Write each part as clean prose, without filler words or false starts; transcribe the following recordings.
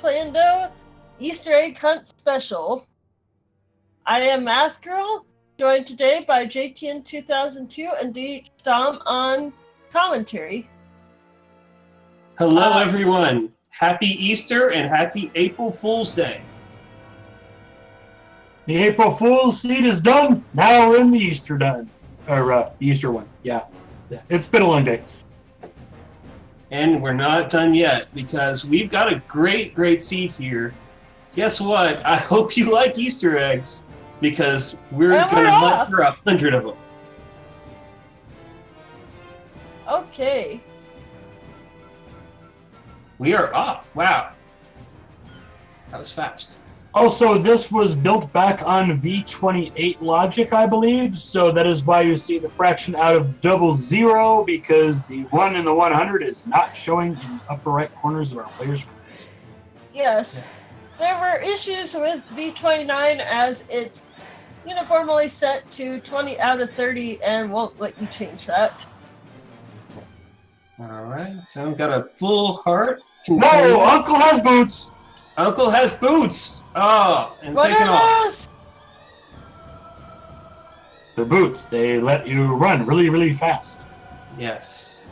ALttPPlando Easter Egg Hunt Special. I am Math Girl, joined today by JTN2002 and DHStom on commentary. Hello, everyone. Happy Easter and happy April Fool's Day. The April Fool's seed is done. Now we're in the Easter Easter one. Yeah. It's been a long day. And we're not done yet because we've got a great seed here. Guess what? I hope you like Easter eggs because we're going to hunt for 100 of them. Okay. We are off. Wow. That was fast. Also, this was built back on V28 logic, I believe, so that is why you see the fraction out of 00, because the 1 in the 100 is not showing in the upper right corners of our players' screens. Yes. There were issues with V29 as it's uniformly set to 20 out of 30 and won't let you change that. All right, so I've got a full heart. Whoa, Uncle has boots! Uncle has boots! Oh, and taking off. The boots, they let you run really fast. Yes.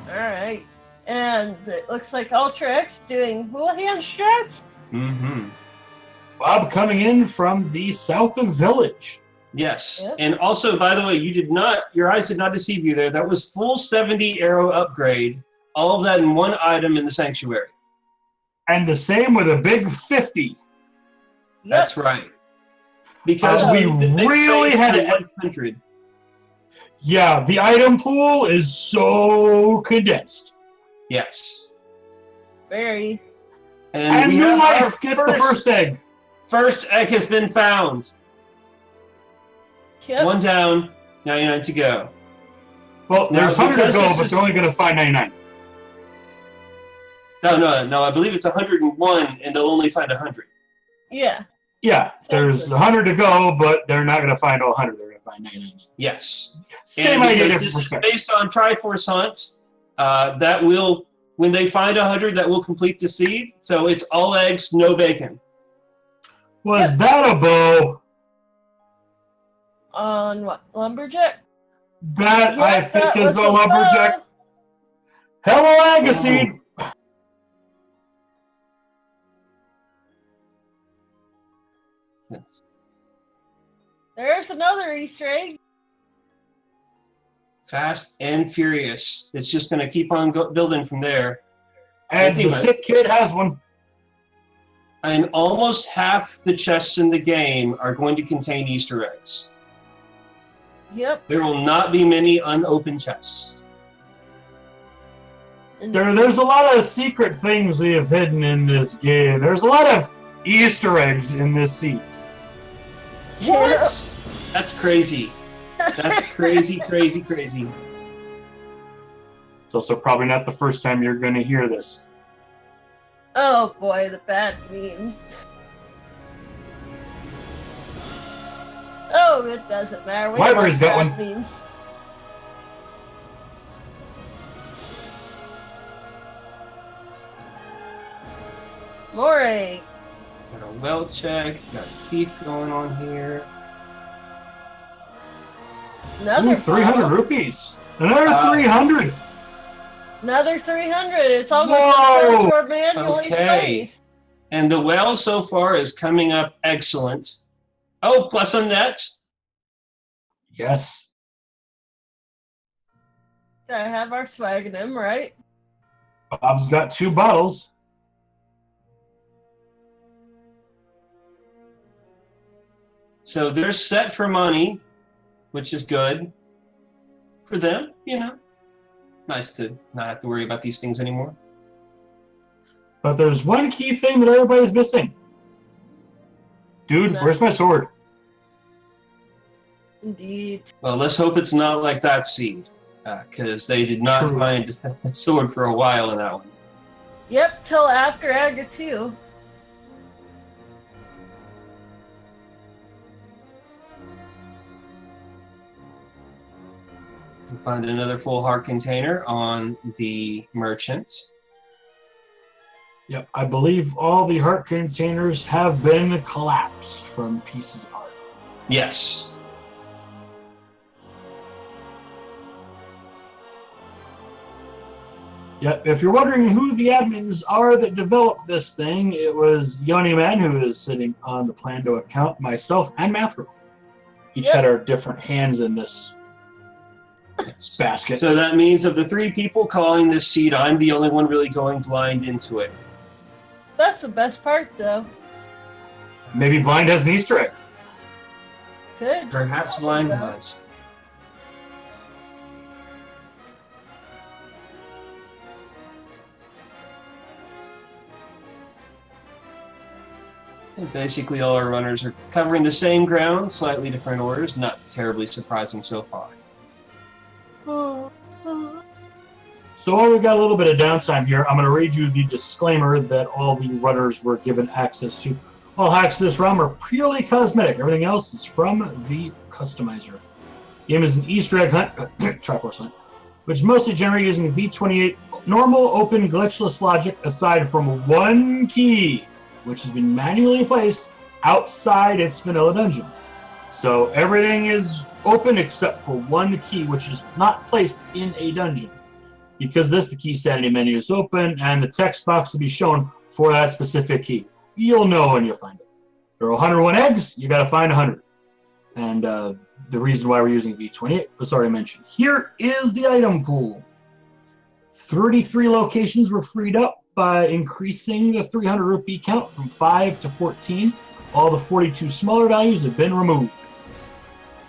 Alright. And it looks like UltraX doing hula hand strats. Mm-hmm. Bob coming in from the south of Village. Yes. Yep. And also, by the way, your eyes did not deceive you there. That was full 70 arrow upgrade. All of that in one item in the sanctuary. And the same with a big 50. Yep. That's right. Because we really had 100. Yeah, the item pool is so condensed. Yes. Very. And we New have Life gets the first egg. First egg has been found. Yep. 1 down, 99 to go. Well, Now, there's 100 to go, because but they're only going to find 99. No, I believe it's 101, and they'll only find 100. Yeah. Yeah, there's 100 to go, but they're not going to find all 100. They're going to find 99. Yes. Same and idea, because different this is perspective. based on Triforce Hunt, that will, when they find 100, that will complete the seed. So it's all eggs, no bacon. Was that a bow? On what? Lumberjack? That, Yeah, I think, that is was the a lumberjack. bow. Hello, Agassiz! Yes. There's another Easter egg. Fast and furious. It's just going to keep on building from there. And the sick kid has one. And almost half the chests in the game are going to contain Easter eggs. Yep. There will not be many unopened chests. There's a lot of secret things we have hidden in this game. There's a lot of Easter eggs in this seed. What? That's crazy. That's crazy. It's also probably not the first time you're going to hear this. Oh boy, the bad memes. Oh, it doesn't matter. We Library's like got bad one. memes. More egg. Got a well check. Got a peak going on here. Another 300 bottle. rupees. Another 300. Another 300. It's almost Whoa! the first where manually Okay. plays. And the well so far is coming up excellent. Oh, plus a net. Yes. Gotta have our swag in him, right? Bob's got 2 bottles. So they're set for money, which is good for them, Nice to not have to worry about these things anymore. But there's one key thing that everybody's missing. Dude, No. where's my sword? Indeed. Well, let's hope it's not like that seed, because they did not True. find a sword for a while in that one. Yep, till after Aga 2. Find another full heart container on the merchant. Yep, I believe all the heart containers have been collapsed from pieces of heart. Yes. Yep, if you're wondering who the admins are that developed this thing, it was Yoni Man, who is sitting on the Plando account, myself, and Mathro. Each had our different hands in this basket. So that means of the 3 people calling this seed, I'm the only one really going blind into it. That's the best part, though. Maybe Blind has an Easter egg. Good. Perhaps Blind does. Basically, all our runners are covering the same ground, slightly different orders. Not terribly surprising so far. So while we've got a little bit of downtime here, I'm going to read you the disclaimer that all the runners were given access to. All hacks to this realm are purely cosmetic. Everything else is from the customizer. The game is an Easter egg hunt, Triforce Hunt, which is mostly generated using V28 normal open glitchless logic aside from one key, which has been manually placed outside its vanilla dungeon. So everything is open except for one key, which is not placed in a dungeon. Because this, the KeySanity menu is open, and the text box will be shown for that specific key. You'll know when you'll find it. There are 101 eggs, you gotta find 100. And the reason why we're using V28 was already mentioned. Here is the item pool. 33 locations were freed up by increasing the 300 rupee count from 5 to 14. All the 42 smaller values have been removed.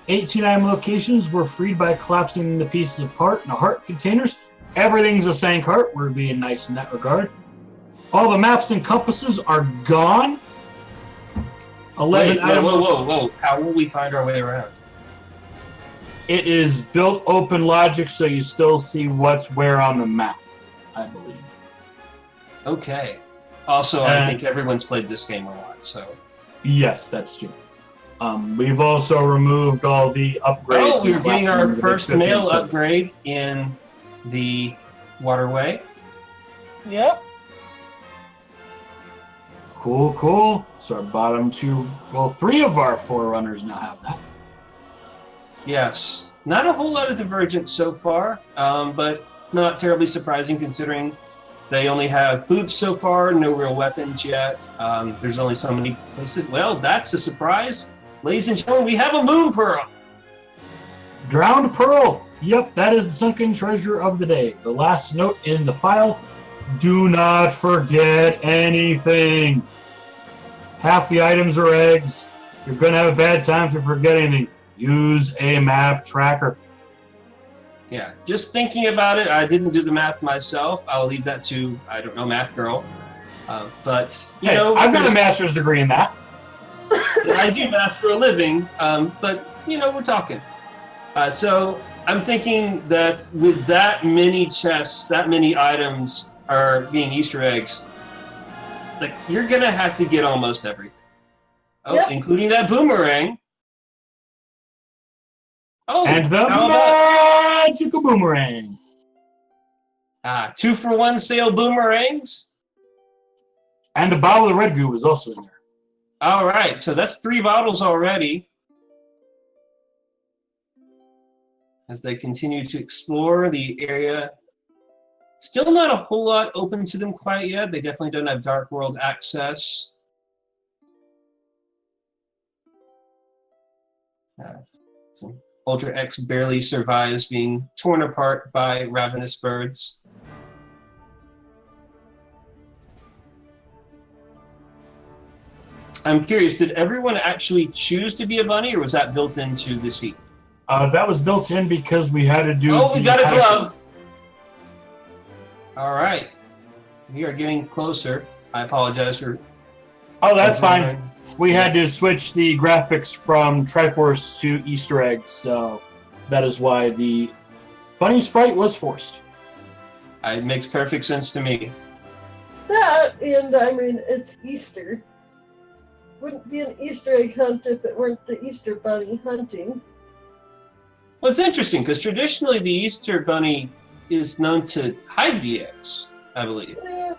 18 item locations were freed by collapsing the pieces of heart into heart containers. Everything's a sank heart. We're being nice in that regard. All the maps and compasses are gone. 11 Wait, whoa. How will we find our way around? It is built open logic, so you still see what's where on the map, I believe. Okay. Also, I think everyone's played this game a lot, so... Yes, that's true. We've also removed all the upgrades. Oh, we're getting our first mail upgrade in the waterway. Yep. Cool. So our bottom 2, well, 3 of our 4 runners now have that. Yes. Not a whole lot of divergence so far, but not terribly surprising considering they only have boots so far, no real weapons yet. There's only so many places. Well, that's a surprise. Ladies and gentlemen, we have a moon pearl. Drowned pearl. Yep, that is the sunken treasure of the day. The last note in the file, do not forget anything. Half the items are eggs. You're going to have a bad time if you forget anything. Use a map tracker. Yeah, just thinking about it, I didn't do the math myself. I'll leave that to, I don't know, Math Girl. But, you know... I've got a master's degree in that. I do math for a living, but, you know, we're talking. So I'm thinking that with that many chests, that many items are being Easter eggs, like, you're going to have to get almost everything. Oh, yep. Including that boomerang. Oh, and the magical boomerang. 2-for-1 sale boomerangs. And the bottle of red goo is also in there. All right, so that's 3 bottles already. As they continue to explore the area. Still not a whole lot open to them quite yet. They definitely don't have Dark World access. So UltraX barely survives being torn apart by ravenous birds. I'm curious, did everyone actually choose to be a bunny, or was that built into the seat? That was built in because we had to do... Oh, we got a glove! All right. We are getting closer. I apologize for... Oh, that's fine. We had to switch the graphics from Triforce to Easter eggs, so that is why the bunny sprite was forced. It makes perfect sense to me. That, and I mean, it's Easter. Wouldn't be an Easter egg hunt if it weren't the Easter bunny hunting. Well, it's interesting because traditionally the Easter Bunny is known to hide the eggs, I believe. Yeah,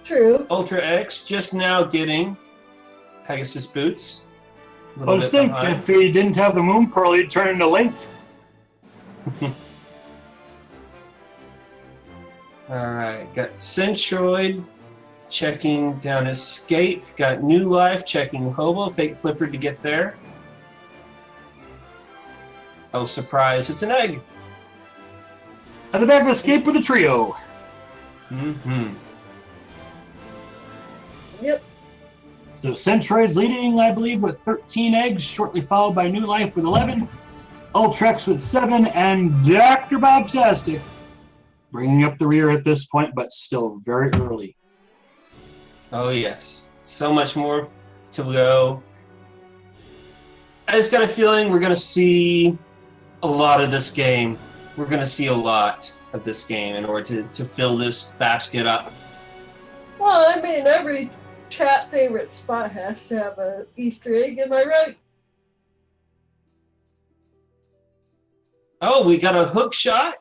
true. UltraX just now getting Pegasus boots. Well, just think, if he didn't have the Moon Pearl, he'd turn into Link. Alright, got Centroid checking down Escape. Got New Life checking Hobo. Fake Flipper to get there. Oh, surprise, it's an egg. At the back of Escape with a trio. Mm-hmm. Yep. So Centroid's leading, I believe, with 13 eggs, shortly followed by New Life with 11, UltraX with 7, and DoctorBobtastic bringing up the rear at this point, but still very early. Oh, yes. So much more to go. I just got a feeling we're going to see a lot of this game. We're going to see a lot of this game in order to fill this basket up. Well, I mean, every chat favorite spot has to have an Easter egg, am I right? Oh, we got a hook shot.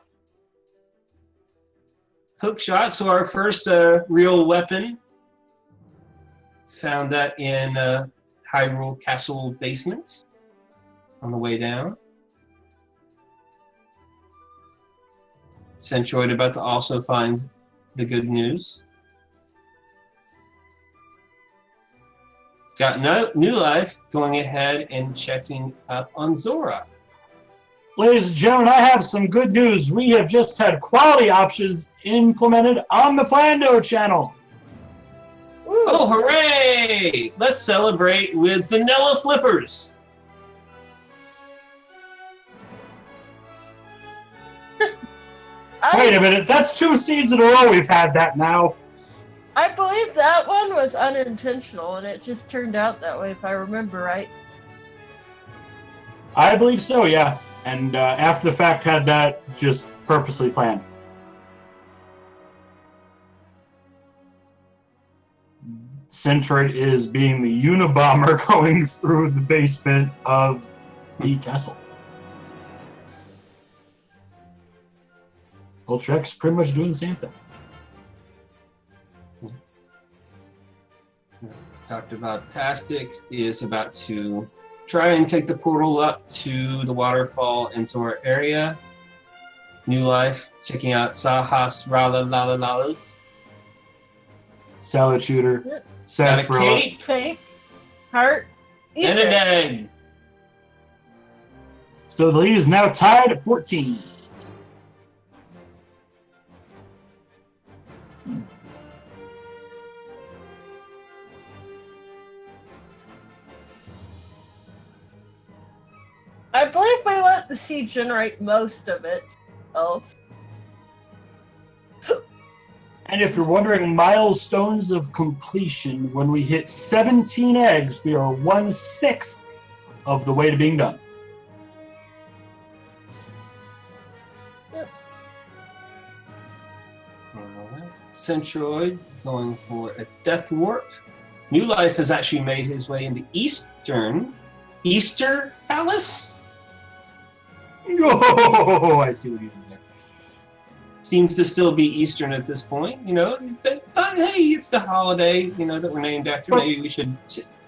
Hook shot, so our first real weapon. Found that in Hyrule Castle basements on the way down. Centroid about to also find the good news. Got New Life going ahead and checking up on Zora. Ladies and gentlemen, I have some good news. We have just had quality options implemented on the Plando channel. Ooh. Oh, hooray! Let's celebrate with vanilla flippers. Wait a minute, that's 2 seeds in a row we've had that now. I believe that one was unintentional, and it just turned out that way, if I remember right. I believe so, yeah. And after the fact, had that just purposely planned. Centroid is being the Unabomber going through the basement of the castle. UltraX pretty much doing the same thing. DoctorBobtastic is about to try and take the portal up to the waterfall in Zora area. New Life checking out Sahas Rala Salad Shooter, Got a Sarsaparilla. cape Heart. and an egg. So the lead is now tied at 14. I believe we let the seed generate most of it. And if you're wondering milestones of completion, when we hit 17 eggs, we are 1/6 of the way to being done. Alright. Centroid going for a death warp. New Life has actually made his way into Easter Palace? Oh, I see what you did there. Seems to still be Eastern at this point. You know, thought, hey, it's the holiday, you know, that we're named after. Maybe we should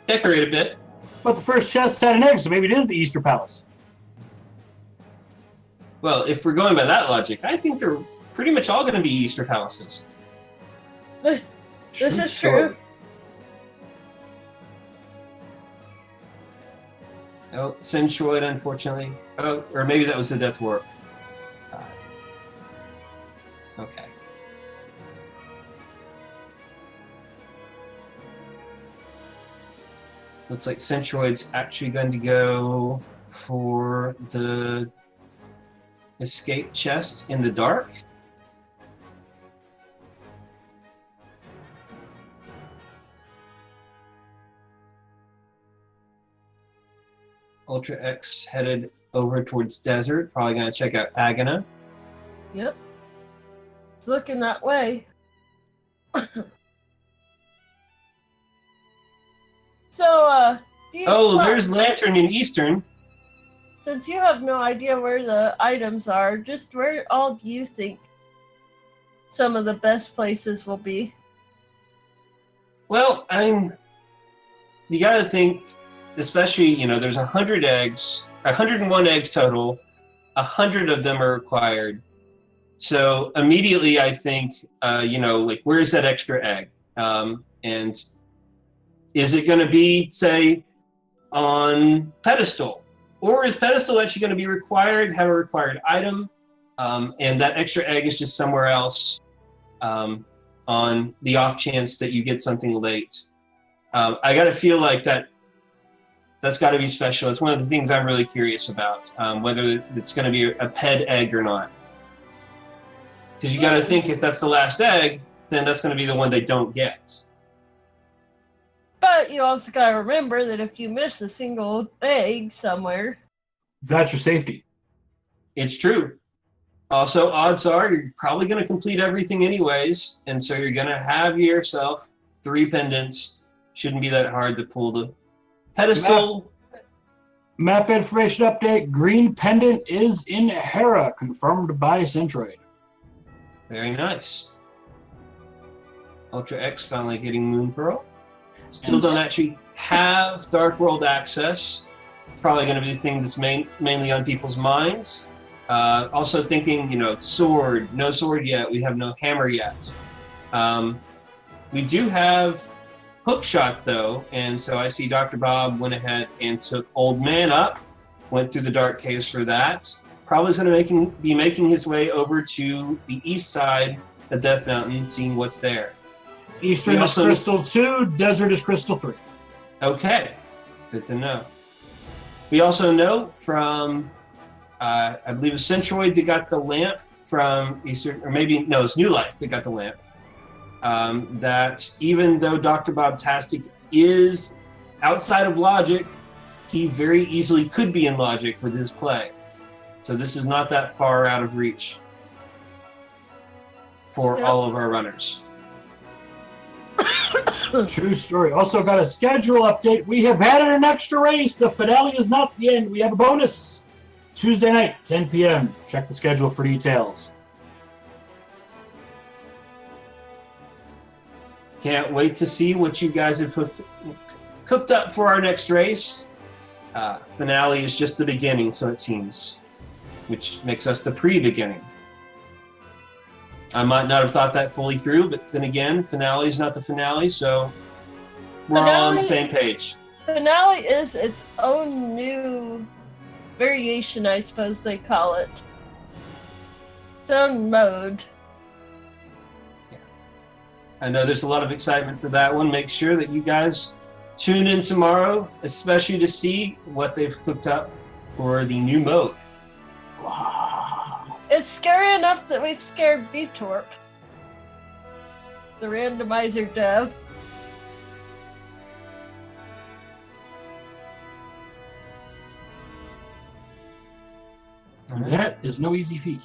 decorate a bit. But the first chest had an egg, so maybe it is the Easter Palace. Well, if we're going by that logic, I think they're pretty much all going to be Easter palaces. This is true. Oh, Centroid, unfortunately. Oh, or maybe that was the death warp. Okay. Looks like Centroid's actually going to go for the escape chest in the dark. UltraX headed over towards desert. Probably going to check out Agana. Yep. It's looking that way. So, Oh, there's Lantern in Eastern. since you have no idea where the items are, just where all do you think some of the best places will be? Well, you got to think, especially, you know, there's 100 eggs, 101 eggs total, 100 of them are required. So immediately I think, you know, like, where's that extra egg? And is it going to be, say, on pedestal? Or is pedestal actually going to be required, have a required item, and that extra egg is just somewhere else on the off chance that you get something late? I got to feel like that's got to be special. It's one of the things I'm really curious about, whether it's going to be a ped egg or not. Because you got to think, if that's the last egg, then that's going to be the one they don't get. But you also got to remember that if you miss a single egg somewhere, that's your safety. It's true. Also, odds are you're probably going to complete everything anyways, and so you're going to have yourself 3 pendants. Shouldn't be that hard to pull the pedestal. Map information update. Green pendant is in Hera, confirmed by Centroid. Very nice. UltraX finally getting Moon Pearl. Still don't actually have Dark World access. Probably going to be the thing that's mainly on people's minds. Also thinking, you know, sword. No sword yet. We have no hammer yet. We do have Hookshot, though, and so I see Dr. Bob went ahead and took Old Man up, went through the Dark Caves for that. Probably is going to be making his way over to the east side of Death Mountain, seeing what's there. Eastern is Crystal 2, Desert is Crystal 3. Okay, good to know. We also know from, I believe it's Centroid that got the lamp from Eastern, or maybe, no, it's New Life that got the lamp. That even though DoctorBobtastic is outside of Logic, he very easily could be in Logic with his play. So this is not that far out of reach for all of our runners. True story. Also got a schedule update. We have added an extra race. The finale is not the end. We have a bonus. Tuesday night, 10 p.m. Check the schedule for details. Can't wait to see what you guys have cooked up for our next race. Finale is just the beginning, so it seems, which makes us the pre-beginning. I might not have thought that fully through, but then again, finale is not the finale, so we're all on the same page. Finale is its own new variation, I suppose they call it. Its own mode. Yeah. I know there's a lot of excitement for that one. Make sure that you guys tune in tomorrow, especially to see what they've cooked up for the new mode. Wow. It's scary enough that we've scared VTorp, the randomizer dev. That is no easy feat.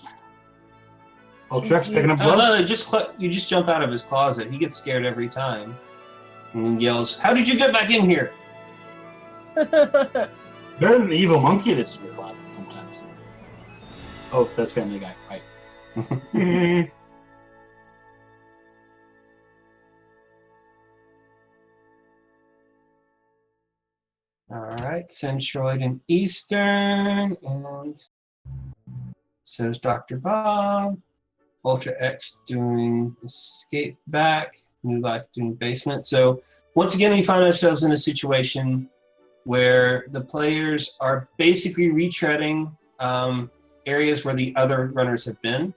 UltraX picking up blood. No, you just jump out of his closet. He gets scared every time and then yells, "How did you get back in here?" Better than the evil monkey that's in your closet sometimes. Oh, that's Family Guy, right? All right, Centroid and Eastern, and so is Dr. Bob. UltraX doing Escape Back, New Life doing Basement. So once again, we find ourselves in a situation where the players are basically retreading areas where the other runners have been.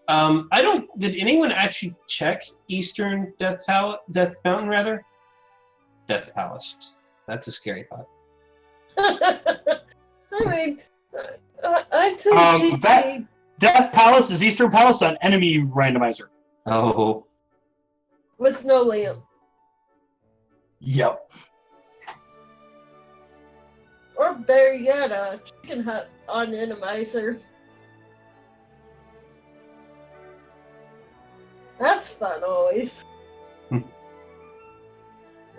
Did anyone actually check Eastern Death Mountain rather? Death Palace. That's a scary thought. I mean, I'd say GT. Death Palace is Eastern Palace on enemy randomizer. Oh. With no lamp. Yep. Or better yet, a chicken hut on Enemizer. That's fun always. And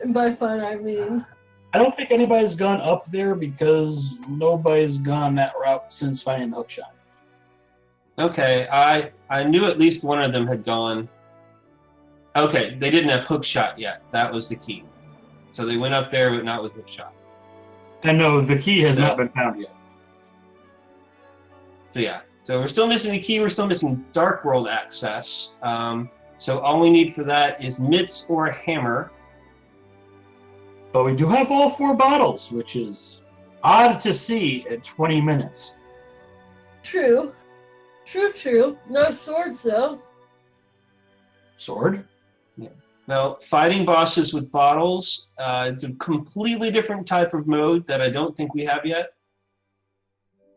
by fun I mean I don't think anybody's gone up there because nobody's gone that route since finding the hookshot. Okay, I knew at least one of them had gone. Okay, they didn't have hookshot yet. That was the key. So they went up there, but not with hookshot. And no, the key has not been found yet. So yeah, so we're still missing the key. We're still missing Dark World access. So all we need for that is mitts or a hammer. But we do have all 4 bottles, which is odd to see at 20 minutes. True. True. No swords, though. Sword? Yeah. Well, fighting bosses with bottles, it's a completely different type of mode that I don't think we have yet.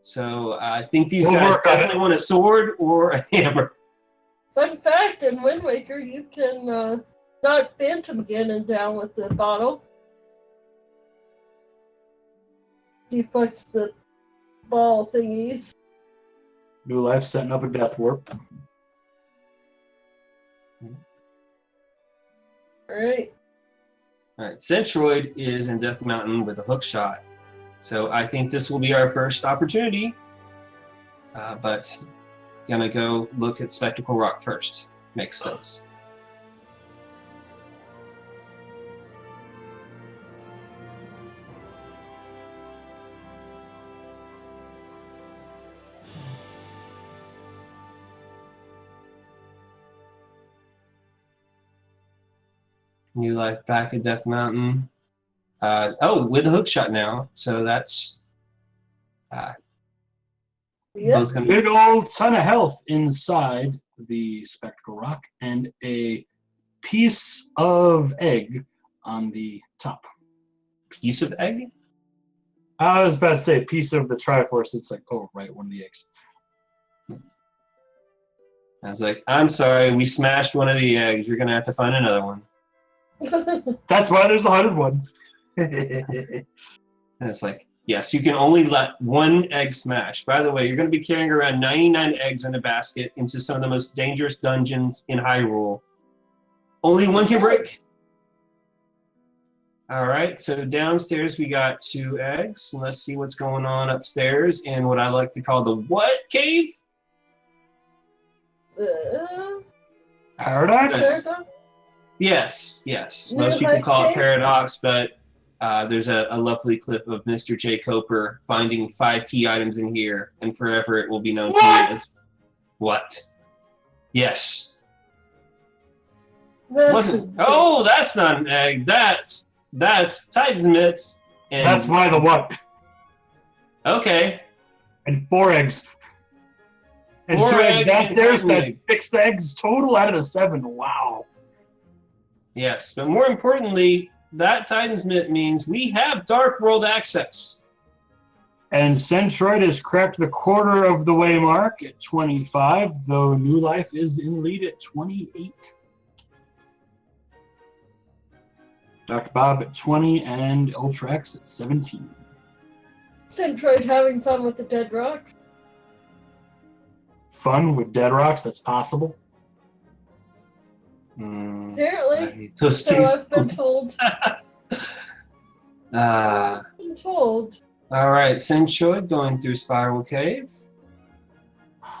So I think these guys definitely want a sword or a hammer. Fun fact, in Wind Waker, you can knock Phantom Ganon down with the bottle. Deflects the ball thingies. New Life setting up a death warp. Alright. Alright, Centroid is in Death Mountain with a hook shot. So I think this will be our first opportunity. But gonna go look at Spectacle Rock first. Makes sense. New Life back at Death Mountain. With a hook shot now, so that's Yep. Big old ton of health inside the Spectacle Rock and a piece of egg on the top. Piece of egg? I was about to say a piece of the Triforce. It's like, oh, right, one of the eggs. I was like, I'm sorry, we smashed one of the eggs. You're gonna have to find another one. That's why there's 101. And it's like, yes, you can only let one egg smash. By the way, you're going to be carrying around 99 eggs in a basket into some of the most dangerous dungeons in Hyrule. Only one can break. All right, so downstairs we got 2 eggs. And let's see what's going on upstairs in what I like to call the what cave? Paradox? Yes. Most people call it Paradox, but there's a lovely clip of Mr. J. Coper finding 5 key items in here, and forever it will be known to me as what? Yes. Wasn't? Oh, that's not an egg. That's Titan's mitts. And That's why the what? Okay. And 4 eggs. And 4 2 eggs eggs downstairs. and That's 6 eggs total out of the 7. Wow. Yes, but more importantly, that Titan's Mitt means we have Dark World access. And Centroid has cracked the quarter of the way mark at 25, though New Life is in lead at 28. Dr. Bob at 20 and UltraX at 17. Centroid having fun with the dead rocks. Fun with dead rocks, that's possible. Apparently. Those So things. I've been told. I've been told. All right, Centroid going through Spiral Cave.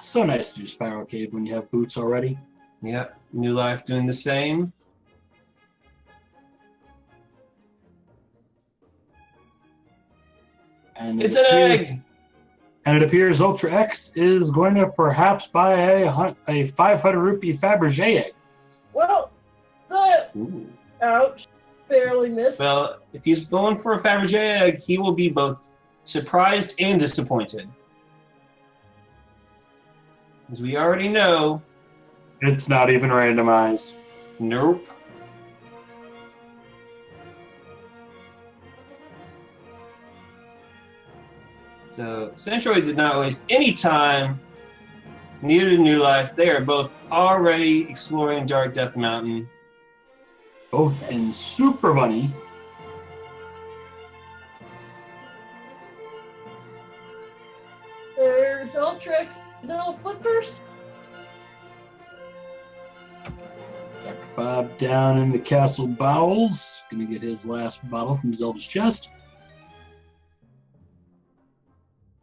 So nice to do Spiral Cave when you have boots already. Yep, New Life doing the same. And It's an egg! And it appears UltraX is going to perhaps buy a 500 rupee Fabergé egg. Well, the Ooh. ouch, barely missed. Well, if he's going for a Fabergé egg, he will be both surprised and disappointed. As we already know. It's not even randomized. Nope. So, Centroid did not waste any time. Neither did New Life. They are both already exploring Dark Death Mountain. Both in Super Bunny. There's UltraX little flippers. Bob down in the castle bowels. Gonna get his last bottle from Zelda's chest.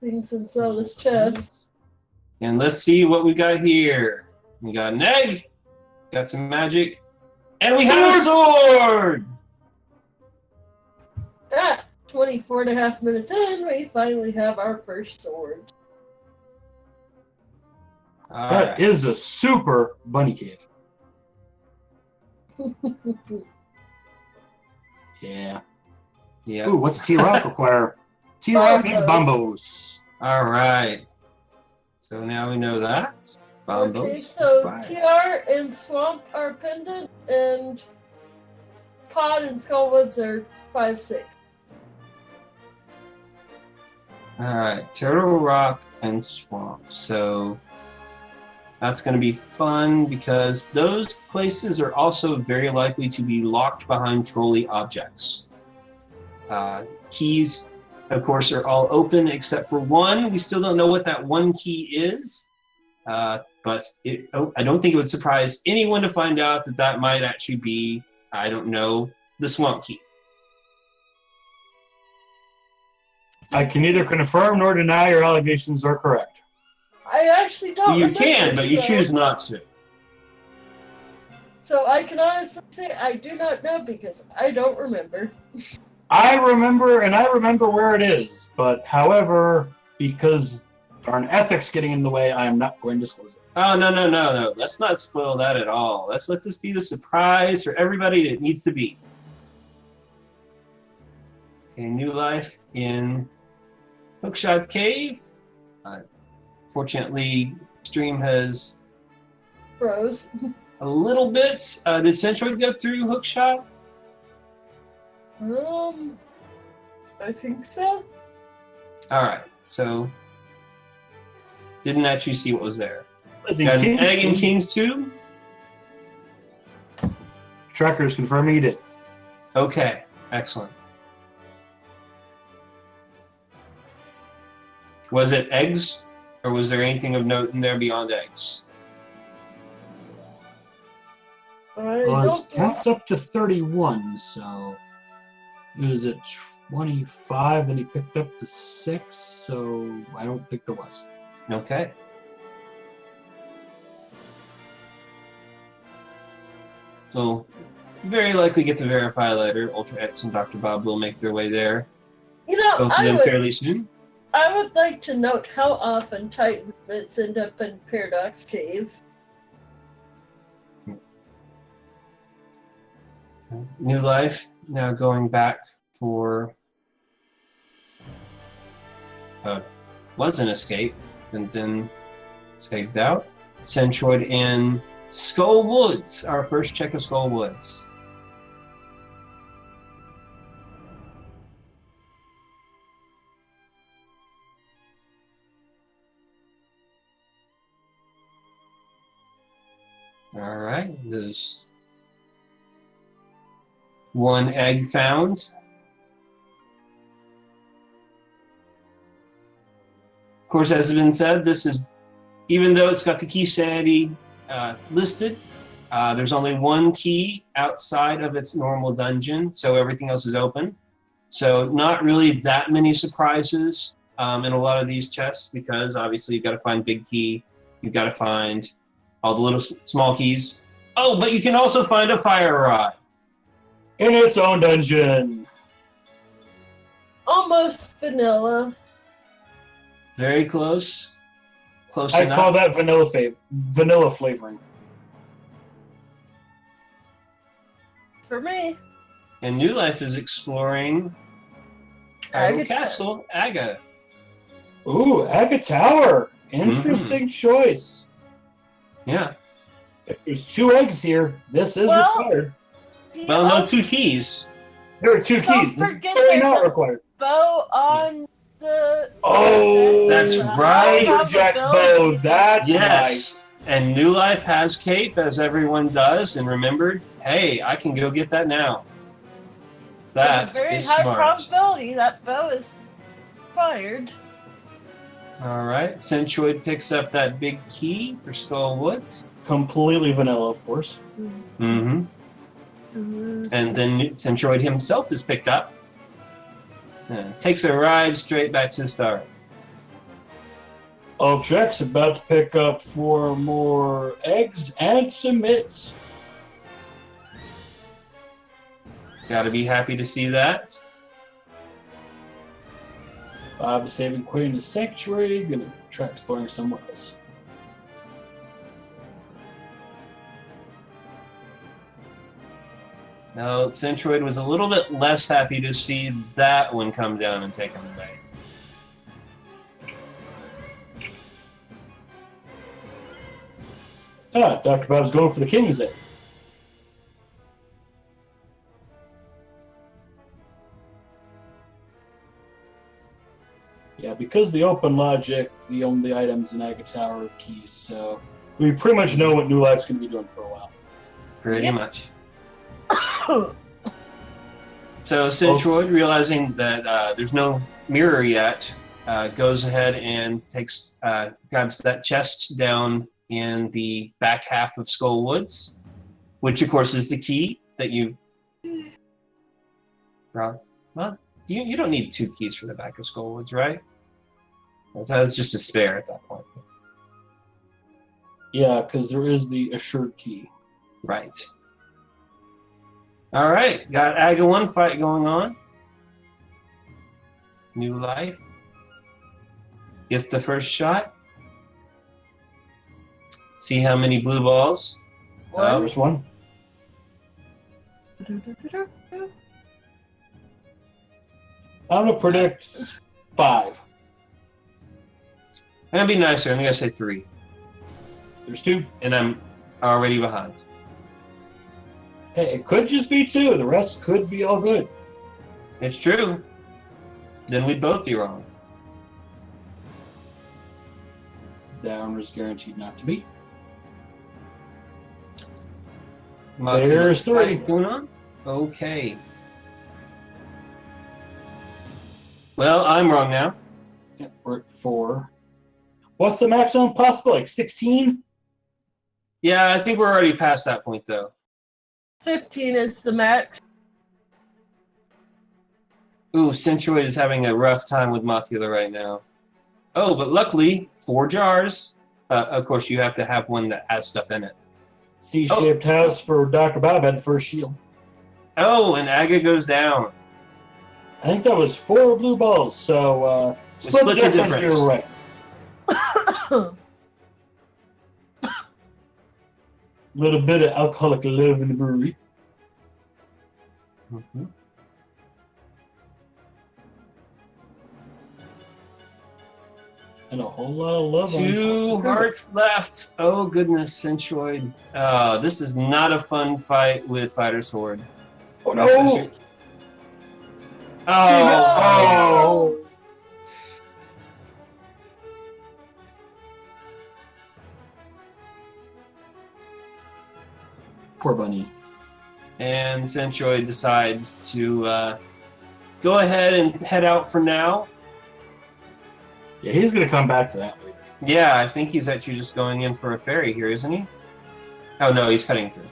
Things in Zelda's chest. And let's see what we got here. We got an egg, got some magic, and we have a sword! At 24.5 minutes in, we finally have our first sword. That is a super bunny cave. Yeah. Yeah. Ooh, what's T-Rock require? T-Rock needs bombos. All right. So now we know that. Bombos. Okay, so TR and Swamp are pendant, and Pod and Skullwoods are 5/6. All right. Turtle Rock and Swamp. So that's going to be fun because those places are also very likely to be locked behind trolley objects. Keys, of course, are all open except for one. We still don't know what that one key is, but I don't think it would surprise anyone to find out that that might actually be, I don't know, the swamp key. I can neither confirm nor deny your allegations are correct. I actually don't You remember, can, but you so- choose not to. So I can honestly say I do not know because I don't remember. I remember, and I remember where it is, but however, because darn ethics getting in the way, I am not going to disclose it. Oh, no. Let's not spoil that at all. Let's let this be the surprise for everybody that it needs to be. Okay, new life in Hookshot Cave. Fortunately, stream has Froze. a little bit. Did Centroid go through Hookshot? I think so. All right, so didn't actually see what was there. As in Got an King's egg in Tomb, King's Tomb? Tracker is confirming he did. Okay, excellent. Was it eggs, or was there anything of note in there beyond eggs? Well, his count's up to 31, so it was at 25, and he picked up the 6, so I don't think there was. Okay. So, very likely get to verify later. UltraX and Dr. Bob will make their way there. You know, Both of them fairly soon. I would like to note how often Titan bits end up in Paradox Cave. New life, now going back for... was an escape, and then escaped out. Centroid in Skull Woods, our first check of Skull Woods. All right, there's one egg found. Of course, as has been said, this is, even though it's got the KeySanity listed, there's only one key outside of its normal dungeon, so everything else is open. So not really that many surprises in a lot of these chests, because obviously you've got to find big key, you've got to find all the little small keys. Oh, but you can also find a fire rod. In its own dungeon. Almost vanilla. Very close. Close I enough. call that vanilla flavoring. For me. And New Life is exploring Aga Aga Castle, Aga. Ooh, Aga Tower. Interesting choice. Yeah. If there's 2 eggs here, this is required. Well, no 2 keys. There are 2 Don't keys. This is forget totally there's not a required. bow on the... Oh, That's right. Jack bow. That's Yes. nice. And New Life has cape, as everyone does, and remembered, hey, I can go get that now. That There's a very is high smart. probability that bow is fired. All right. Centroid picks up that big key for Skull Woods. Completely vanilla, of course. Mm-hmm. And then Centroid himself is picked up. Takes a ride straight back to the start. UltraX about to pick up 4 more eggs and submits. Gotta be happy to see that. Bob is saving Queen in the sanctuary. Gonna try exploring somewhere else. No, Centroid was a little bit less happy to see that one come down and take him away. Dr. Bob's going for the king's egg. Yeah, because the open logic, the only items in Agatower are keys, so we pretty much know what New Life's going to be doing for a while. Pretty much. So Centroid, realizing that there's no mirror yet, goes ahead and grabs that chest down in the back half of Skull Woods, which of course is the key that you. Well, you don't need 2 keys for the back of Skull Woods, right? That's just a spare at that point. Yeah, because there is the assured key. Right. All right, got Aga 1 fight going on. New Life gets the first shot. See how many blue balls. There's 1. I'm gonna predict 5. I'm gonna be nicer. I'm gonna say 3. There's 2. And I'm already behind. Hey, it could just be 2. The rest could be all good. It's true. Then we'd both be wrong. Down is guaranteed not to be. There's 3 going on. Okay. Well, I'm wrong now. Yeah, we're at 4. What's the maximum possible? Like 16? Yeah, I think we're already past that point, though. 15 is the max. Ooh, Centroid is having a rough time with Mothula right now. Oh, but luckily, 4 jars. Of course, you have to have one that has stuff in it. C-shaped house for Dr. Bob had the first shield. Oh, and Aga goes down. I think that was 4 blue balls, so split the difference. You're right. Little bit of alcoholic love in the brewery. Mm-hmm. And a whole lot of love. 2 hearts left. Oh, goodness, Centroid. This is not a fun fight with Fighter Sword. Oh, no! Oh! Poor bunny. And Centroid decides to go ahead and head out for now. Yeah, he's going to come back to that later. Yeah, I think he's actually just going in for a fairy here, isn't he? Oh, no, he's cutting through.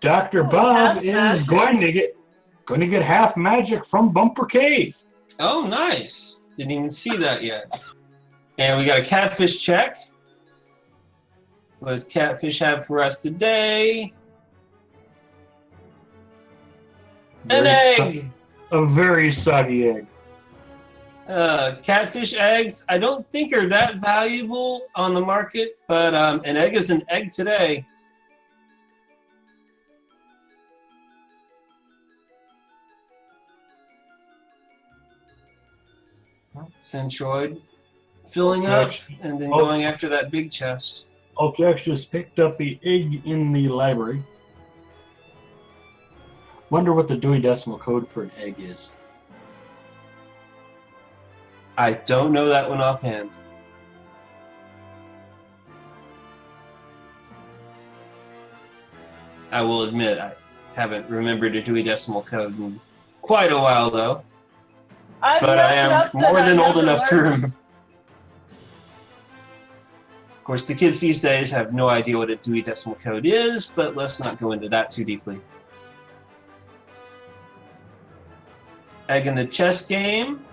Dr. Bob is going to get half magic from Bumper Cave. Oh, nice. Didn't even see that yet. And we got a catfish check. What does Catfish have for us today? An egg! A very soggy egg. Catfish eggs, I don't think are that valuable on the market, but an egg is an egg today. Centroid filling up and then going after that big chest. UltraX just picked up the egg in the library. Wonder what the Dewey Decimal Code for an egg is. I don't know that one offhand. I will admit I haven't remembered a Dewey Decimal Code in quite a while, though. But I am more than old enough to remember. course, the kids these days have no idea what a Dewey Decimal Code is, but let's not go into that too deeply. Egg in the chess game.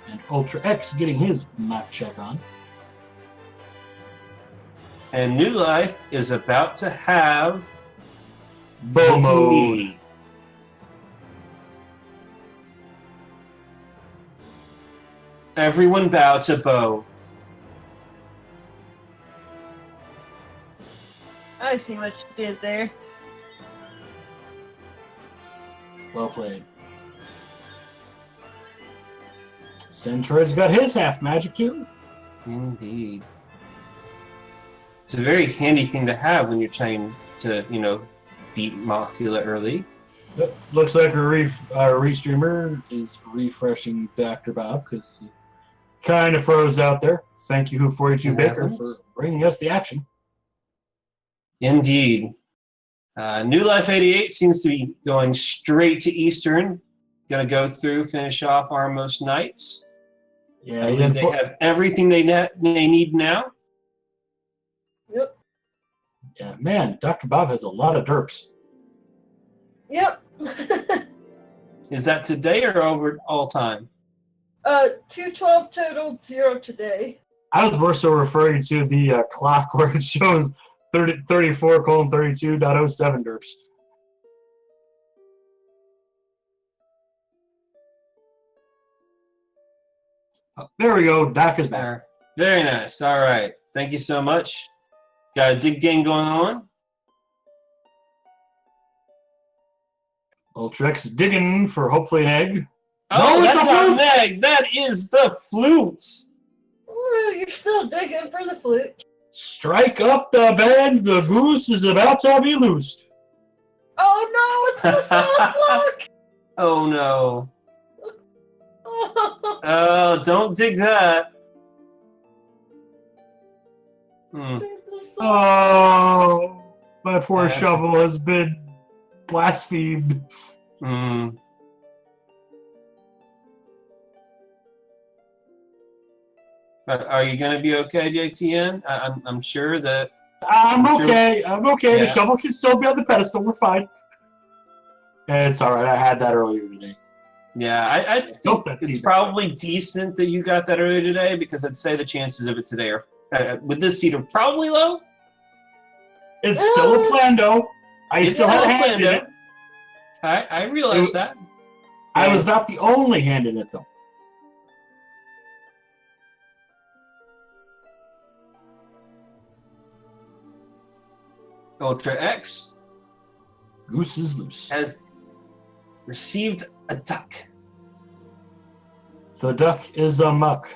And UltraX getting his map check on. And New Life is about to have Bow mode. Everyone bow to Bo. I see what you did there. Well played. Centroid's got his half magic too. Indeed. It's a very handy thing to have when you're trying to, you know, beat Mothula early. Yep. Looks like our Restreamer is refreshing Dr. Bob because he kind of froze out there. Thank you, Who42 Baker, for bringing us the action. Indeed. New Life 88 seems to be going straight to Eastern. Going to go through, finish off Armos Knights. Yeah, I believe they have everything they need now. Yep. Yeah, man, Dr. Bob has a lot of derps. Yep. Is that today or over all time? 212 total, 0 today. I was more so referring to the clock where it shows 34:32.07 derps. Oh, there we go. Doc is back. Very nice. All right. Thank you so much. Got a dig game going on. UltraX digging for hopefully an egg. Oh, No, that's it's a not flute! an egg. That is the flute. Ooh, you're still digging for the flute. Strike up the band. The goose is about to be loosed. Oh no, it's the soft lock! Oh, no. Oh, don't dig that. Oh, my poor shovel has been blasphemed. Hmm. Are you going to be okay, JTN? I'm sure that... I'm okay. I'm okay. Yeah. The shovel can still be on the pedestal. We're fine. It's all right. I had that earlier today. Yeah, I think it's probably decent that you got that earlier today, because I'd say the chances of it today are, with this seed, are probably low. It's still a Plando. I still had a hand in it. I realize that. I was not the only hand in it, though. UltraX Goose is loose. has received a duck. The duck is a muck.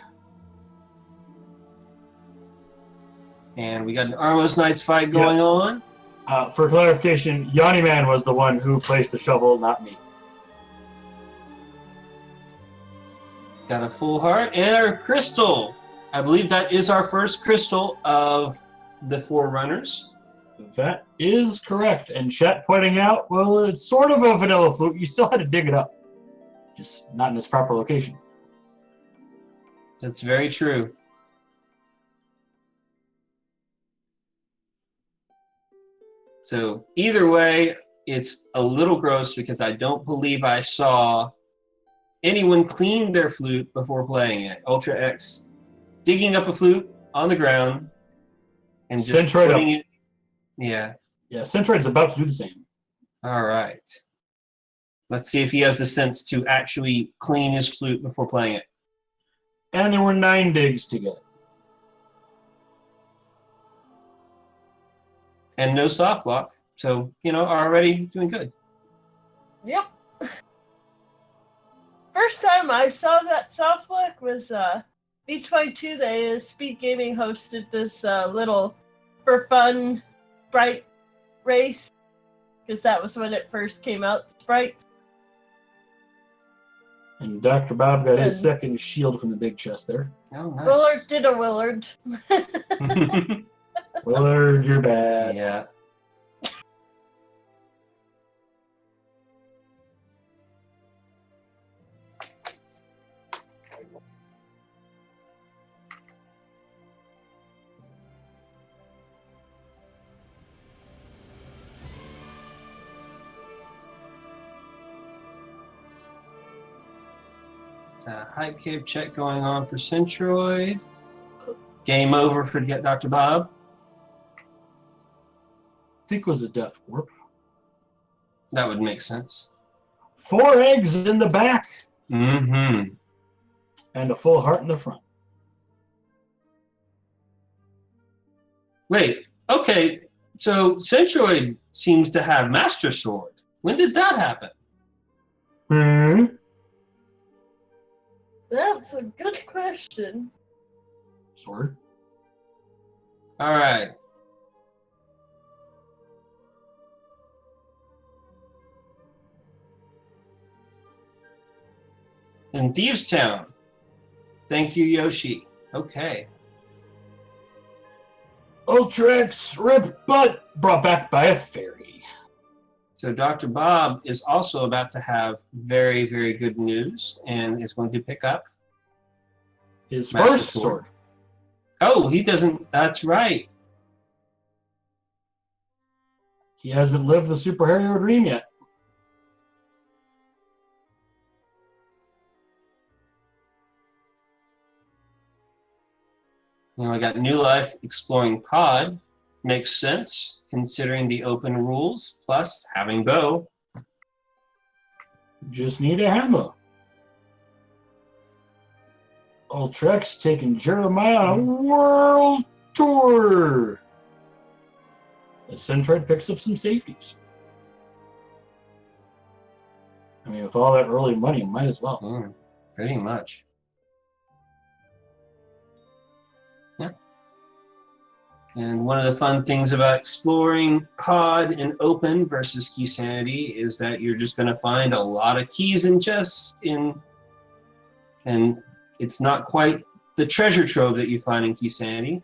And we got an Armos Knights fight going on. For clarification, Yanni Man was the one who placed the shovel, not me. Got a full heart and our crystal. I believe that is our first crystal of the 4 runners. That is correct. And Chet pointing out, well, it's sort of a vanilla flute. You still had to dig it up. Just not in its proper location. That's very true. So either way, it's a little gross because I don't believe I saw anyone clean their flute before playing it. UltraX digging up a flute on the ground and just putting it. Yeah. Yeah, Centroid's about to do the same. All right. Let's see if he has the sense to actually clean his flute before playing it. And there were 9 digs to get it. And no soft lock. So, you know, already doing good. Yep. First time I saw that soft lock was B22 Day. Speed Gaming hosted this little for fun Sprite race, because that was when it first came out, Sprite. And Dr. Bob got his second shield from the big chest there. Oh, nice. Willard did a Willard. Willard, you're bad. Yeah. Hype cave check going on for Centroid. Game over for Dr. Bob. I think it was a death warp. That would make sense. 4 eggs in the back. Mm-hmm. And a full heart in the front. Wait, okay. So Centroid seems to have Master Sword. When did that happen? That's a good question. Sword. All right. In Thieves Town. Thank you, Yoshi. Okay. UltraX rip butt brought back by a fairy. So Dr. Bob is also about to have very, very good news and is going to pick up His Master first sword. Oh, he doesn't. That's right. He hasn't lived the superhero dream yet. I got New Life Exploring Pod. Makes sense considering the open rules plus having bow. Just need a hammer. UltraX taking Jeremiah on a world tour. The Centroid picks up some safeties. I mean, with all that early money, might as well. Pretty much. Yeah. And one of the fun things about exploring pod and open versus KeySanity is that you're just going to find a lot of keys and chests and it's not quite the treasure trove that you find in KeySanity,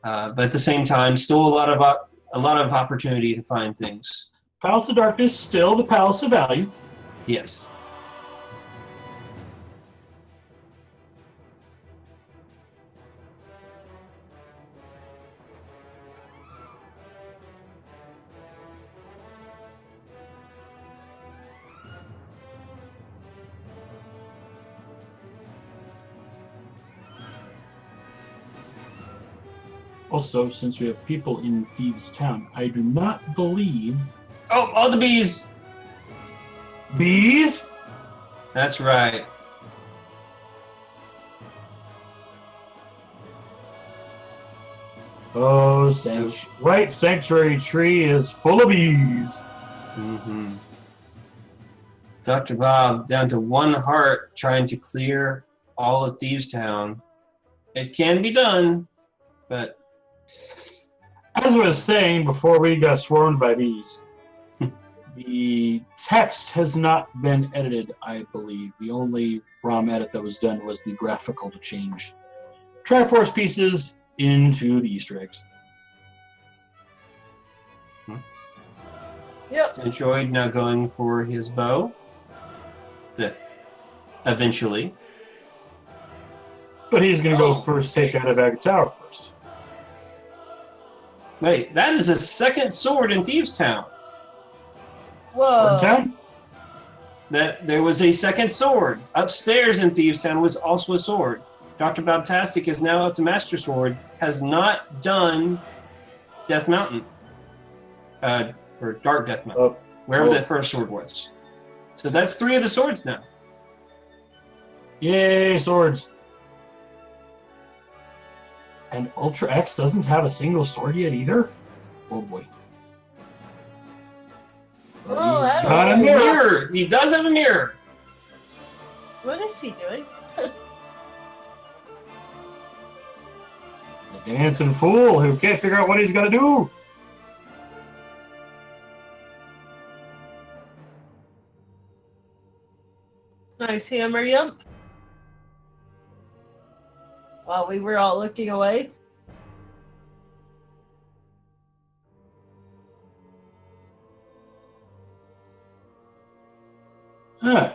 but at the same time, still a lot of opportunity to find things. Palace of Darkness still the Palace of Value. Yes. Also, since we have people in Thieves Town, I do not believe... Oh, all the bees! Bees? That's right. Oh, right sanctuary tree is full of bees. Mm-hmm. Dr. Bob down to 1 heart trying to clear all of Thieves Town. It can be done, but... As I was saying before we got swarmed by bees, the text has not been edited, I believe. The only ROM edit that was done was the graphical to change Triforce pieces into the Easter eggs. Yep. Centroid now going for his bow. Eventually. But he's going to go first, take out a bag of tower first. Wait, that is a second sword in Thieves Town. Whoa. Sword Town? That there was a second sword. Upstairs in Thieves Town was also a sword. DoctorBobtastic is now up to Master Sword, has not done Death Mountain. Or Dark Death Mountain. Wherever that first sword was. So that's 3 of the swords now. Yay, swords. And UltraX doesn't have a single sword yet either? Oh boy. Oh, He's that got a was- mirror. He does have a mirror. What is he doing? The dancing fool who can't figure out what he's got to do. Nice hammer, yump. While we were all looking away.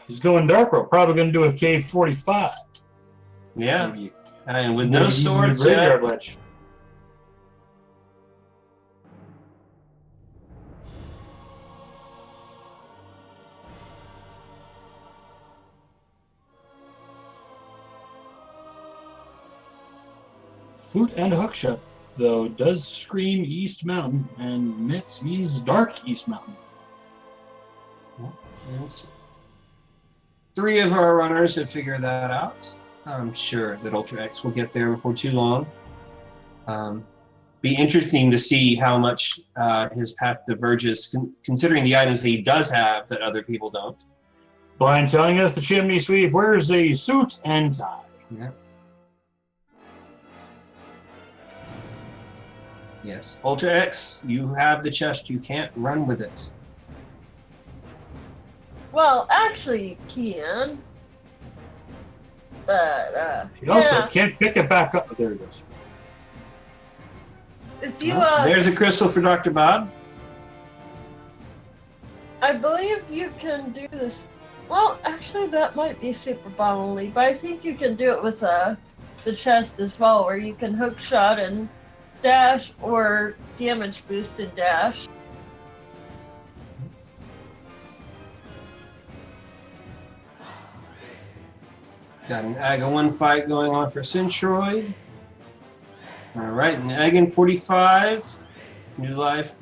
He's going dark road. Probably going to do a K45. Yeah. Maybe, And with no maybe swords graveyard yet. ledge. Flute and Hookshot, though, does scream East Mountain, and Mitts means Dark East Mountain. Yes. 3 of our runners have figured that out. I'm sure that UltraX will get there before too long. Be interesting to see how much his path diverges, considering the items that he does have that other people don't. Brian telling us the chimney sweep wears a suit and tie. Yeah. Yes, UltraX, you have the chest. You can't run with it. Well, actually, you can. But, You also yeah. can't pick it back up. There it is. If you, There's a crystal for Dr. Bob. I believe you can do this. Well, actually, that might be Super Bomb only, but I think you can do it with the chest as well, where you can hook shot and dash, or damage boost and dash. Got an AGA 1 fight going on for Centroid. Alright, and Agan 45, New Life,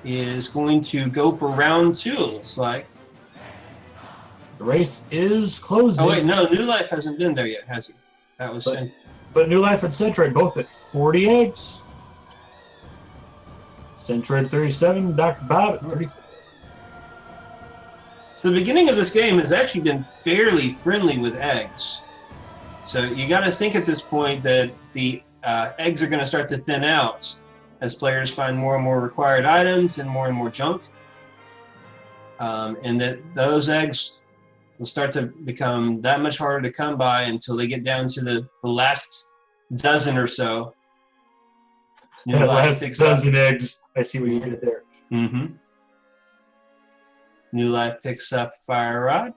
is going to go for round 2, it looks like. The race is closing. Oh wait, no, New Life hasn't been there yet, has he? That was But New Life and Centroid both at 40 eggs. Centroid 37, Dr. Bob at 34. So the beginning of this game has actually been fairly friendly with eggs. So you got to think at this point that the eggs are going to start to thin out as players find more and more required items and more junk. And that those eggs will start to become that much harder to come by until they get down to the last dozen or so. The last dozen eggs. I see what you did there. Mm-hmm. New Life picks up Fire Rod.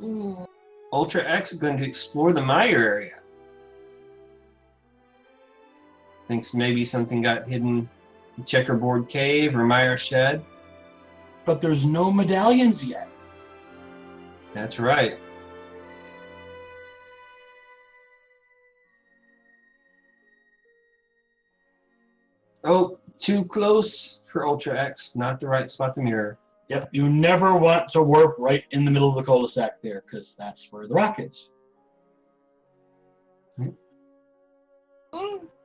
UltraX is going to explore the Mire area. Thinks maybe something got hidden in Checkerboard Cave or Mire Shed. But there's no medallions yet. That's right. Oh, too close for UltraX. Not the right spot to mirror. Yep, you never want to warp right in the middle of the cul-de-sac there, because that's where the rock is.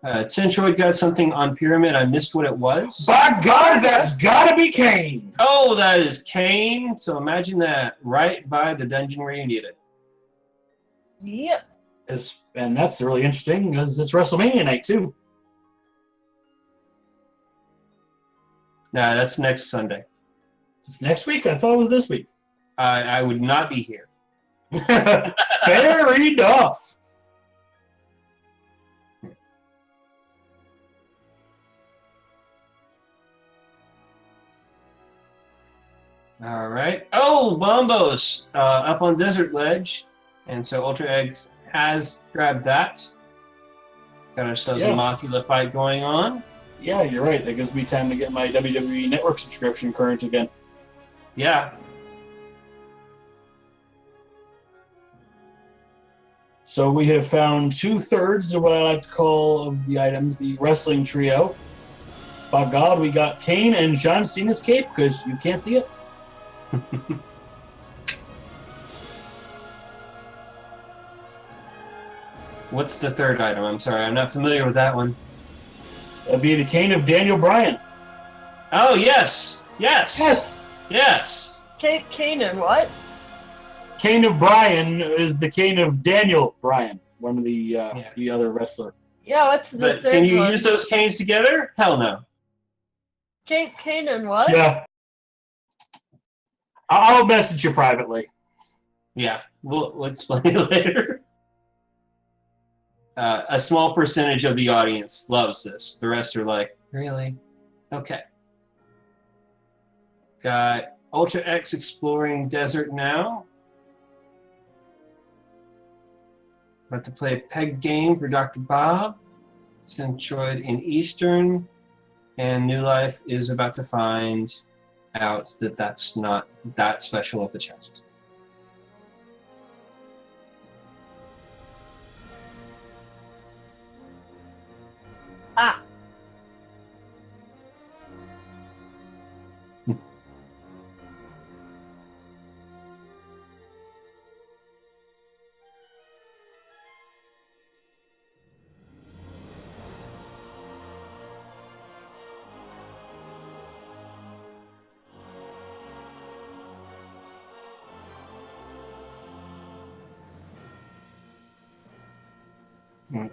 Centroid got something on Pyramid. I missed what it was. By God, that's gotta be Kane! Oh, that is Kane. So imagine that, right by the dungeon where you need it. Yep. And that's really interesting, because it's WrestleMania night, too. Nah, that's next Sunday. It's next week? I thought it was this week. I would not be here. Fair enough. All right. Oh, Bombos up on Desert Ledge. And so UltraX has grabbed that. Got ourselves a Mothula fight going on. Yeah, you're right. That gives me time to get my WWE Network subscription current again. Yeah. So we have found 2/3 of what I like to call of the items, the wrestling trio. By God, we got Kane and John Cena's cape, because you can't see it. What's the third item? I'm sorry, I'm not familiar with that one. That'd be the Kane of Daniel Bryan. Oh, yes. Yes. Yes. Yes. Kane and what? Kane of Bryan is the Kane of Daniel Bryan, one of the other wrestler. Yeah, what's the But third can you one? use those canes together? Hell no. Kane and what? Yeah. I'll message you privately. Yeah, we'll explain it later. A small percentage of the audience loves this. The rest are like, really? Okay. Got UltraX exploring desert now. About to play a peg game for Dr. Bob. Centroid in Eastern. And New Life is about to find out that that's not that special of a chest. Ah.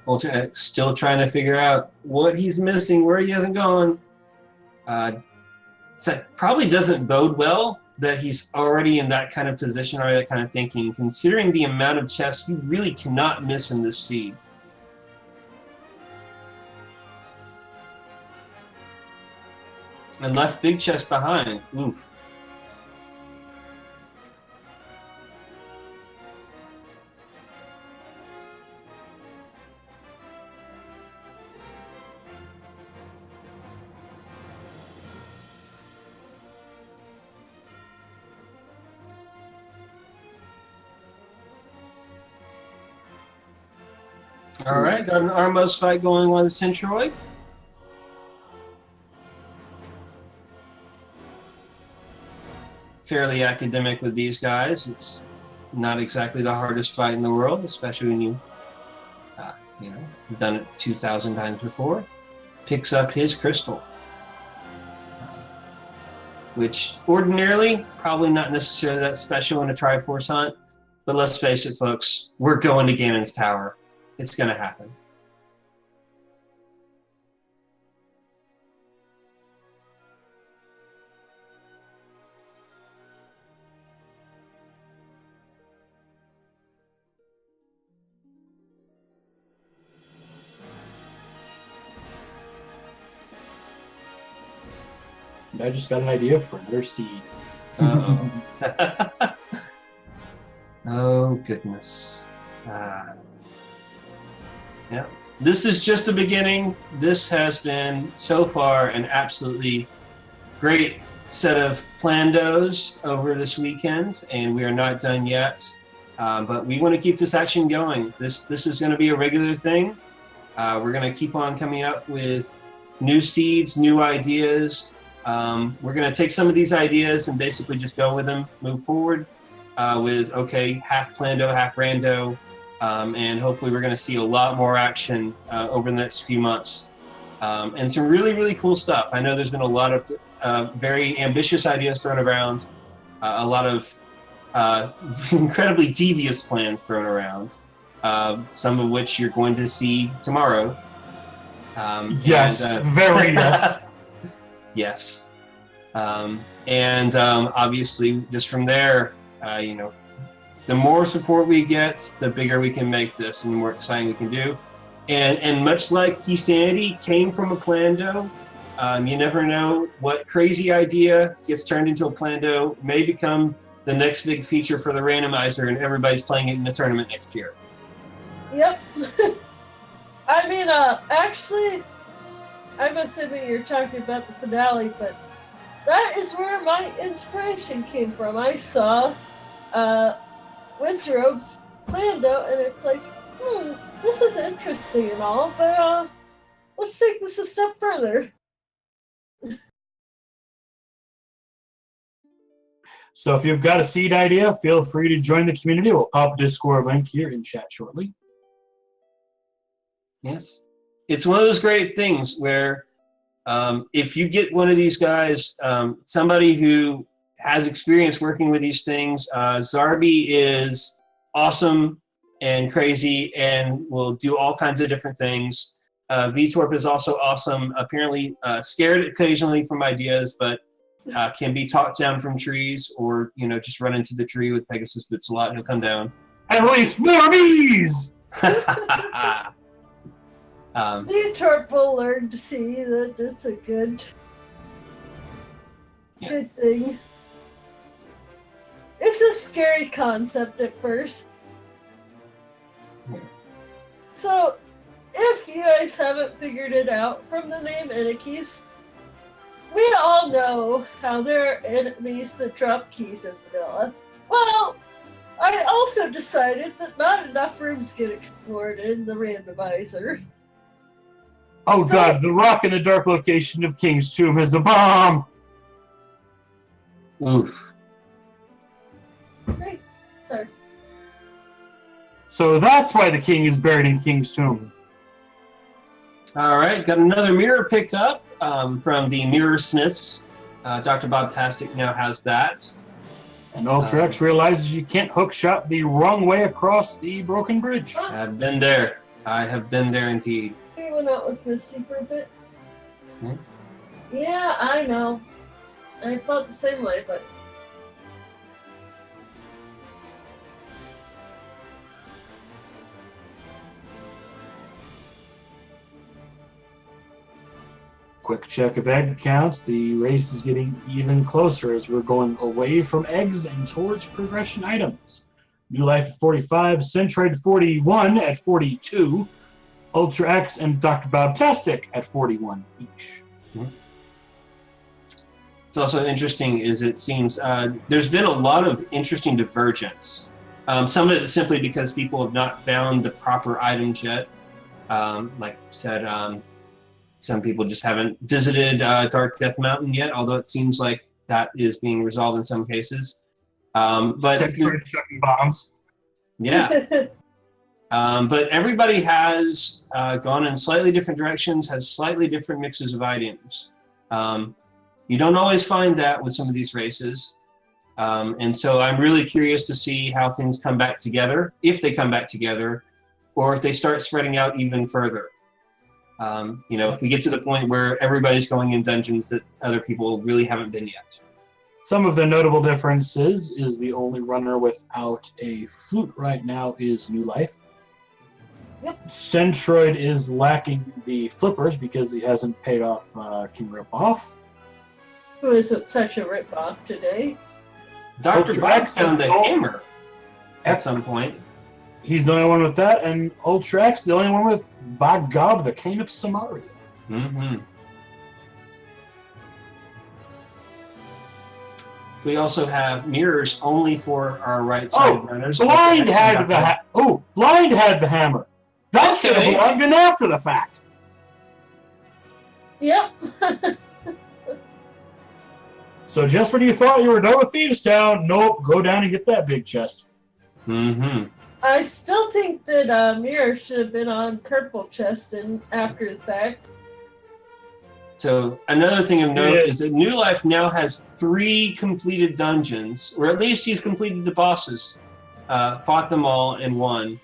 UltraX still trying to figure out what he's missing, where he hasn't gone. So that probably doesn't bode well that he's already in that kind of position or that kind of thinking, considering the amount of chests you really cannot miss in this seed. And left big chest behind. Oof. All right, got an Armos fight going on with Centroid. Fairly academic with these guys. It's not exactly the hardest fight in the world, especially when you know, done it 2,000 times before. Picks up his crystal, which ordinarily probably not necessarily that special in a Triforce hunt, but let's face it, folks, we're going to Ganon's Tower. It's going to happen. I just got an idea for another seed. Uh-oh. Oh, goodness. Yeah. This is just the beginning. This has been, so far, an absolutely great set of plandos over this weekend, and we are not done yet. But we want to keep this action going. This is going to be a regular thing. We're going to keep on coming up with new seeds, new ideas. We're going to take some of these ideas and basically just go with them, move forward with, okay, half plando, half rando, and hopefully we're going to see a lot more action over the next few months. And some really, really cool stuff. I know there's been a lot of very ambitious ideas thrown around, a lot of incredibly devious plans thrown around, some of which you're going to see tomorrow. Yes, very yes. Yes. Obviously, just from there, you know, the more support we get, the bigger we can make this and the more exciting we can do. And much like KeySanity came from a plando, you never know what crazy idea gets turned into a plando may become the next big feature for the randomizer, and everybody's playing it in the tournament next year. Yep. I mean, actually, I'm assuming you're talking about the finale, but that is where my inspiration came from. I saw Wizrobe's plando, and it's like, this is interesting and all, but let's take this a step further. So if you've got a seed idea, feel free to join the community. We'll pop a Discord link here in chat shortly. Yes. It's one of those great things where if you get one of these guys, somebody who has experience working with these things, Zarby is awesome and crazy and will do all kinds of different things. VTorp is also awesome, apparently scared occasionally from ideas, but can be talked down from trees, or, you know, just run into the tree with Pegasus Boots a lot, he'll come down. At least more bees! VTorp will learn to see that it's a good thing. It's a scary concept at first. Yeah. So, if you guys haven't figured it out from the name Enemies, we all know how there are enemies that drop keys in vanilla. Well, I also decided that not enough rooms get explored in the randomizer. Oh god, the rock in the dark location of King's Tomb is a bomb! Oof. Great. Sorry. So that's why the king is buried in King's Tomb. All right, got another mirror pickup from the Mirror Smiths. DoctorBobtastic now has that. And UltraX realizes you can't hookshot the wrong way across the broken bridge. I've been there. I have been there indeed. We went out with Misty for a bit. Hmm? Yeah, I know. I felt the same way, but... Quick check of egg counts. The race is getting even closer as we're going away from eggs and towards progression items. New Life at 45, Centroid 41 at 42, UltraX and DoctorBobtastic at 41 each. It's also interesting is it seems there's been a lot of interesting divergence. Some of it is simply because people have not found the proper items yet. Like I said, some people just haven't visited Dark Death Mountain yet, although it seems like that is being resolved in some cases. But Centroid chucking bombs. Yeah. But everybody has gone in slightly different directions, has slightly different mixes of items. You don't always find that with some of these races. And so I'm really curious to see how things come back together, if they come back together, or if they start spreading out even further. You know, if we get to the point where everybody's going in dungeons that other people really haven't been yet. Some of the notable differences is the only runner without a flute right now is New Life. Yep. Centroid is lacking the flippers because he hasn't paid off King Ripoff. Who isn't such a ripoff today? Dr. Bob found the Oh. hammer at some point. He's the only one with that, and UltraX the only one with Bagab, the King of Samaria. Mm-hmm. We also have mirrors only for our right side runners. Blind had the Blind had the hammer. That should have belonged in after the fact. Yep. So just when you thought you were done with Thieves Town, nope, go down and get that big chest. Mm-hmm. I still think that Mirror should have been on purple chest and after the fact. So another thing of note is that New Life now has 3 completed dungeons, or at least he's completed the bosses, fought them all and won.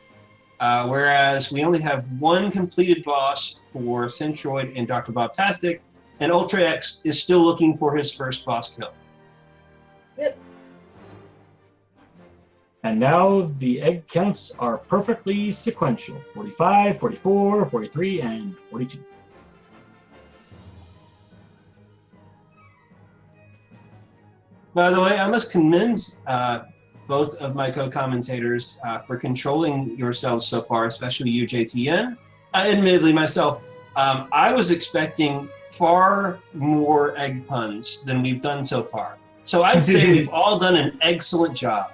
Whereas we only have 1 completed boss for Centroid and DoctorBobtastic, and UltraX is still looking for his first boss kill. Yep. And now the egg counts are perfectly sequential. 45, 44, 43, and 42. By the way, I must commend both of my co-commentators for controlling yourselves so far, especially you, JTN. Admittedly, myself, I was expecting far more egg puns than we've done so far. So I'd say we've all done an excellent job.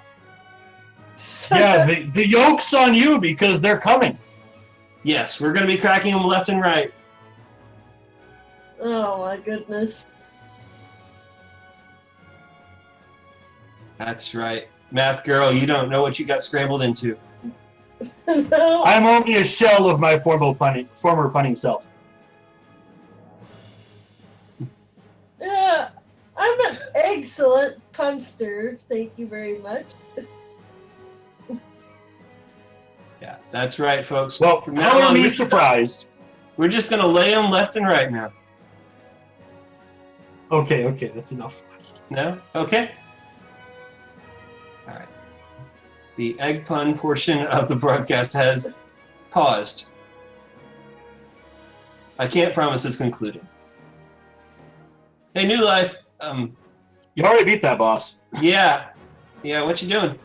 Yeah, the yoke's on you because they're coming. Yes, we're going to be cracking them left and right. Oh my goodness. That's right. Math girl, you don't know what you got scrambled into. No. I'm only a shell of my former punning self. Yeah, I'm an excellent punster. Thank you very much. Yeah, that's right, folks. Well, from now on, be surprised. we're just going to lay them left and right now. Okay, that's enough. No? Okay. All right. The egg pun portion of the broadcast has paused. I can't promise it's concluded. Hey, New Life. You already beat that boss. Yeah, what you doing?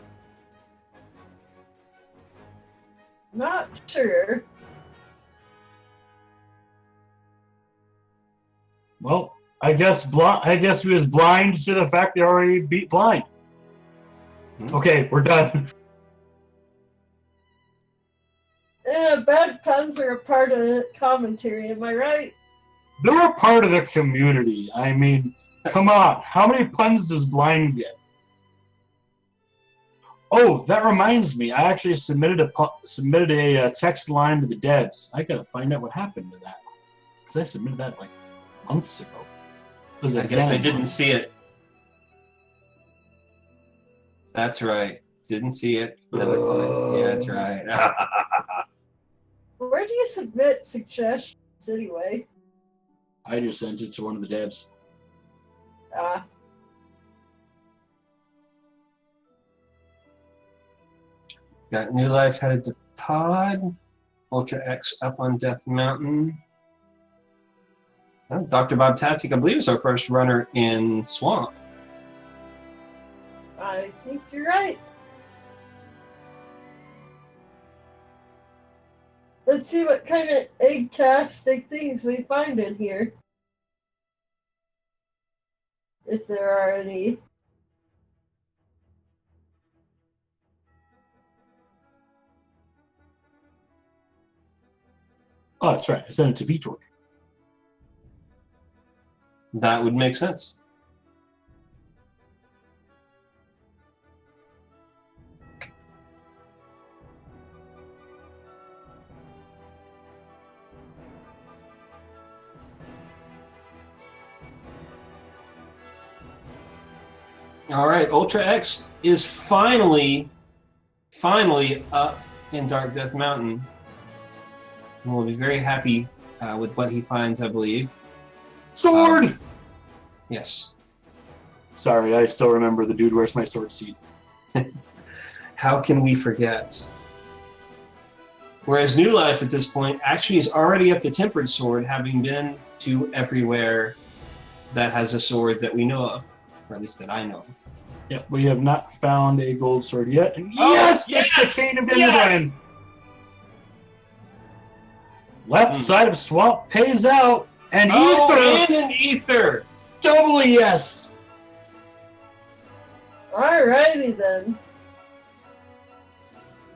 Not sure. Well, I guess he was blind to the fact they already beat blind. Okay, we're done. Yeah, bad puns are a part of the commentary, am I right? They're a part of the community. I mean, come on. How many puns does Blind get? Oh, that reminds me. I actually submitted a text line to the devs. I gotta find out what happened to that. Because I submitted that like months ago. I guess they didn't see it. That's right. Didn't see it. Another pun. Yeah, that's right. Where do you submit suggestions anyway? I just sent it to one of the devs. Got New Life headed to Pod. UltraX up on Death Mountain. Oh, DoctorBobtastic, I believe, is our first runner in Swamp. I think you're right. Let's see what kind of egg-tastic things we find in here. If there are any. Oh, that's right. I sent it to Vitor. That would make sense. All right, UltraX is finally up in Dark Death Mountain. And we'll be very happy with what he finds, I believe. Sword! Yes. Sorry, I still remember the dude where's my sword seat. How can we forget? Whereas New Life at this point actually is already up to Tempered Sword, having been to everywhere that has a sword that we know of. Or at least that I know of. Yep, we have not found a gold sword yet. And yes! It's the Chain of Dinnerman! Left side of Swamp pays out. And Ether! And an Ether! Double yes! Alrighty then.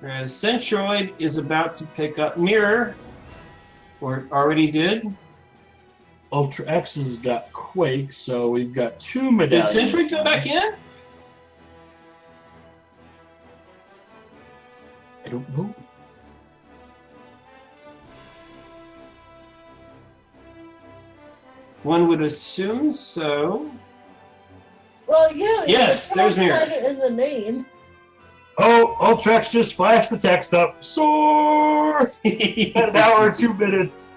Whereas Centroid is about to pick up Mirror. Or already did. UltraX has got Quake, so we've got 2 medallions. Did Centroid go back in? I don't know. One would assume so. Well, yeah. Yes, there's Mirror. It in the name. Oh, UltraX just flashed the text up. Soar! An hour, 2 minutes.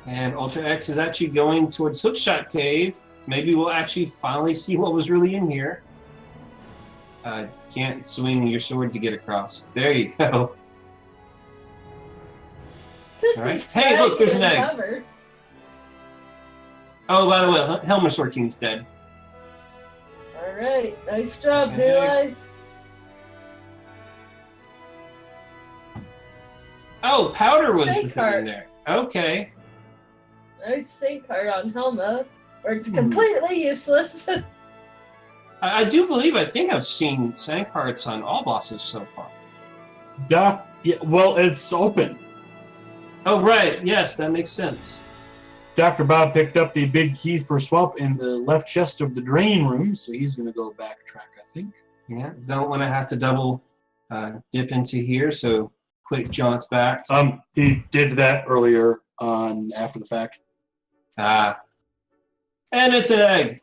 And UltraX is actually going towards Hookshot Cave. Maybe we'll actually finally see what was really in here. Can't swing your sword to get across. There you go. All right. Hey, look, there's an egg. Covered. Oh, by the way, Helmer Sword King's dead. Alright, nice job, New Life. Oh, Powder was the thing in there. Okay. Nice sync card on Helma, where it's completely useless. I do believe, I think I've seen Sank Hearts on all bosses so far. Yeah, well, it's open. Oh, right. Yes, that makes sense. Dr. Bob picked up the big key for Swamp in the left chest of the drain room, so he's going to go backtrack, I think. Yeah, don't want to have to double dip into here, so quick jaunt back. He did that earlier on after the fact. And it's an egg.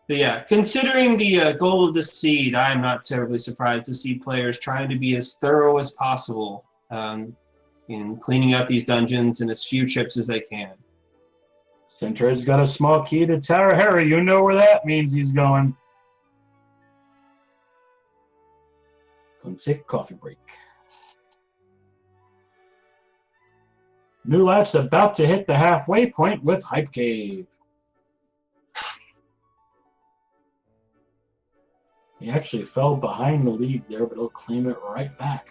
But yeah, considering the goal of the seed, I am not terribly surprised to see players trying to be as thorough as possible in cleaning out these dungeons in as few trips as they can. Centroid's got a small key to Tower Harry. You know where that means he's going. Come take a coffee break. New Life's about to hit the halfway point with Hype Cave. He actually fell behind the lead there, but he'll claim it right back.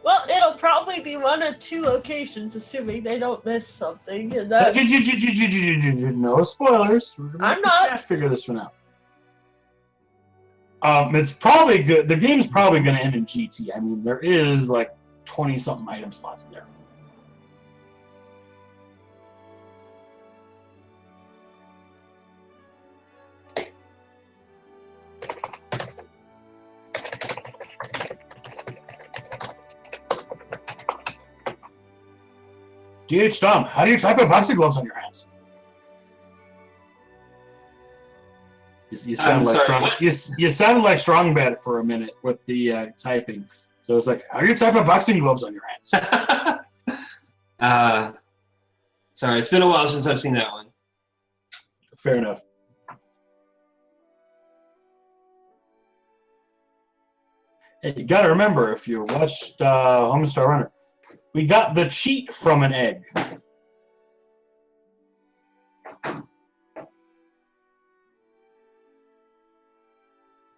Well, it'll probably be one of two locations, assuming they don't miss something. And that's... No spoilers. I'm not. Figure this one out. It's probably good. The game's probably going to end in GT. I mean, there is like 20-something item slots there. DHStom, how do you type boxing gloves on your hands? You sounded like Strong Bad for a minute with the typing. So it's like, how do you type boxing gloves on your hands? Sorry, it's been a while since I've seen that one. Fair enough. Hey, you got to remember, if you watched Homestar Runner, we got the cheat from an egg.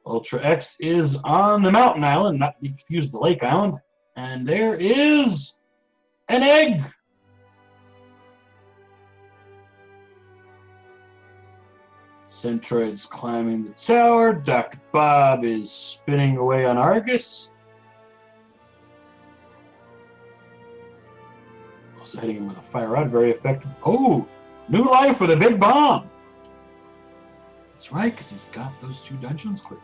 UltraX is on the mountain island, not to be confused with the lake island. And there is an egg. Centroid's climbing the tower. Dr. Bob is spinning away on Argus. Also hitting him with a fire rod, very effective. Oh, new life with a big bomb. That's right, because he's got those 2 dungeons cleared.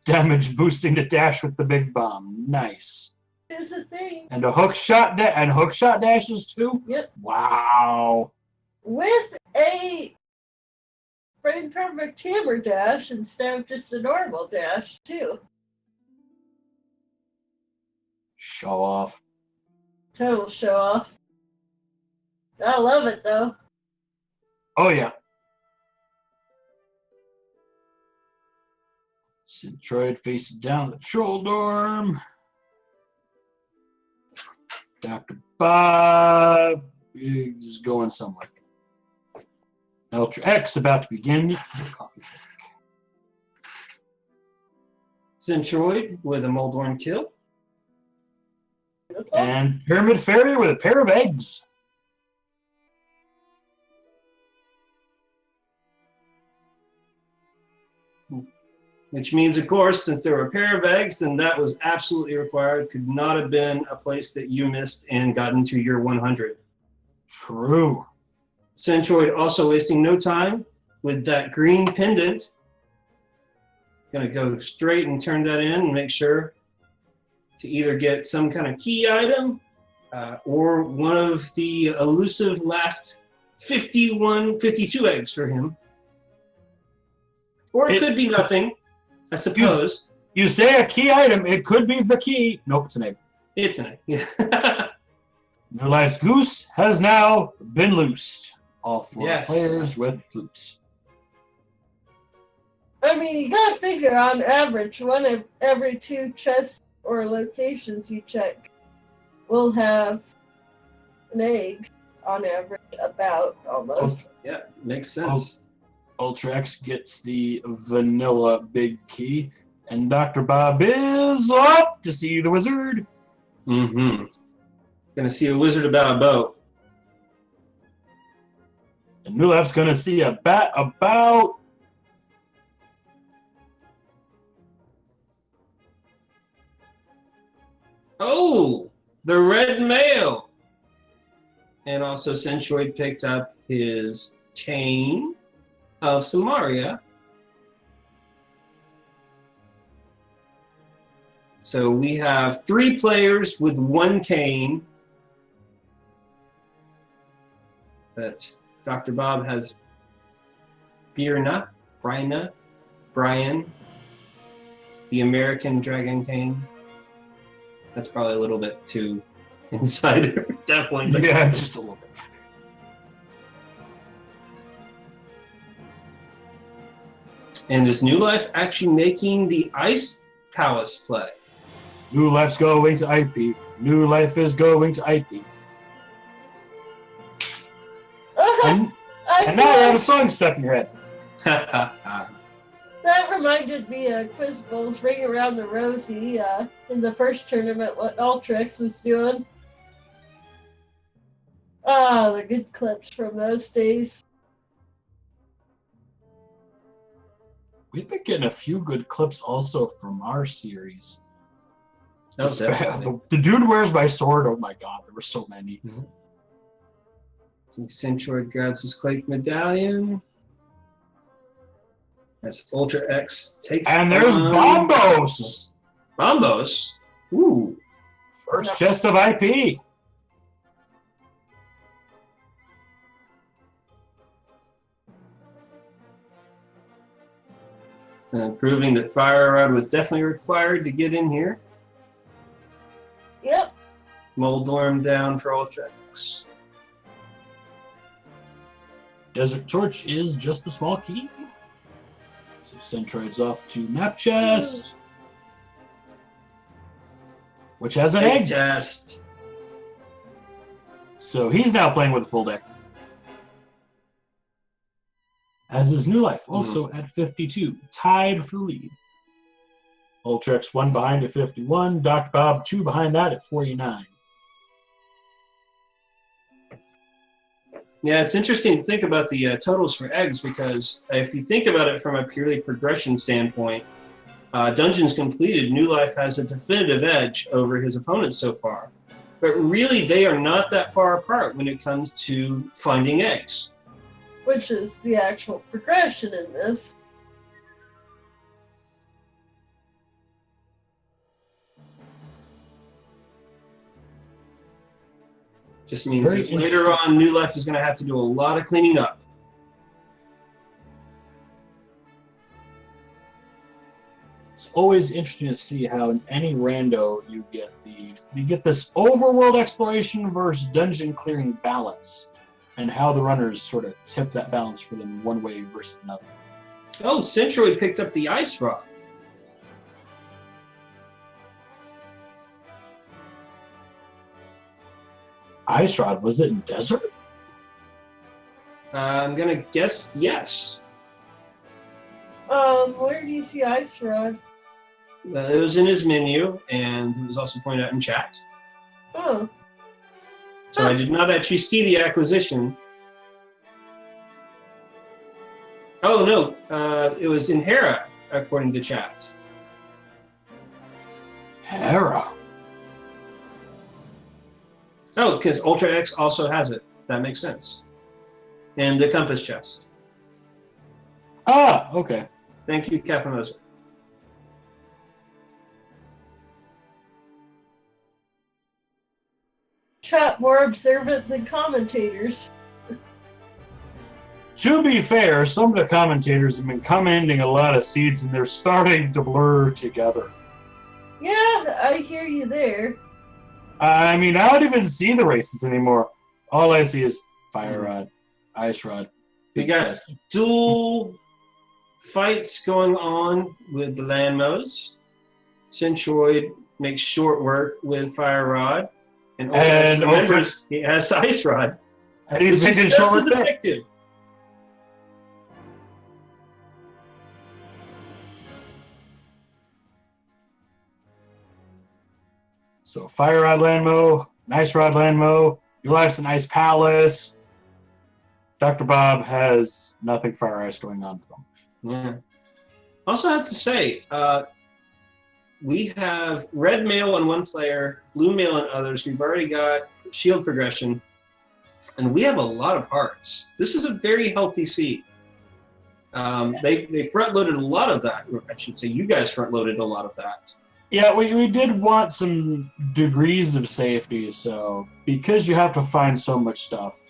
Damage boosting to dash with the big bomb. Nice. Is a thing. And a hook shot dashes too? Yep. Wow. With a frame perfect hammer dash instead of just a normal dash too. Show off. Total show off. I love it though. Oh yeah. Centroid faces down the troll dorm. Dr. Bob is going somewhere. UltraX about to begin the coffee break. Centroid with a Moldorm kill. And Pyramid Fairy with a pair of eggs. Which means, of course, since there were a pair of eggs, then that was absolutely required. Could not have been a place that you missed and got into your 100. True. Centroid also wasting no time with that green pendant. Gonna go straight and turn that in and make sure to either get some kind of key item or one of the elusive last 52 eggs for him. Or it could be nothing, I suppose. You say a key item, it could be the key. Nope, it's an egg. It's an egg, yeah. New Life's Goose has now been loosed. All 4 players with flutes. I mean, you gotta figure on average, one of every 2 chests or locations you check will have an egg on average, about almost. Yeah, makes sense. UltraX gets the vanilla big key, and Dr. Bob is off to see the wizard. Mm-hmm. Gonna see a wizard about a bow. And New Life's gonna see a bat about. Oh, the red mail. And also Centroid picked up his chain of Samaria. So we have 3 players with 1 cane. But Dr. Bob has Brian, the American Dragon Cane. That's probably a little bit too insider, definitely. Yeah, just a little bit. And is New Life actually making the Ice Palace play? New Life's going to IP. New Life is going to IP. And now you have a song stuck in your head. That reminded me of Quiz Bowl's Ring Around the Rosie in the first tournament, what UltraX was doing. Ah, the good clips from those days. We've been getting a few good clips also from our series. Oh, definitely. The dude wears my sword. Oh my god, there were so many. Mm-hmm. Centroid grabs his Quake medallion. As UltraX takes And there's Bombos! Bombos? Ooh. First chest of IP. So proving that Fire Rod was definitely required to get in here. Yep. Moldworm down for UltraX. Desert Torch is just a small key. So Centroid's off to Map Chest, which has an egg chest. So he's now playing with a full deck. As is New Life, also at 52, tied for the lead. UltraX 1 behind at 51, DoctorBob 2 behind that at 49. Yeah, it's interesting to think about the totals for eggs because if you think about it from a purely progression standpoint, Dungeons Completed, New Life has a definitive edge over his opponents so far. But really, they are not that far apart when it comes to finding eggs. Which is the actual progression in this. Just means that later on, New Life is going to have to do a lot of cleaning up. It's always interesting to see how in any rando you get this overworld exploration versus dungeon clearing balance, and how the runners sort of tip that balance for them one way versus another. Oh, Centroid picked up the Ice Rod. Ice Rod, was it in Desert? I'm going to guess yes. Where do you see Ice Rod? It was in his menu, and it was also pointed out in chat. Oh. So I did not actually see the acquisition. Oh, no. It was in Hera, according to chat. Hera? Oh, because UltraX also has it. That makes sense. And the Compass chest. Ah, okay. Thank you, Capimosa. Chat more observant than commentators. To be fair, some of the commentators have been commenting a lot of seeds, and they're starting to blur together. Yeah, I hear you there. I mean, I don't even see the races anymore. All I see is Fire Rod, Ice Rod. We got dual fights going on with the Landmos. Centroid makes short work with Fire Rod. And remembers he has Ice Rod. And he's making short work effective. So Fire Rod Landmo, Ice Rod Landmo, Your Life's an Ice Palace. DoctorBob has nothing Fire Ice going on for him. Yeah. Also have to say, we have red mail on one player, blue mail on others. We've already got shield progression, and we have a lot of hearts. This is a very healthy seed. They front-loaded a lot of that. I should say you guys front-loaded a lot of that. Yeah, we did want some degrees of safety, so because you have to find so much stuff,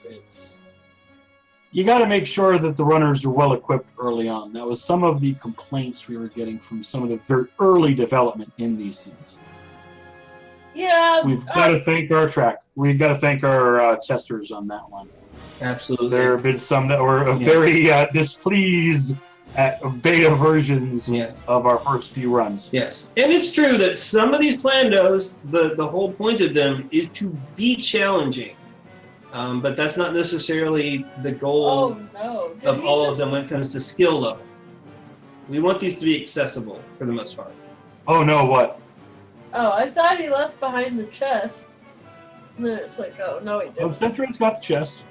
you got to make sure that the runners are well equipped early on. That was some of the complaints we were getting from some of the very early development in these scenes. Yeah, we've got to thank our we've got to thank our testers on that one. Absolutely. There have been some that were very displeased at beta versions of our first few runs. Yes, and it's true that some of these Plandos, the whole point of them is to be challenging. But that's not necessarily the goal of all of them when it comes to skill level. We want these to be accessible for the most part. Oh no, what? Oh, I thought he left behind the chest. And then it's like, oh, no, he Oh, didn't. Centroid's got the chest.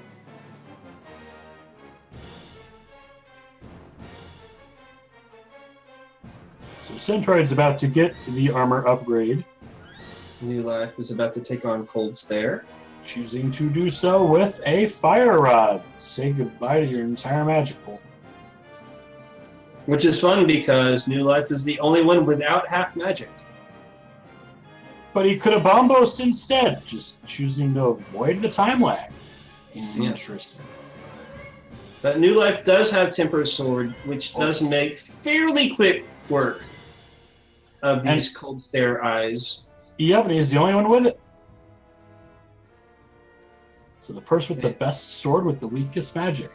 So Centroid's about to get the armor upgrade. New Life is about to take on Cold Stare. Choosing to do so with a Fire Rod. Say goodbye to your entire magic pool. Which is fun because New Life is the only one without half magic. But he could have Bomb Boast instead, just choosing to avoid the time lag. Interesting. But New Life does have Temper Sword, which does make fairly quick work of these Cold Stare eyes. Yep, and he's the only one with it. So the person with the best sword with the weakest magic.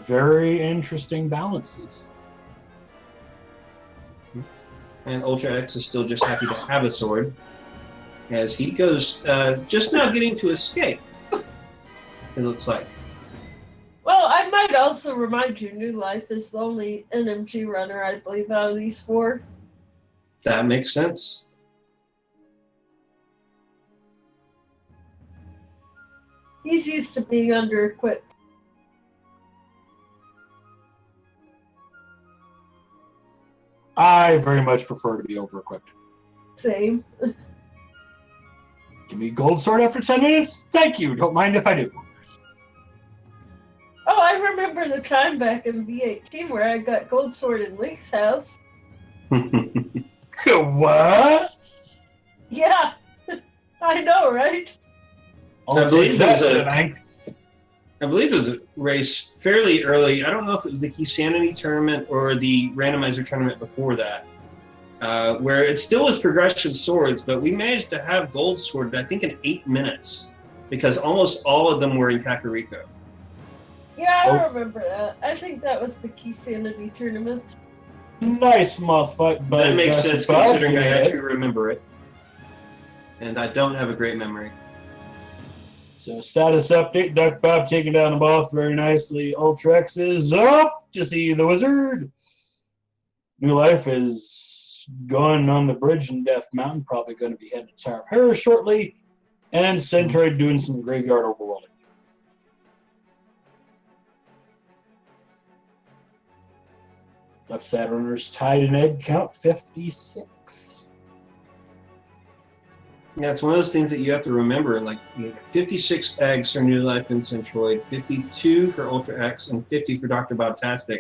Very interesting balances. And UltraX is still just happy to have a sword, as he goes just now getting to escape, it looks like. Well, I might also remind you, New Life is the only NMG runner, I believe, out of these 4. That makes sense. He's used to being under-equipped. I very much prefer to be over-equipped. Same. Give me gold sword after 10 minutes? Thank you. Don't mind if I do. Oh, I remember the time back in V18 where I got gold sword in Link's house. What? Yeah. I know, right? I believe there was a race fairly early. I don't know if it was the KeySanity tournament or the randomizer tournament before that, where it still was progression swords, but we managed to have gold sword, I think, in 8 minutes, because almost all of them were in Kakariko. Yeah, I remember that. I think that was the KeySanity tournament. Nice moth fight, but that makes sense considering I actually remember it, and I don't have a great memory. So status update, Duck Bob taking down the moth very nicely. UltraX is off to see the wizard. New Life is going on the bridge in Death Mountain, probably going to be heading to Tower of Harris shortly. And Centroid doing some graveyard overworlding. Left side runners tied in egg count 56. Yeah, it's one of those things that you have to remember. Like, 56 eggs for New Life and Centroid, 52 for UltraX, and 50 for DoctorBobtastic.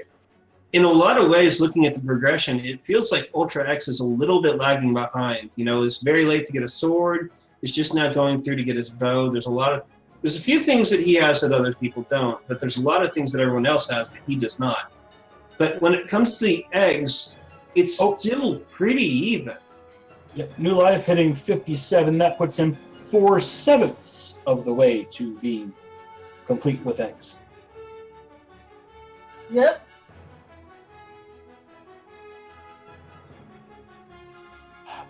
In a lot of ways, looking at the progression, it feels like UltraX is a little bit lagging behind. You know, it's very late to get a sword. It's just now going through to get his bow. There's a few things that he has that other people don't, but there's a lot of things that everyone else has that he does not. But when it comes to the eggs, it's still pretty even. Yep. New Life hitting 57. That puts him 4/7 of the way to being complete with eggs. Yep.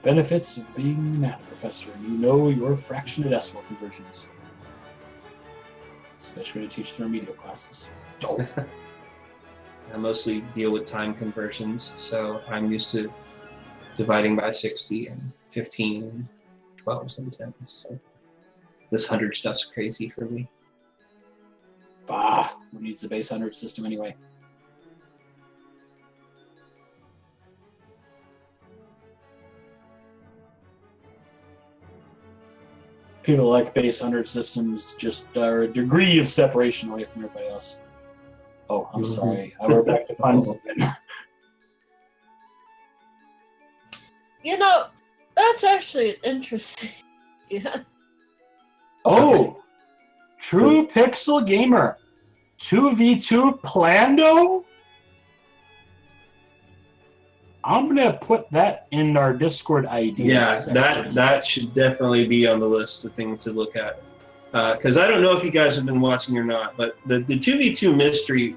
Benefits of being a math professor. You know your fractional decimal conversions. Especially when you teach the remedial classes. Oh. I mostly deal with time conversions, so I'm used to dividing by 60 and 15 and 12s and 10s. So this 100 stuff's crazy for me. Bah, who needs a base 100 system anyway? People like base 100 systems just are a degree of separation away from everybody else. Oh, I'm sorry. I went back to puns again. You know, that's actually interesting. Yeah. Oh, Okay. True Pixel Gamer. 2v2Plando? I'm going to put that in our Discord ID. Yeah, section. that should definitely be on the list of things to look at. Because I don't know if you guys have been watching or not, but the 2v2 mystery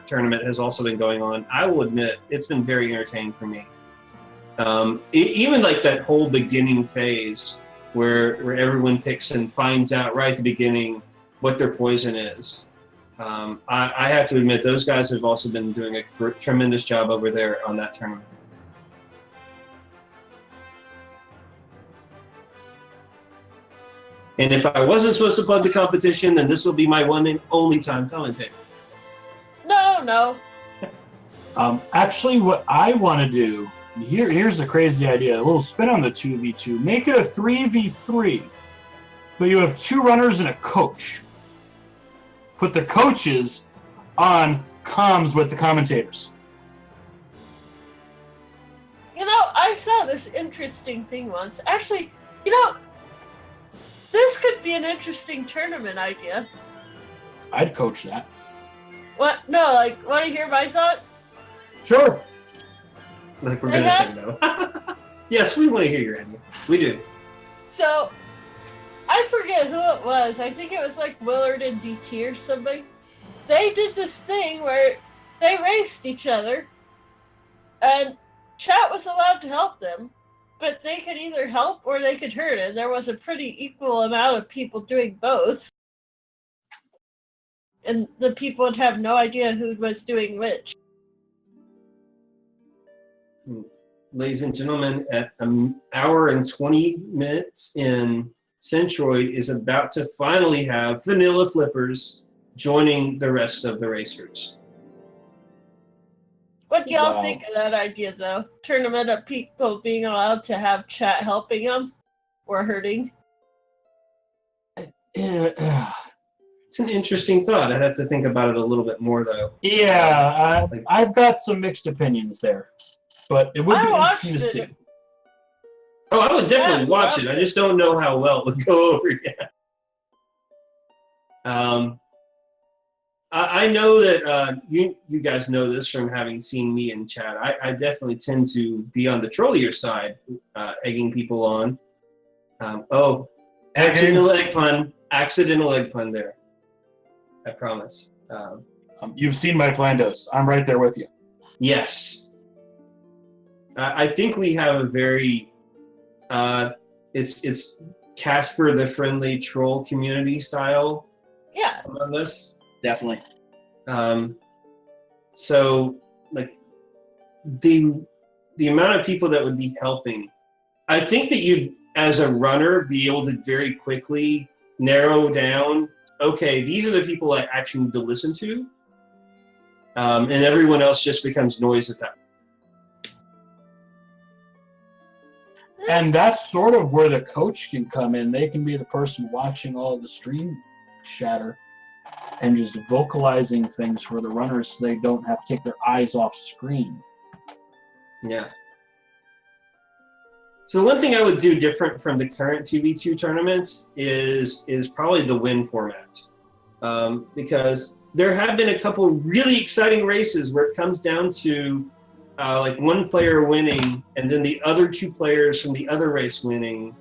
tournament has also been going on. I will admit, it's been very entertaining for me. Even like that whole beginning phase where everyone picks and finds out right at the beginning what their poison is. I have to admit, those guys have also been doing a tremendous job over there on that tournament. And if I wasn't supposed to plug the competition, then this will be my one and only time commentator. No. Actually, what I want to do, here's a crazy idea. A little spin on the 2v2. Make it a 3v3. But you have 2 runners and a coach. Put the coaches on comms with the commentators. You know, I saw this interesting thing once. Actually, you know, this could be an interesting tournament idea. I'd coach that. What? No, like, want to hear my thought? Sure. Like we're going to say no. Yes, we want to hear your idea. We do. So, I forget who it was. I think it was like Willard and DT or somebody. They did this thing where they raced each other, and chat was allowed to help them, but they could either help or they could hurt, and there was a pretty equal amount of people doing both. And the people would have no idea who was doing which. Ladies and gentlemen, at an hour and 20 minutes in, Centroid is about to finally have vanilla flippers joining the rest of the racers. What do y'all think of that idea, though? Tournament of people being allowed to have chat helping them or hurting? It's an interesting thought. I'd have to think about it a little bit more, though. Yeah, I've got some mixed opinions there, but it would be interesting to see. Oh, I would definitely watch it. I just don't know how well it would go over yet. I know that you guys know this from having seen me in chat. I definitely tend to be on the trollier side, egging people on. Accidental egg pun. Accidental egg pun there. I promise. You've seen my plandos. I'm right there with you. Yes. I think we have a very it's Casper the Friendly Troll community style. Yeah. On this. Definitely. So like the amount of people that would be helping, I think that you'd, as a runner, be able to very quickly narrow down, okay, these are the people I actually need to listen to. And everyone else just becomes noise at that point. And that's sort of where the coach can come in. They can be the person watching all of the stream chatter and just vocalizing things for the runners so they don't have to take their eyes off screen. Yeah. So the one thing I would do different from the current 2v2 tournaments is probably the win format. Because there have been a couple really exciting races where it comes down to like one player winning and then the other 2 players from the other race winning,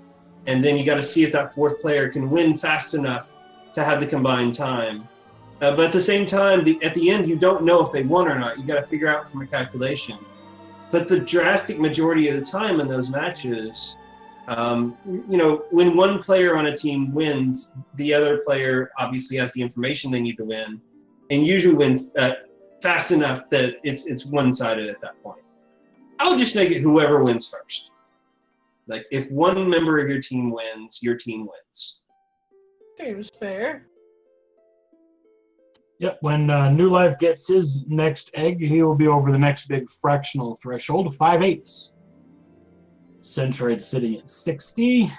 and then you got to see if that 4th player can win fast enough to have the combined time. But at the same time, at the end, you don't know if they won or not. You got to figure out from a calculation. But the drastic majority of the time in those matches, you know, when one player on a team wins, the other player obviously has the information they need to win, and usually wins fast enough that it's one-sided at that point. I would just make it whoever wins first. Like, if one member of your team wins, your team wins. Seems fair. Yep, when New Life gets his next egg, he will be over the next big fractional threshold of 5/8. Centroid sitting at 60.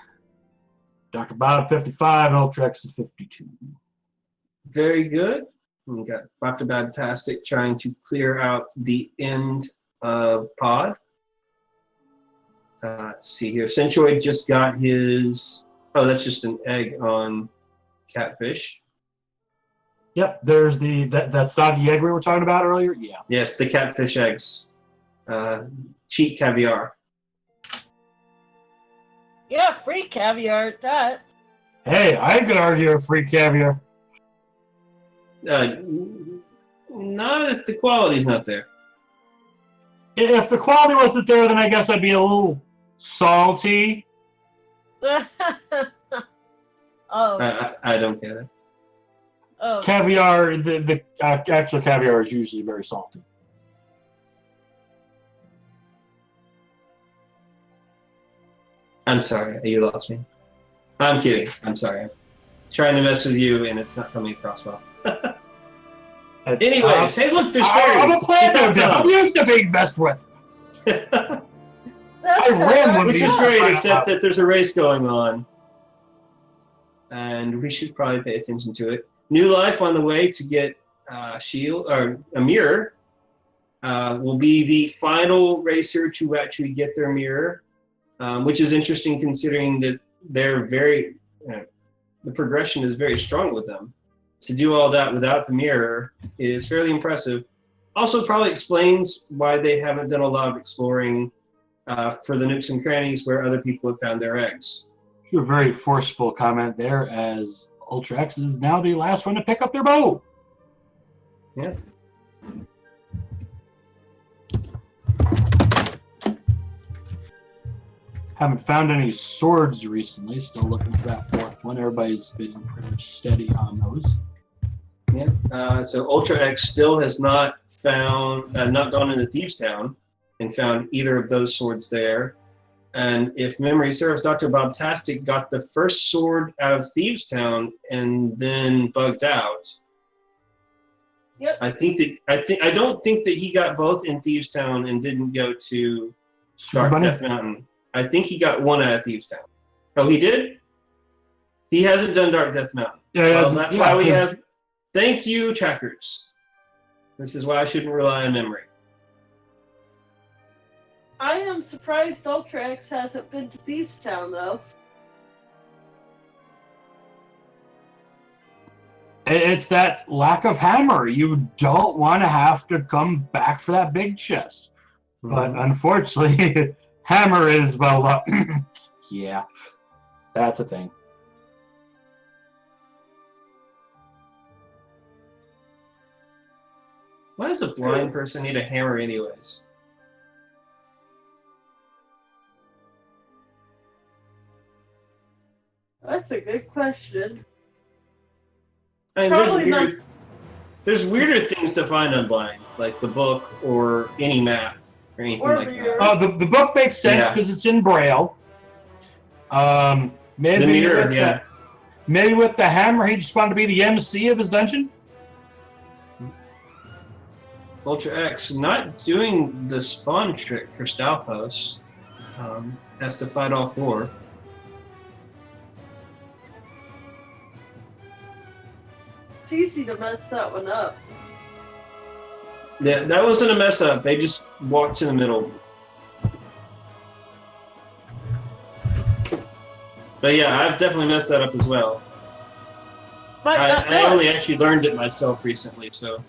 Dr. Bob 55, UltraX at 52. Very good. We got DoctorBobtastic trying to clear out the end of pod. Let's see here. Centroid just got his... Oh, that's just an egg on catfish. Yep, there's that soggy egg we were talking about earlier. Yeah. Yes, the catfish eggs. Cheap caviar. Yeah, free caviar at that. Hey, I ain't gonna argue free caviar. Not if the quality's not there. If the quality wasn't there, then I guess I'd be a little salty. Oh. I don't get it. Oh. Caviar, the actual caviar is usually very salty. I'm sorry, you lost me. I'm kidding. I'm sorry. I'm trying to mess with you, and it's not coming across well. Anyways, hey, look, there's fairies. I'm a Plando. I'm used to being messed with. That's Which is great, except that there's a race going on. And we should probably pay attention to it. New life on the way to get shield or a mirror will be the final racer to actually get their mirror, which is interesting considering that they're very the progression is very strong with them. To do all that without the mirror is fairly impressive. Also, probably explains why they haven't done a lot of exploring for the nooks and crannies where other people have found their eggs. A very forceful comment there, as UltraX is now the last one to pick up their bow. Yeah. Haven't found any swords recently. Still looking for that fourth one. Everybody's been pretty much steady on those. Yeah. So UltraX still has not found, not gone into Thieves Town and found either of those swords there. And if memory serves, DoctorBobtastic got the first sword out of Thieves Town and then bugged out. Yep. I don't think that he got both in Thieves Town and didn't go to Dark Death Mountain. I think he got one out of Thieves Town. Oh, he did? He hasn't done Dark Death Mountain. Yeah, well, that's why we have. Thank you, trackers. This is why I shouldn't rely on memory. I am surprised UltraX hasn't been to Thieves Town, though. It's that lack of hammer. You don't want to have to come back for that big chest. But unfortunately, hammer is, well, yeah, that's a thing. Why does a blind person need a hammer anyways? That's a good question. I mean, there's weirder things to find on blind, like the book or any map or anything like that. The book makes sense because it's in Braille. Maybe the mirror, maybe with the hammer, he just wanted to be the MC of his dungeon. UltraX not doing the spawn trick for Stalfos. Has to fight all four. It's easy to mess that one up. Yeah, that wasn't a mess up. They just walked to the middle. But yeah, I've definitely messed that up as well. I only actually learned it myself recently, so.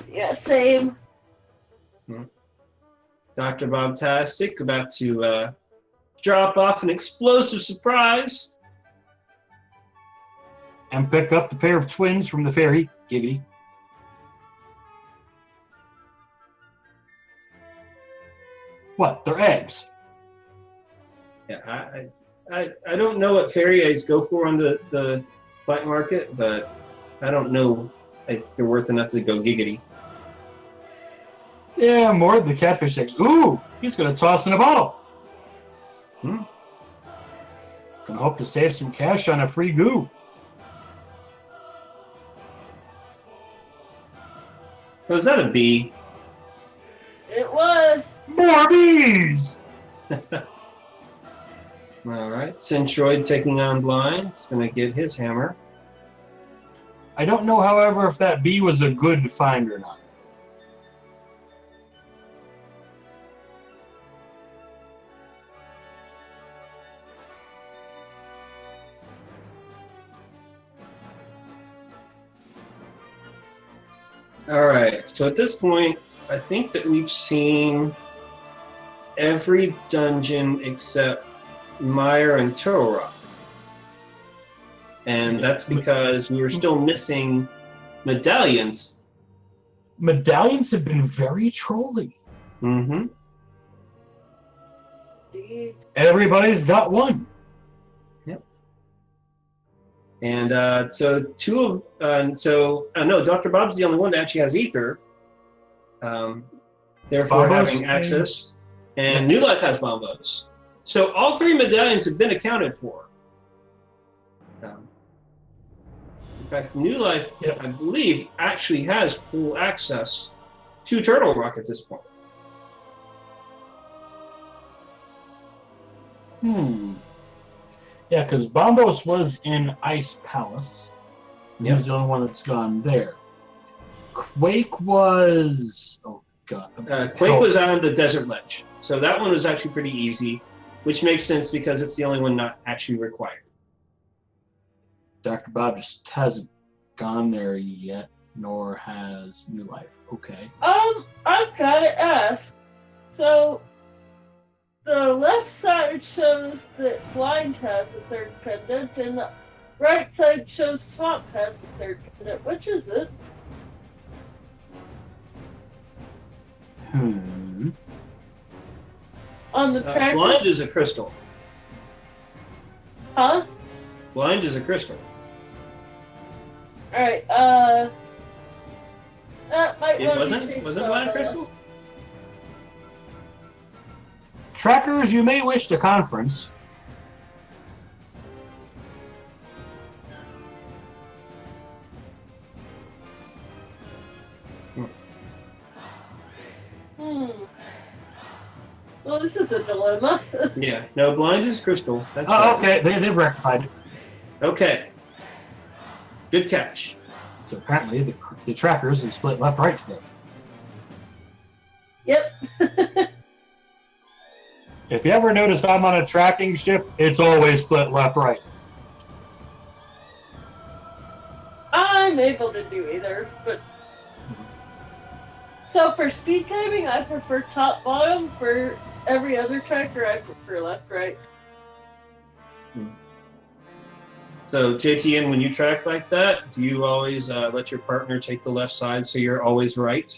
Yeah, same. DoctorBobtastic about to drop off an explosive surprise. And pick up the pair of twins from the fairy. Giggity. What? They're eggs. Yeah, I don't know what fairy eggs go for on the black market, but I don't know if they're worth enough to go giggity. Yeah, more than the catfish eggs. Ooh, he's going to toss in a bottle. Gonna hope to save some cash on a free goo. Was that a bee? It was. More bees! All right, Centroid taking on blind. It's going to get his hammer. I don't know, however, if that bee was a good find or not. All right, so at this point, I think that we've seen every dungeon except Mire and Turtle Rock. And that's because we were still missing medallions. Medallions have been very trolly. Mm-hmm. Indeed. Everybody's got one. Yep. And so no, Dr. Bob's the only one that actually has ether. Therefore, Bombos? having access. And New Life has bombos. So all 3 medallions have been accounted for. In fact, New Life, I believe, actually has full access to Turtle Rock at this point. Yeah, because Bombos was in Ice Palace. Yep. He's the only one that's gone there. Quake was... Oh, God. Quake was on the Desert Ledge. So that one was actually pretty easy, which makes sense because it's the only one not actually required. Dr. Bob just hasn't gone there yet, nor has New Life. Okay. I've got to ask. So, the left side shows that Blind has the 3rd pendant, and the right side shows Swamp has the 3rd pendant. Which is it? On the track. Blind is a crystal. Huh? Blind is a crystal. Alright, that might It wasn't Blind a crystal? Trackers, you may wish to conference. Well, this is a dilemma. Yeah, no, Blind is crystal. That's Oh, right. okay, they've rectified it. Okay. Good catch. So apparently the trackers have split left-right today. Yep. If you ever notice I'm on a tracking shift, it's always split left-right. I'm able to do either, but... So for speed gaming, I prefer top-bottom. For every other tracker, I prefer left-right. So JTN, when you track like that, do you always let your partner take the left side so you're always right?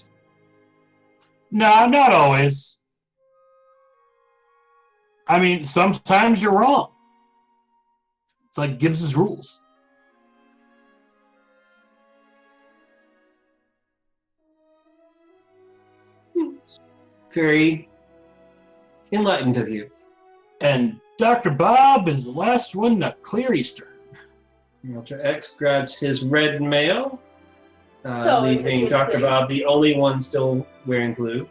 No, not always. I mean, sometimes you're wrong. It's like Gibbs's rules. Very enlightened of you. And Dr. Bob is the last one to clear Eastern. UltraX grabs his red mail, So leaving Dr. Bob the only one still wearing blue.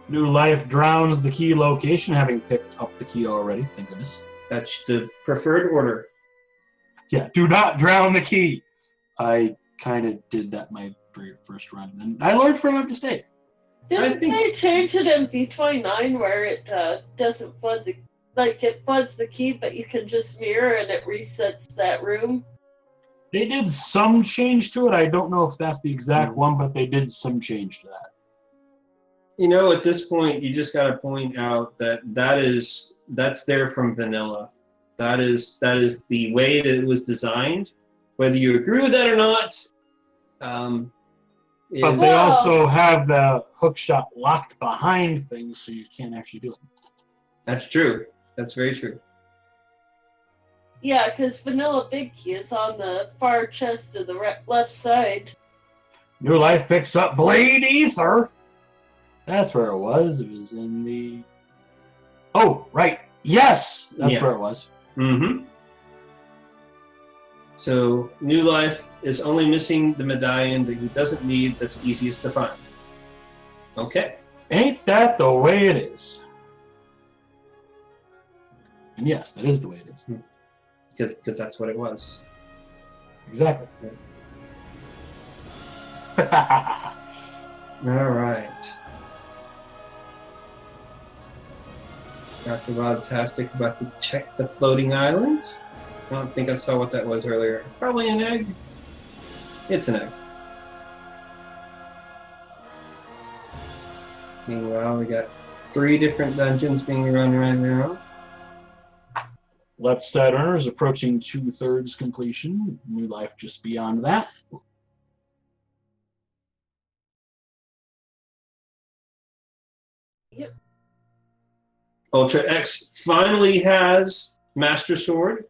New Life drowns the key location, having picked up the key already. Thank goodness. That's the preferred order. Yeah, do not drown the key. I kind of did that my very first run, and I learned from a mistake. Didn't they change it in V29 where it doesn't flood the... Like, it floods the key, but you can just mirror and it resets that room? They did some change to it. I don't know if that's the exact one, but they did some change to that. You know, at this point, you just got to point out that that's there from vanilla. That is the way that it was designed. Whether you agree with that or not, but they also have the hookshot locked behind things, so you can't actually do it. That's true. That's very true. Yeah, because Vanilla Big Key is on the far chest of the left side. New Life picks up Blade Ether. That's where it was. It was in the... Oh, right. Yes! That's where it was. Mm-hmm. So, New Life is only missing the medallion that he doesn't need that's easiest to find. Okay. Ain't that the way it is? And yes, that is the way it is. Because that's what it was. Exactly. All right. DoctorBobtastic about to check the floating island. I don't think I saw what that was earlier. Probably an egg. It's an egg. Meanwhile, we got 3 different dungeons being run right now. Left side runner is approaching 2/3 completion. New Life just beyond that. Yep. UltraX finally has Master Sword.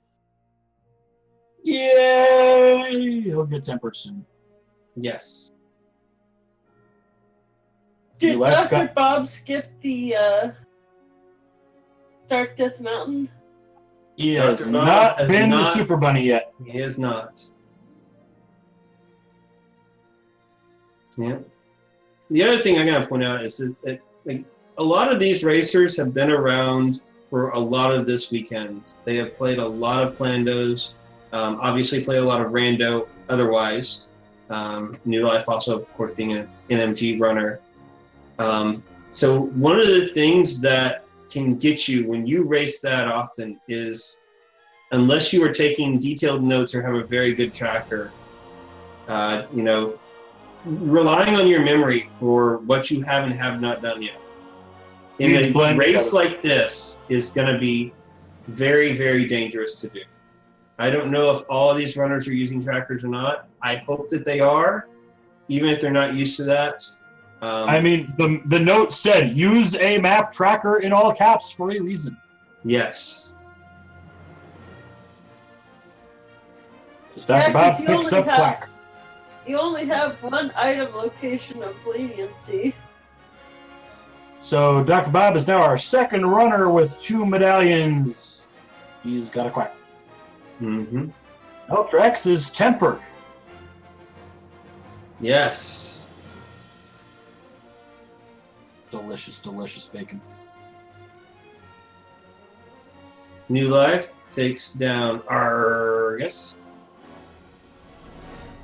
Yay! He'll get tempered soon. Yes. Did Dr. Bob skip the Dark Death Mountain? He has not been the Super Bunny yet. He has not. Yeah. The other thing I gotta point out is that like, a lot of these racers have been around for a lot of this weekend. They have played a lot of Plandos, obviously played a lot of Rando otherwise. New Life also, of course, being an NMG runner. So one of the things that can get you when you race that often is, unless you are taking detailed notes or have a very good tracker, you know, relying on your memory for what you have and have not done yet. In a race like this is going to be very, very dangerous to do. I don't know if all of these runners are using trackers or not. I hope that they are, even if they're not used to that. I mean, the note said, use a map tracker in all caps for a reason. Yes. Dr. Bob picks up Quack. You only have one item location of leniency. So Dr. Bob is now our second runner with 2 medallions. He's got a Quack. Mm-hmm. UltraX is tempered. Yes. Delicious, delicious bacon. New Life takes down Argus.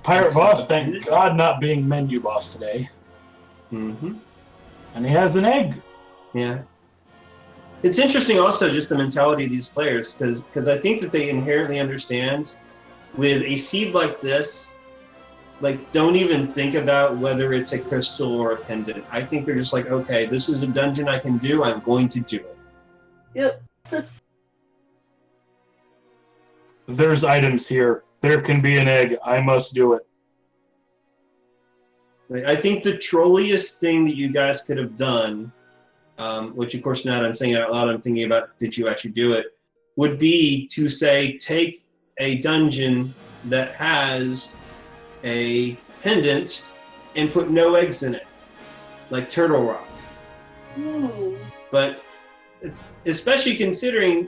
Pirate Boss, thank God not being menu boss today. Mm-hmm. And he has an egg. Yeah. It's interesting also just the mentality of these players, because I think that they inherently understand with a seed like this, like, don't even think about whether it's a crystal or a pendant. I think they're just like, okay, this is a dungeon I can do, I'm going to do it. Yep. There's items here. There can be an egg. I must do it. I think the trolliest thing that you guys could have done, which of course now that I'm saying it out loud, I'm thinking about did you actually do it, would be to say take a dungeon that has a pendant and put no eggs in it, like Turtle Rock. But especially considering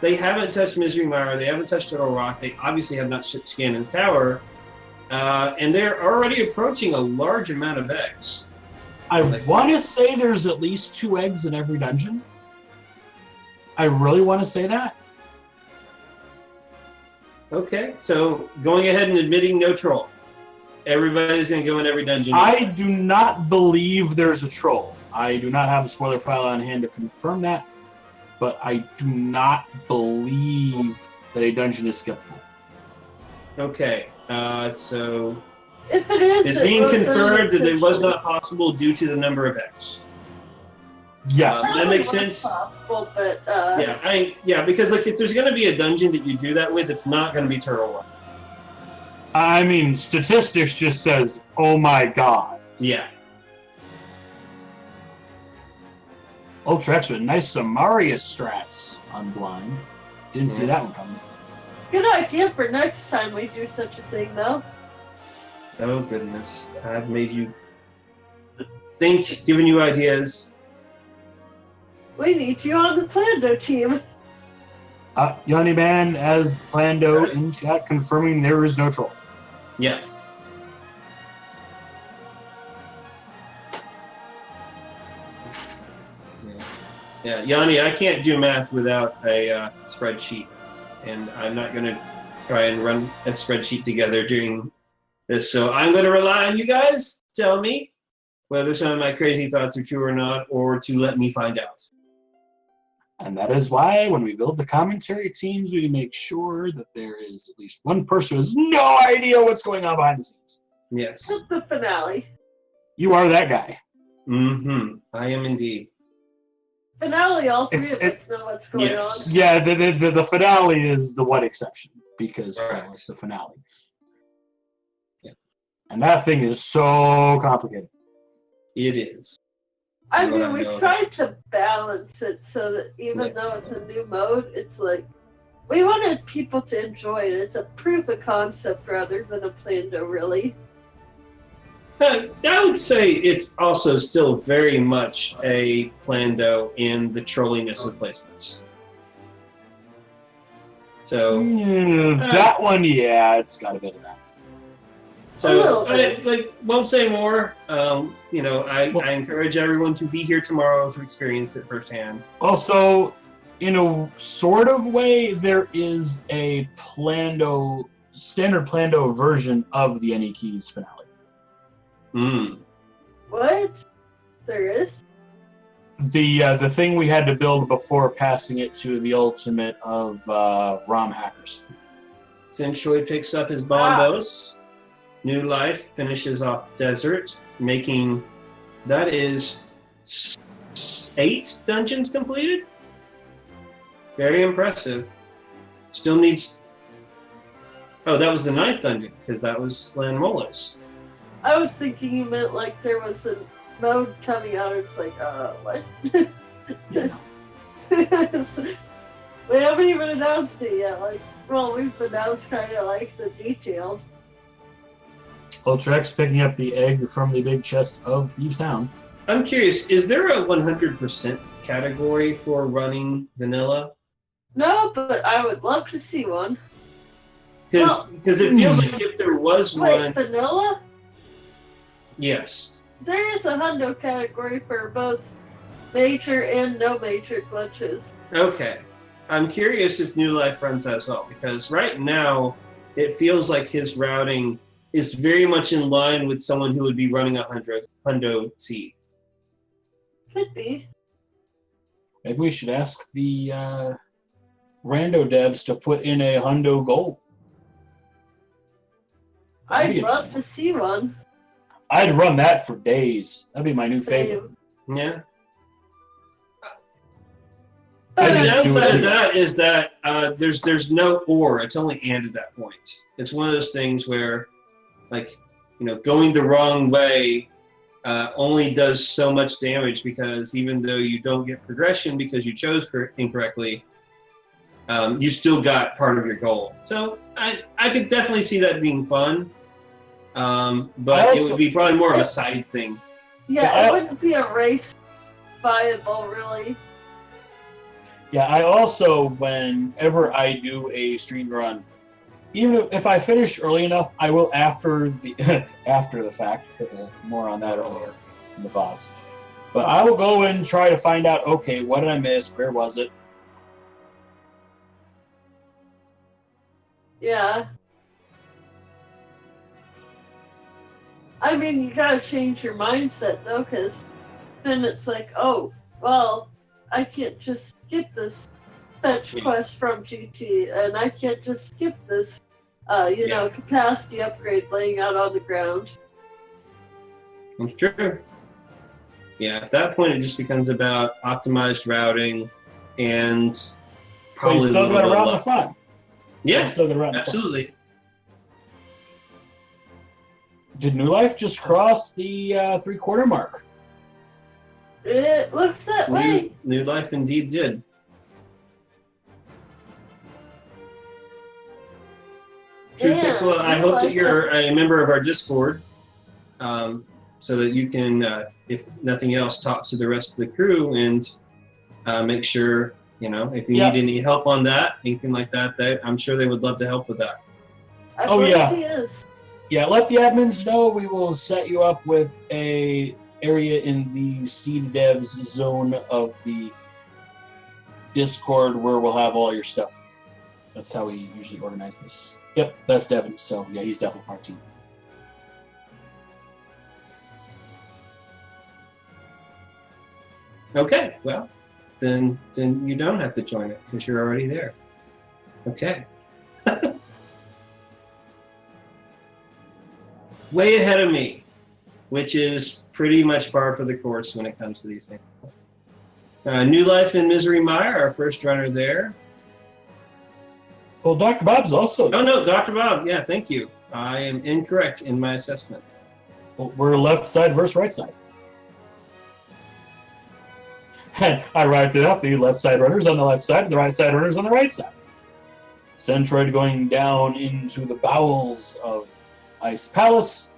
they haven't touched Misery Mire, they haven't touched Turtle Rock, they obviously have not touched Scannon's Tower, and they're already approaching a large amount of eggs. I want to say there's at least 2 eggs in every dungeon. I really want to say that. Okay, so going ahead and admitting no troll. Everybody's going to go in every dungeon. I do not believe there's a troll. I do not have a spoiler file on hand to confirm that, but I do not believe that a dungeon is skippable. Okay, so if it is, it's being confirmed that it was not possible due to the number of eggs. Yes, that makes sense. Possible, but yeah, because like if there's going to be a dungeon that you do that with, it's not going to be Turtle Rock. I mean, statistics just says, oh my god. Yeah. UltraX with nice Samaria strats on blind. Didn't see that one coming. Good idea for next time we do such a thing, though. Oh goodness, I've made you think, given you ideas. We need you on the Plando team. Yanni Man as Plando in chat confirming there is no troll. Yeah. Yeah, Yanni, I can't do math without a spreadsheet, and I'm not going to try and run a spreadsheet together during this, so I'm going to rely on you guys to tell me whether some of my crazy thoughts are true or not, or to let me find out. And that is why when we build the commentary teams, we make sure that there is at least one person who has no idea what's going on behind the scenes. Yes. That's the finale. You are that guy. Mm-hmm. I am indeed. Finale, all three of us know what's going on. Yeah, the finale is the one exception, because it's the finale. Yeah. And that thing is so complicated. It is. I mean, we tried to balance it so that even though it's a new mode, it's like We wanted people to enjoy it. It's a proof of concept rather than a Plando, really. I would say it's also still very much a Plando in the trolliness of placements. So that one, yeah, it's got a bit of that. So I won't say more. You know, I encourage everyone to be here tomorrow to experience it firsthand. Also, in a sort of way, there is a Plando, standard Plando version of the Any Keys finale. What? There is? The thing we had to build before passing it to the ultimate of ROM hackers. Sintroid picks up his bombos. New Life finishes off Desert, making that is 8 dungeons completed. Very impressive. Still needs. Oh, that was the 9th dungeon because that was Lanmolas. I was thinking you meant like there was a mode coming out. It's like, what? Yeah. We haven't even announced it yet. Like, well, we've announced kind of like the details. UltraX picking up the egg from the big chest of Thieves Town. I'm curious, is there a 100% category for running vanilla? No, but I would love to see one. Because it feels like if there was one... vanilla? Yes. There is a hundo category for both major and no major glitches. Okay. I'm curious if New Life runs as well, because right now it feels like his routing is very much in line with someone who would be running a hundo seed. Could be. Maybe we should ask the rando devs to put in a hundo goal. I'd love to see one. I'd run that for days. That'd be my new favorite. Yeah. The downside of that is that there's no or. It's only and at that point. It's one of those things where, like, you know, going the wrong way only does so much damage because even though you don't get progression because you chose incorrectly, you still got part of your goal. So I could definitely see that being fun, but it would be probably more of a side thing. Yeah, it wouldn't be a race viable, really. Yeah, I also, whenever I do a stream run, even if I finish early enough, I will after the fact. More on that earlier in the VODs. But I will go and try to find out. Okay, what did I miss? Where was it? Yeah. I mean, you gotta change your mindset though, because then it's like, oh, well, I can't just skip this fetch quest from GT, and I can't just skip this, capacity upgrade laying out on the ground. That's true. Yeah, at that point, it just becomes about optimized routing and probably still got to route the fun. Yeah, still got to route absolutely. Did New Life just cross the 3/4 mark? It looks that way. New Life indeed did. True Pixel, I hope that you're a member of our Discord, so that you can, if nothing else, talk to the rest of the crew and make sure, if you need any help on that, anything like that, I'm sure they would love to help with that. Yeah, let the admins know. We will set you up with a area in the seed devs zone of the Discord where we'll have all your stuff. That's how we usually organize this. Yep, that's Devin. So yeah, he's definitely part team. Okay, well, then you don't have to join it because you're already there. Okay. Way ahead of me, which is pretty much par for the course when it comes to these things. New Life in Misery Mire, our first runner there. Well, Dr. Bob's also there. Oh, no, Dr. Bob. Yeah, thank you. I am incorrect in my assessment. Well, we're left side versus right side. I write it up. The left side runners on the left side, and the right side runners on the right side. Centroid going down into the bowels of Ice Palace,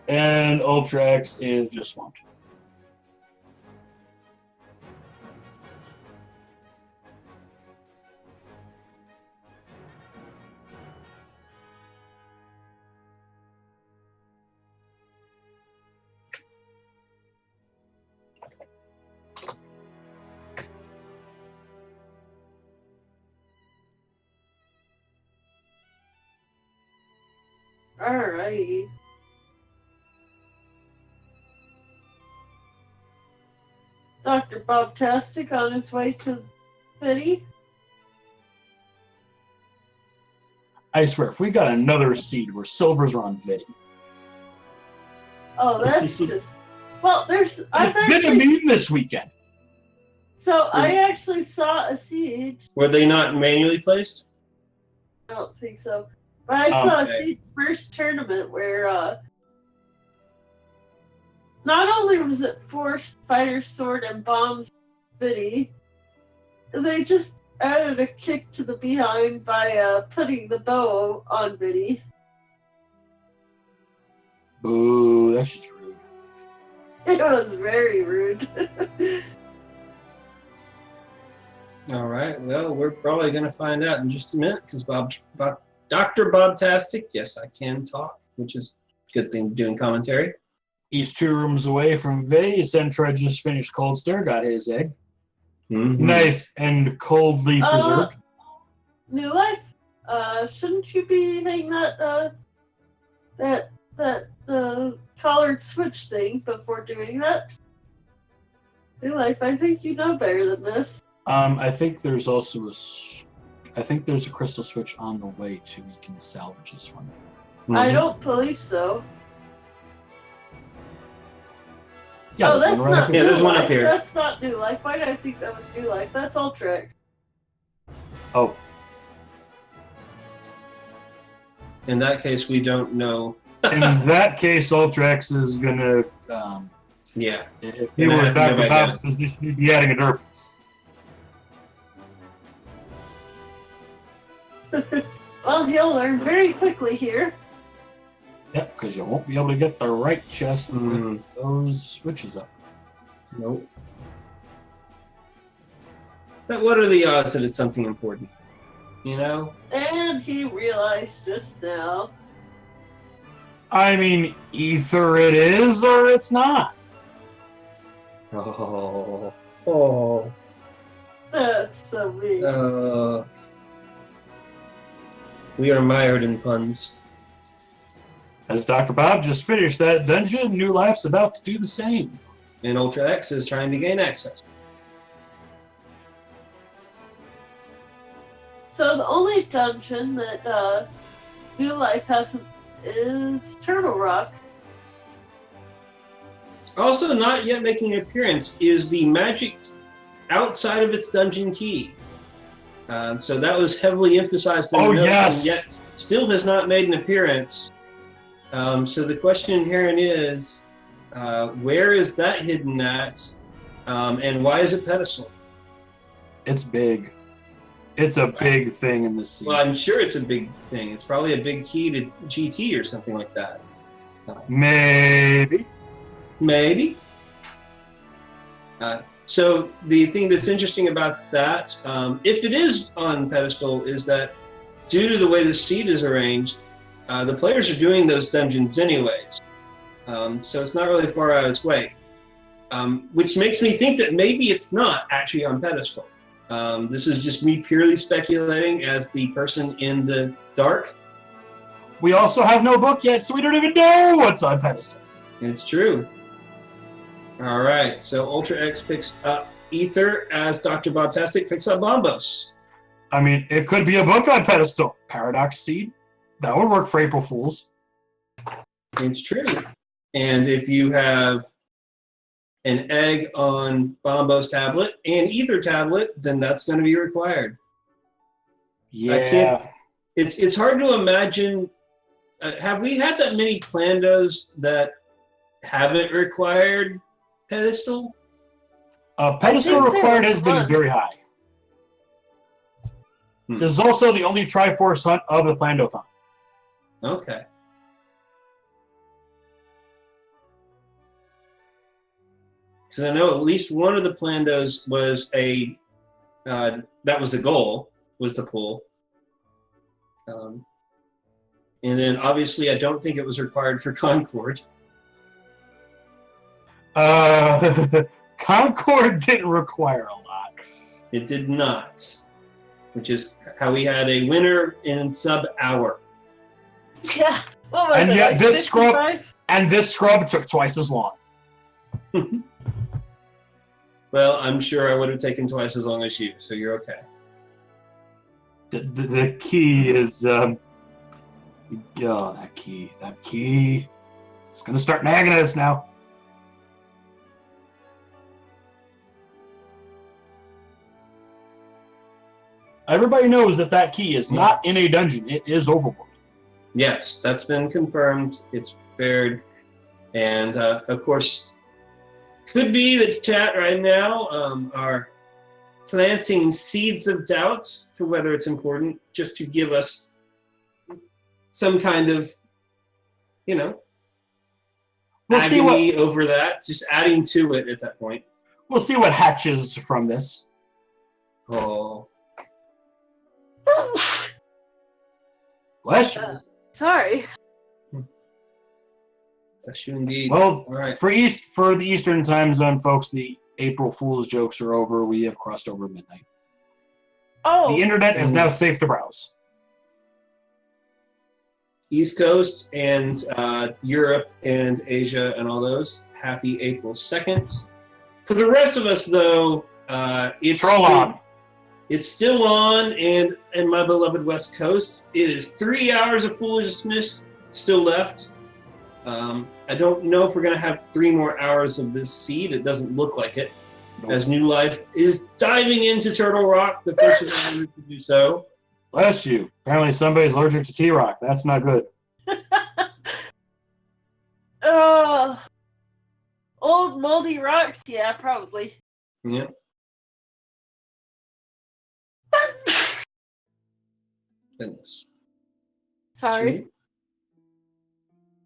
and UltraX is just swamped. Alrighty. DoctorBobtastic on his way to City. I swear, if we got another seed where silvers are on Vidi. Oh, that's just... Well, there's... It's been a meme this weekend. So, I actually saw a seed. Were they not manually placed? I don't think so. But I saw a seed first tournament where, not only was it forced fighter sword and bombs Vidi, they just added a kick to the behind by putting the bow on Vidi. Boo, that's just rude. It was very rude. All right. Well, we're probably going to find out in just a minute because DoctorBobtastic, yes, I can talk, which is a good thing doing commentary. He's 2 rooms away from Vidi. Centroid just finished Cold Stare, got his egg. Mm-hmm. Nice and coldly preserved. New Life, shouldn't you be hitting that collared switch thing before doing that? New Life, I think you know better than this. I think there's also I think there's a crystal switch on the way too. We can salvage this one. Mm-hmm. I don't believe so. Yeah, oh, that's one right not up New here. Yeah, there's one Life. up here. That's not New Life. Why did I think that was New Life? That's UltraX. Oh. In that case, we don't know. In that case, UltraX is gonna. Yeah. If you were back about the position, you'd be adding a derp. Well, he'll learn very quickly here. Yep, because you won't be able to get the right chest with those switches up. Nope. But what are the odds that it's something important? You know? And he realized just now. I mean, either it is or it's not. Oh. Oh. That's so mean. We are mired in puns. As Dr. Bob just finished that dungeon, New Life's about to do the same. And UltraX is trying to gain access. So the only dungeon that New Life hasn't is Turtle Rock. Also not yet making an appearance is the magic outside of its dungeon key. So that was heavily emphasized in the notes, yes. And yet still has not made an appearance. So the question here is, where is that hidden at, and why is it pedestal? It's big. It's a big thing in this scene. Well, I'm sure it's a big thing. It's probably a big key to GT or something like that. Maybe. Maybe. So the thing that's interesting about that, if it is on pedestal, is that due to the way the seed is arranged, the players are doing those dungeons anyways. So it's not really far out of its way. Which makes me think that maybe it's not actually on pedestal. This is just me purely speculating as the person in the dark. We also have no book yet, so we don't even know what's on pedestal. It's true. All right, so UltraX picks up Ether as DoctorBobtastic picks up Bombos. I mean, it could be a book on pedestal. Paradox Seed. That would work for April Fools. It's true. And if you have an egg on Bombos tablet and Ether tablet, then that's going to be required. Yeah. It's hard to imagine. Have we had that many Plandos that haven't required pedestal? Pedestal required has been very high. This is also the only Triforce Hunt of the Plando-thon. Okay. Because I know at least one of the Plandos was that was the goal, was the pull. And then obviously I don't think it was required for Concord. Concord didn't require a lot. It did not, which is how we had a winner in sub-hour. Yeah. What was And it? yet Like this 55? this scrub took twice as long. Well, I'm sure I would have taken twice as long as you, so you're okay. The key is that key. It's gonna start nagging at us now. Everybody knows that key is not in a dungeon. It is overboard. Yes, that's been confirmed. It's buried. And, of course, could be that chat right now are planting seeds of doubt to whether it's important, just to give us some kind of, agony over that, just adding to it at that point. We'll see what hatches from this. Oh. Bless you. Sorry. Bless you indeed. Well, all right. for the Eastern time zone, folks, the April Fool's jokes are over. We have crossed over midnight. Oh. The internet is now safe to browse. East Coast and Europe and Asia and all those, happy April 2nd. For the rest of us, though, it's still on, and in my beloved West Coast, it is 3 hours of foolishness still left. I don't know if we're going to have 3 more hours of this seed. It doesn't look like it. Nope. As New Life is diving into Turtle Rock, the first of them to do so. Bless you. Apparently somebody's allergic to T-Rock. That's not good. Old moldy rocks? Yeah, probably. Yeah. Goodness. Sorry.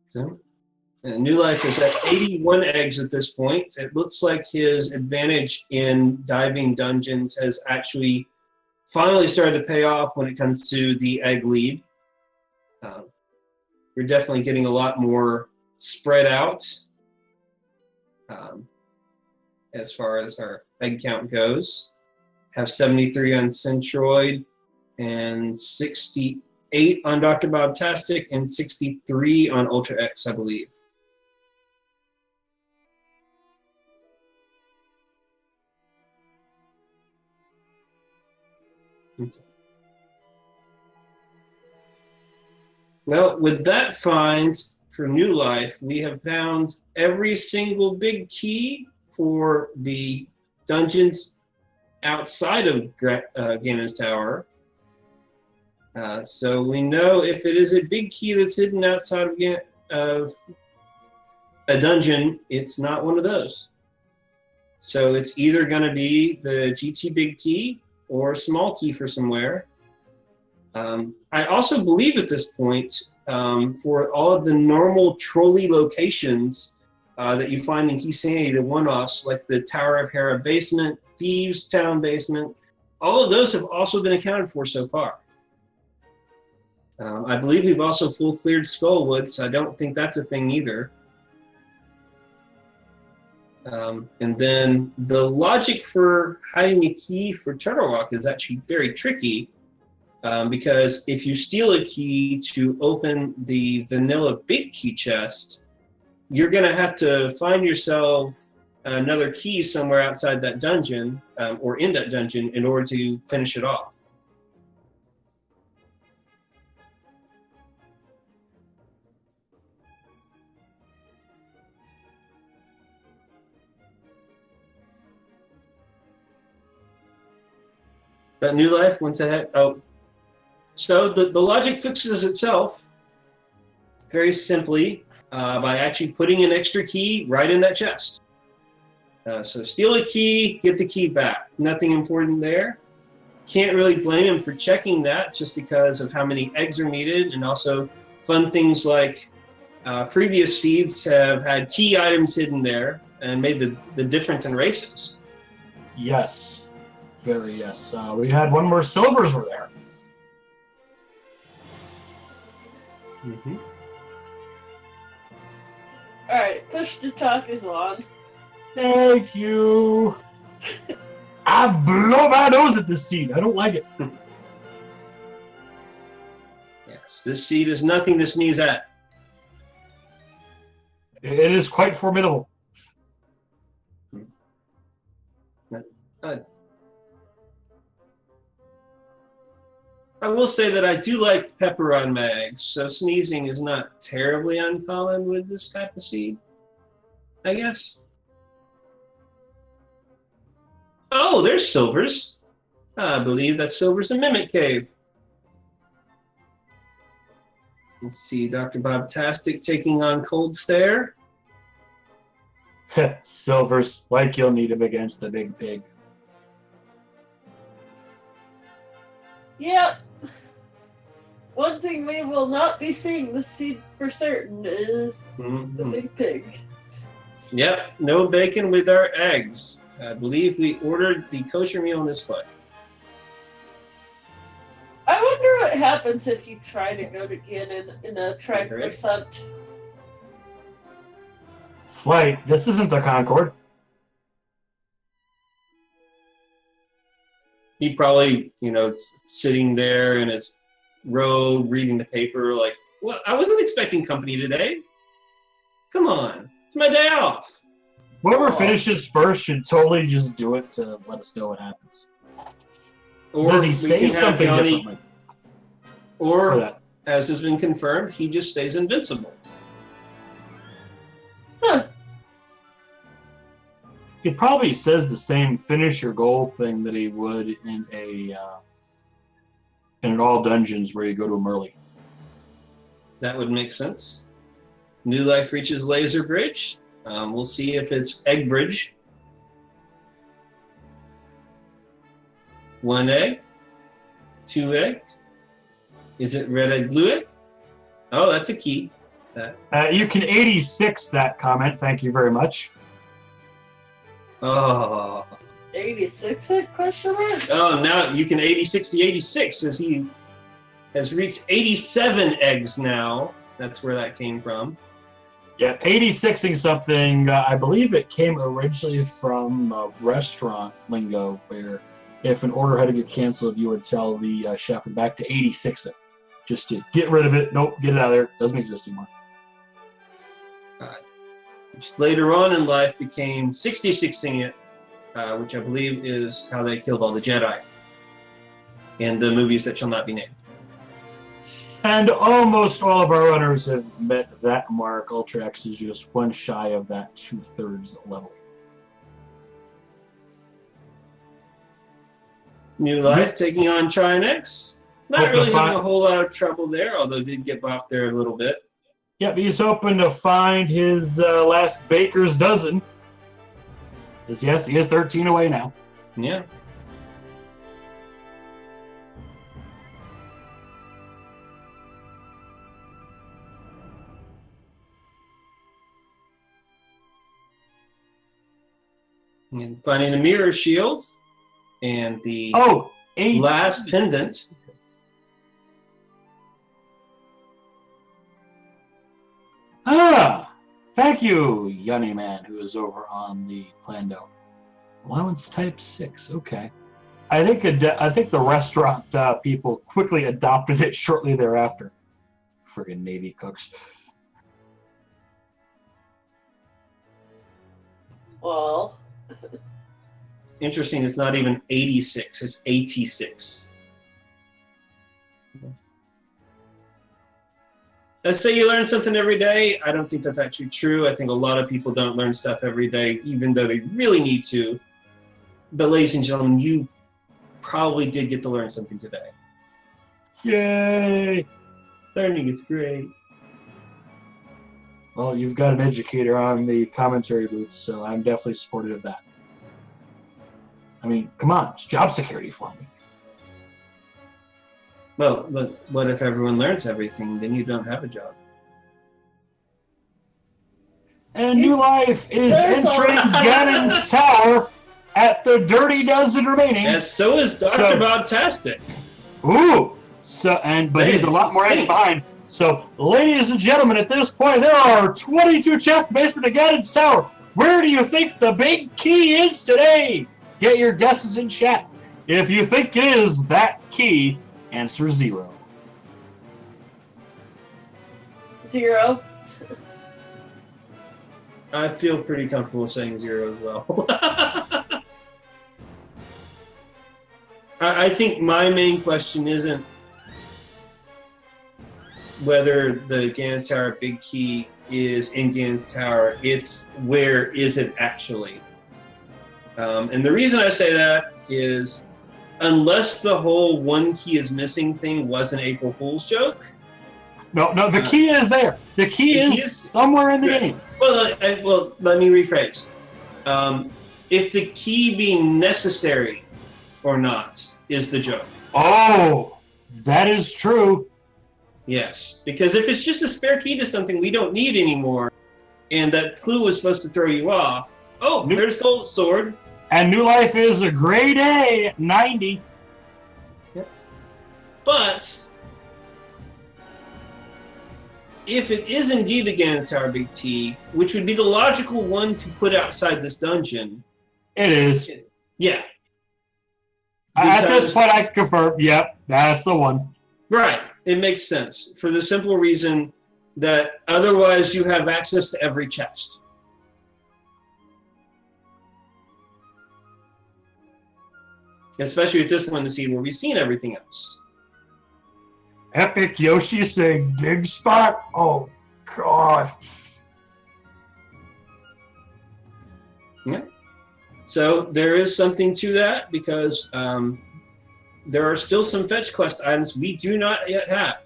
So, New Life is at 81 eggs at this point. It looks like his advantage in diving dungeons has actually finally started to pay off when it comes to the egg lead. We're definitely getting a lot more spread out as far as our egg count goes. Have 73 on Centroid and 68 on DoctorBobtastic and 63 on UltraX, I believe. Well, with that find for New Life, we have found every single big key for the dungeons outside of Ganon's Tower. So we know if it is a big key that's hidden outside of a dungeon, it's not one of those. So it's either going to be the GT big key or a small key for somewhere. I also believe at this point, for all of the normal trolley locations that you find in KeySanity, the one-offs, like the Tower of Hera basement, Thieves Town basement, all of those have also been accounted for so far. I believe we've also full cleared Skullwood, so I don't think that's a thing either. And then the logic for hiding a key for Turtle Rock is actually very tricky, because if you steal a key to open the vanilla big key chest, you're going to have to find yourself another key somewhere outside that dungeon, or in that dungeon, in order to finish it off. But New Life went ahead. Oh, so the logic fixes itself very simply by actually putting an extra key right in that chest. So steal a key, get the key back. Nothing important there. can't really blame him for checking that just because of how many eggs are needed, and also fun things like previous seeds have had key items hidden there and made the difference in races. Yes. Very yes. We had one more silvers were there. Mm-hmm. Alright, push to talk is on. Thank you. I blow my nose at this seed. I don't like it. Yes, this seed is nothing to sneeze at. It is quite formidable. I will say that I do like pepper on my eggs, so sneezing is not terribly uncommon with this type of seed, I guess. Oh, there's silvers. I believe that silver's a mimic cave. Let's see, DoctorBobtastic taking on Cold Stare. Silvers, like you'll need him against the big pig. Yep. One thing we will not be seeing this seed for certain is the big pig. Yep, no bacon with our eggs. I believe we ordered the kosher meal in this flight. I wonder what happens if you try to go again in a Triforce Hunt. Flight, this isn't the Concorde. He probably, sitting there in his robe, reading the paper, like, well, I wasn't expecting company today. Come on, it's my day off. Whoever finishes first should totally just do it to let us know what happens. Or does he say something differently? Or, as has been confirmed, he just stays invincible. Huh. He probably says the same finish your goal thing that he would in an all dungeons where you go to him early. That would make sense. New life reaches laser bridge. We'll see if it's egg bridge. 1 egg, 2 eggs. Is it red egg, blue egg? Oh, that's a key. You can 86 that comment. Thank you very much. Oh. 86 question mark? Oh, now you can 86 the 86 as he has reached 87 eggs now. That's where that came from. Yeah, 86ing something. I believe it came originally from restaurant lingo, where if an order had to get canceled, you would tell the chef back to 86 it, just to get rid of it. Nope, get it out of there. Doesn't exist anymore. Which later on in life became 66ing it, which I believe is how they killed all the Jedi in the movies that shall not be named. And almost all of our runners have met that mark. UltraX is just one shy of that 2/3 level. New life taking on Trinex. Not really having a whole lot of trouble there, although did get bopped there a little bit. Yep, he's hoping to find his last baker's dozen. Yes, he is 13 away now. Yeah. And finding the mirror shield and the last pendant. Thank you, Yunny Man, who is over on the Plando. Allowance type 6, okay. I think the restaurant people quickly adopted it shortly thereafter. Friggin' Navy cooks. Well. Interesting, it's not even 86, it's 86. Let's say you learn something every day. I don't think that's actually true. I think a lot of people don't learn stuff every day, even though they really need to. But ladies and gentlemen, you probably did get to learn something today. Yay! Learning is great. Well, you've got an educator on the commentary booth, so I'm definitely supportive of that. I mean, come on, it's job security for me. Well, but what if everyone learns everything? Then you don't have a job. And New Life is entering Ganon's Tower at the Dirty Dozen remaining. And so is DoctorBobtastic. Ooh! But he's a lot more eggs behind. So, ladies and gentlemen, at this point, there are 22 chests in the basement of Ganon's Tower. Where do you think the big key is today? Get your guesses in chat. If you think it is that key, answer 0. 0. I feel pretty comfortable saying 0 as well. I think my main question isn't whether the Ganon's Tower big key is in Ganon's Tower. It's where is it actually? And the reason I say that is unless the whole one key is missing thing was an April Fool's joke. No, the key is there. The key is somewhere in the game. Well, let me rephrase. If the key being necessary or not is the joke. Oh, that is true. Yes, because if it's just a spare key to something we don't need anymore, and that clue was supposed to throw you off, there's Gold Sword. And New Life is a grade A at 90. Yep. But if it is indeed the Ganon's Tower Big T, which would be the logical one to put outside this dungeon. It is. Yeah. At this point, I can confirm, yep, that's the one. Right. It makes sense for the simple reason that otherwise you have access to every chest. Especially at this point in the season where we've seen everything else. Epic Yoshi saying dig spot? Oh, God. Yeah. So there is something to that because there are still some fetch quest items we do not yet have.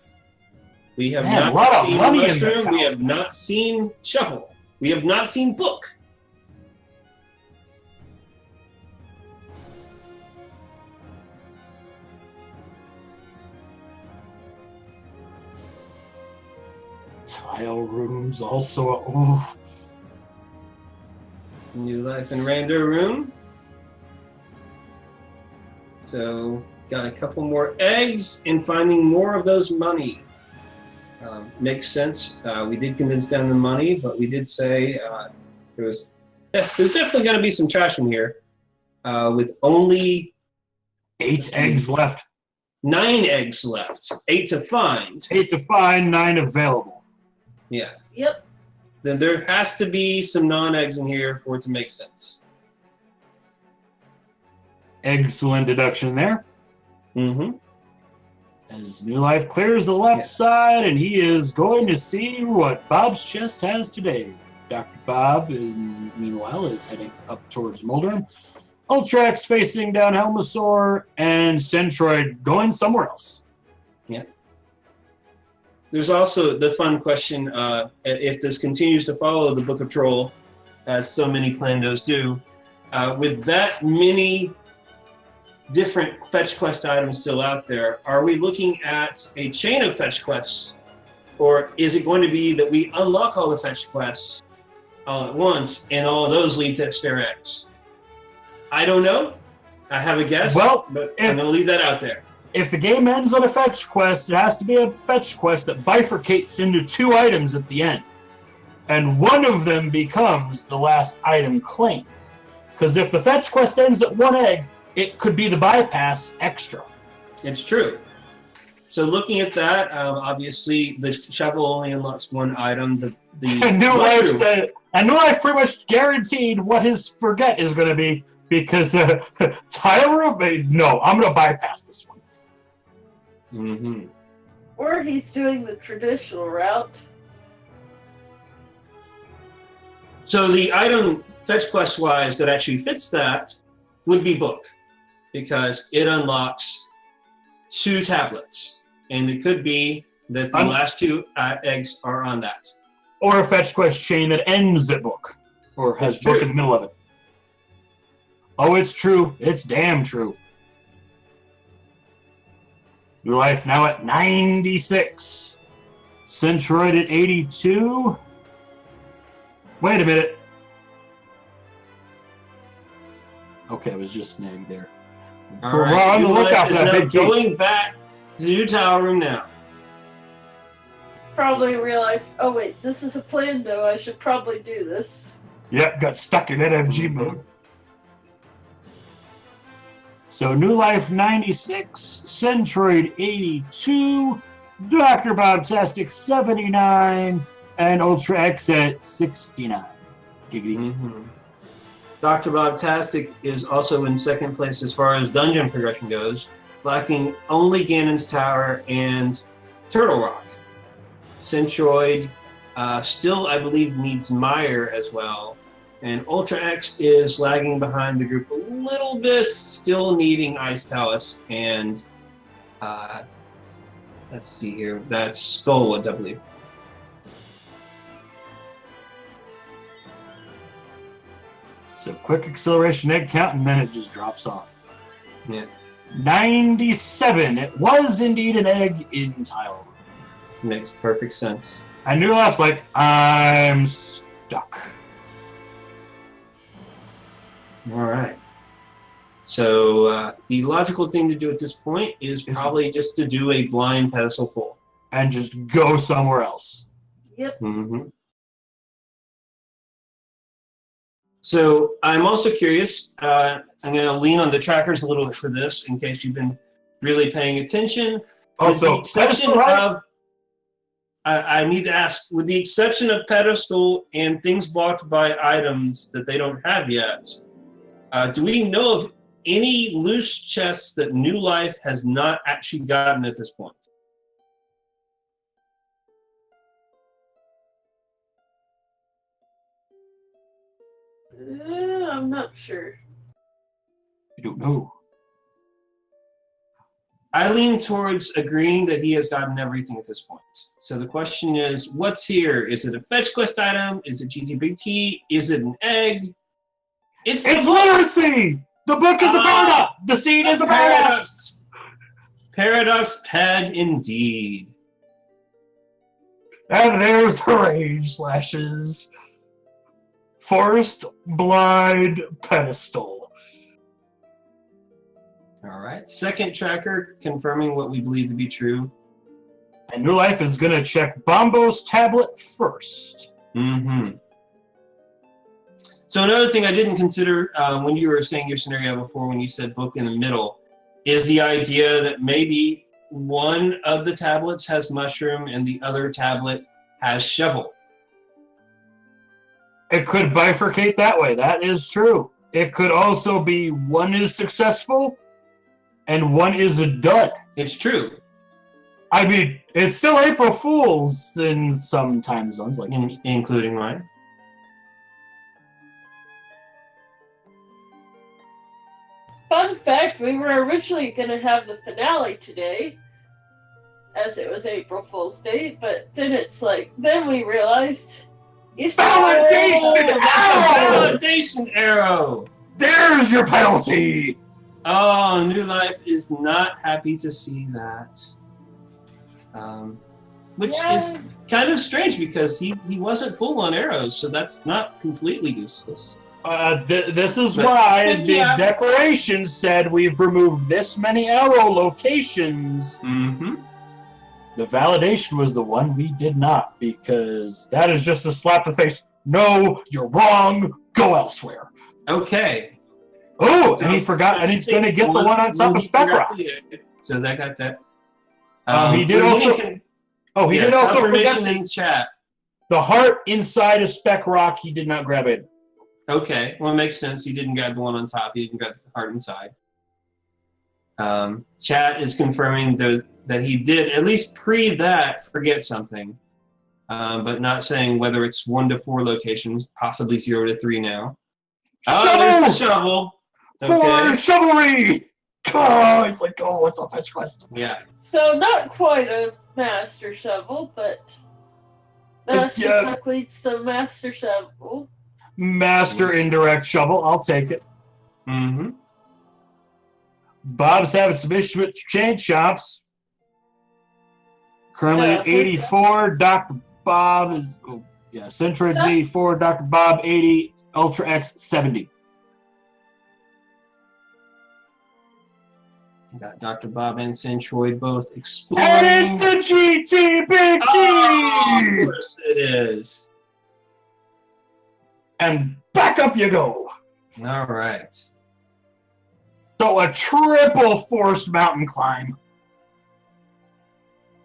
We have not seen Mushroom. We have not seen Shuffle. We have not seen Book. Tile rooms also. Oh. New Life and Rando room. So got a couple more eggs and finding more of those money. Makes sense. We did condense down the money, but we did say there's definitely going to be some trash in here with only 8 eggs left. 9 eggs left. 8 to find. 8 to find, 9 available. Yeah. Yep. Then there has to be some non-eggs in here for it to make sense. Excellent deduction there. Mm-hmm. As New Life clears the left side, and he is going to see what Bob's chest has today. Dr. Bob, meanwhile, is heading up towards Moldrum. UltraX facing down Helmasaur, and Centroid going somewhere else. Yeah. There's also the fun question, if this continues to follow the Book of Troll, as so many Plandos do, with that many different fetch quest items still out there, are we looking at a chain of fetch quests? Or is it going to be that we unlock all the fetch quests all at once, and all of those lead to spare eggs? I don't know. I have a guess, but I'm going to leave that out there. If the game ends on a fetch quest, it has to be a fetch quest that bifurcates into 2 items at the end. And one of them becomes the last item claimed. Because if the fetch quest ends at 1 egg, it could be the bypass extra. It's true. So looking at that, obviously the shovel only unlocks 1 item. And New Life pretty much guaranteed what his forget is going to be, because Tyler, no, I'm going to bypass this one. Mm-hmm. Or he's doing the traditional route. So the item fetch quest wise that actually fits that would be Book, because it unlocks 2 tablets, and it could be that the last 2 eggs are on that. Or a fetch quest chain that ends at Book, or has Book in the middle of it. Oh, it's true. It's damn true. New Life now at 96. Centroid at 82. Wait a minute. Okay, it was just Neg there. All right. We're on the New lookout Life for is that now big key. going back to the tower room now. Probably realized, oh wait, this is a Plando. I should probably do this. Yep, got stuck in NFG mode. So New Life 96, Centroid 82, DoctorBobtastic 79, and UltraX at 69. Giggity. DoctorBobtastic is also in second place as far as dungeon progression goes, lacking only Ganon's Tower and Turtle Rock. Centroid still, I believe, needs Mire as well. And UltraX is lagging behind the group a little bit, still needing Ice Palace and, let's see here, that's Skullwoods, I believe. So quick acceleration egg count, and then it just drops off. Yeah. 97. It was indeed an egg in tile. Makes perfect sense. And New Life's like, I'm stuck. All right. So the logical thing to do at this point is probably just to do a blind pedestal pull. And just go somewhere else. Yep. So I'm also curious. I'm going to lean on the trackers a little bit for this, in case you've been really paying attention. With the exception of, I need to ask, with the exception of pedestal and things blocked by items that they don't have yet, do we know of any loose chests that New Life has not actually gotten at this point? I'm not sure. I don't know. I lean towards agreeing that he has gotten everything at this point. So the question is, what's here? Is it a fetch quest item? Is it GGBT? Is it an egg? It's literacy! The book is a paradox! The seed is a paradox! Paradox pad indeed. And there's the rage slashes. Forest blind pedestal. All right. Second tracker confirming what we believe to be true. And New Life is going to check Bombo's tablet first. So another thing I didn't consider when you were saying your scenario before, when you said book in the middle, is the idea that maybe one of the tablets has mushroom and the other tablet has shovel. It could bifurcate that way. That is true. It could also be one is successful and one is a dud. It's true. I mean, it's still April Fool's in some time zones, like including mine. Fun fact, we were originally going to have the finale today, as it was April Fool's Day, but then it's like, then we realized... Validation arrow! There's your penalty! Oh, New Life is not happy to see that. Which is kind of strange because he wasn't full on arrows, so that's not completely useless. This is why the declaration said we've removed this many arrow locations. The validation was the one we did not, because that is just a slap in the face. No, you're wrong. Go elsewhere. Okay. Oh, and he forgot, and he's going to get the one on top of Spec Rock. So that got that. He did also. He did also forget in the chat. The heart inside of Spec Rock. He did not grab it. Okay, well, it makes sense. He didn't grab the one on top. He didn't grab the heart inside. Chat is confirming that he did, at least pre that, forget something, but not saying whether it's 1 to 4 locations, possibly 0 to 3 now. Oh, there's the shovel. Okay. For chivalry! Oh, it's like, oh, it's a fetch quest. Yeah. So not quite a master shovel, but master book leads to master shovel. Master indirect shovel, I'll take it. Bob's having some issues with chain shops. Currently at 84, Dr. Bob is, Centroid's 84, Dr. Bob 80, UltraX 70. Got Dr. Bob and Centroid both exploring. And it's the GT Big Key! Oh, of course it is. And back up you go. All right. So a triple forced mountain climb.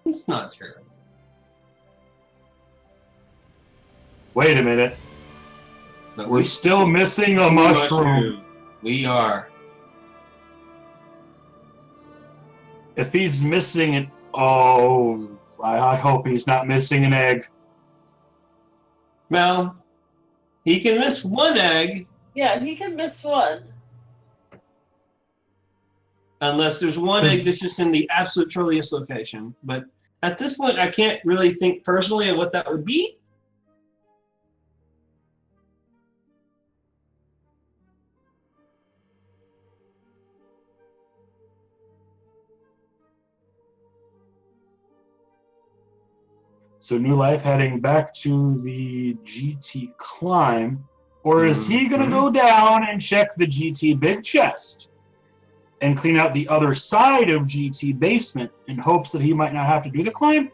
It's not terrible. Wait a minute. But We're still missing a mushroom. We are. If he's missing it, oh, I hope he's not missing an egg. Well, he can miss one egg. Yeah, he can miss one. Unless there's one egg that's just in the absolute trilliest location. But at this point, I can't really think personally of what that would be. So New Life heading back to the GT climb. Or is he going to go down and check the GT big chest and clean out the other side of GT basement in hopes that he might not have to do the climb?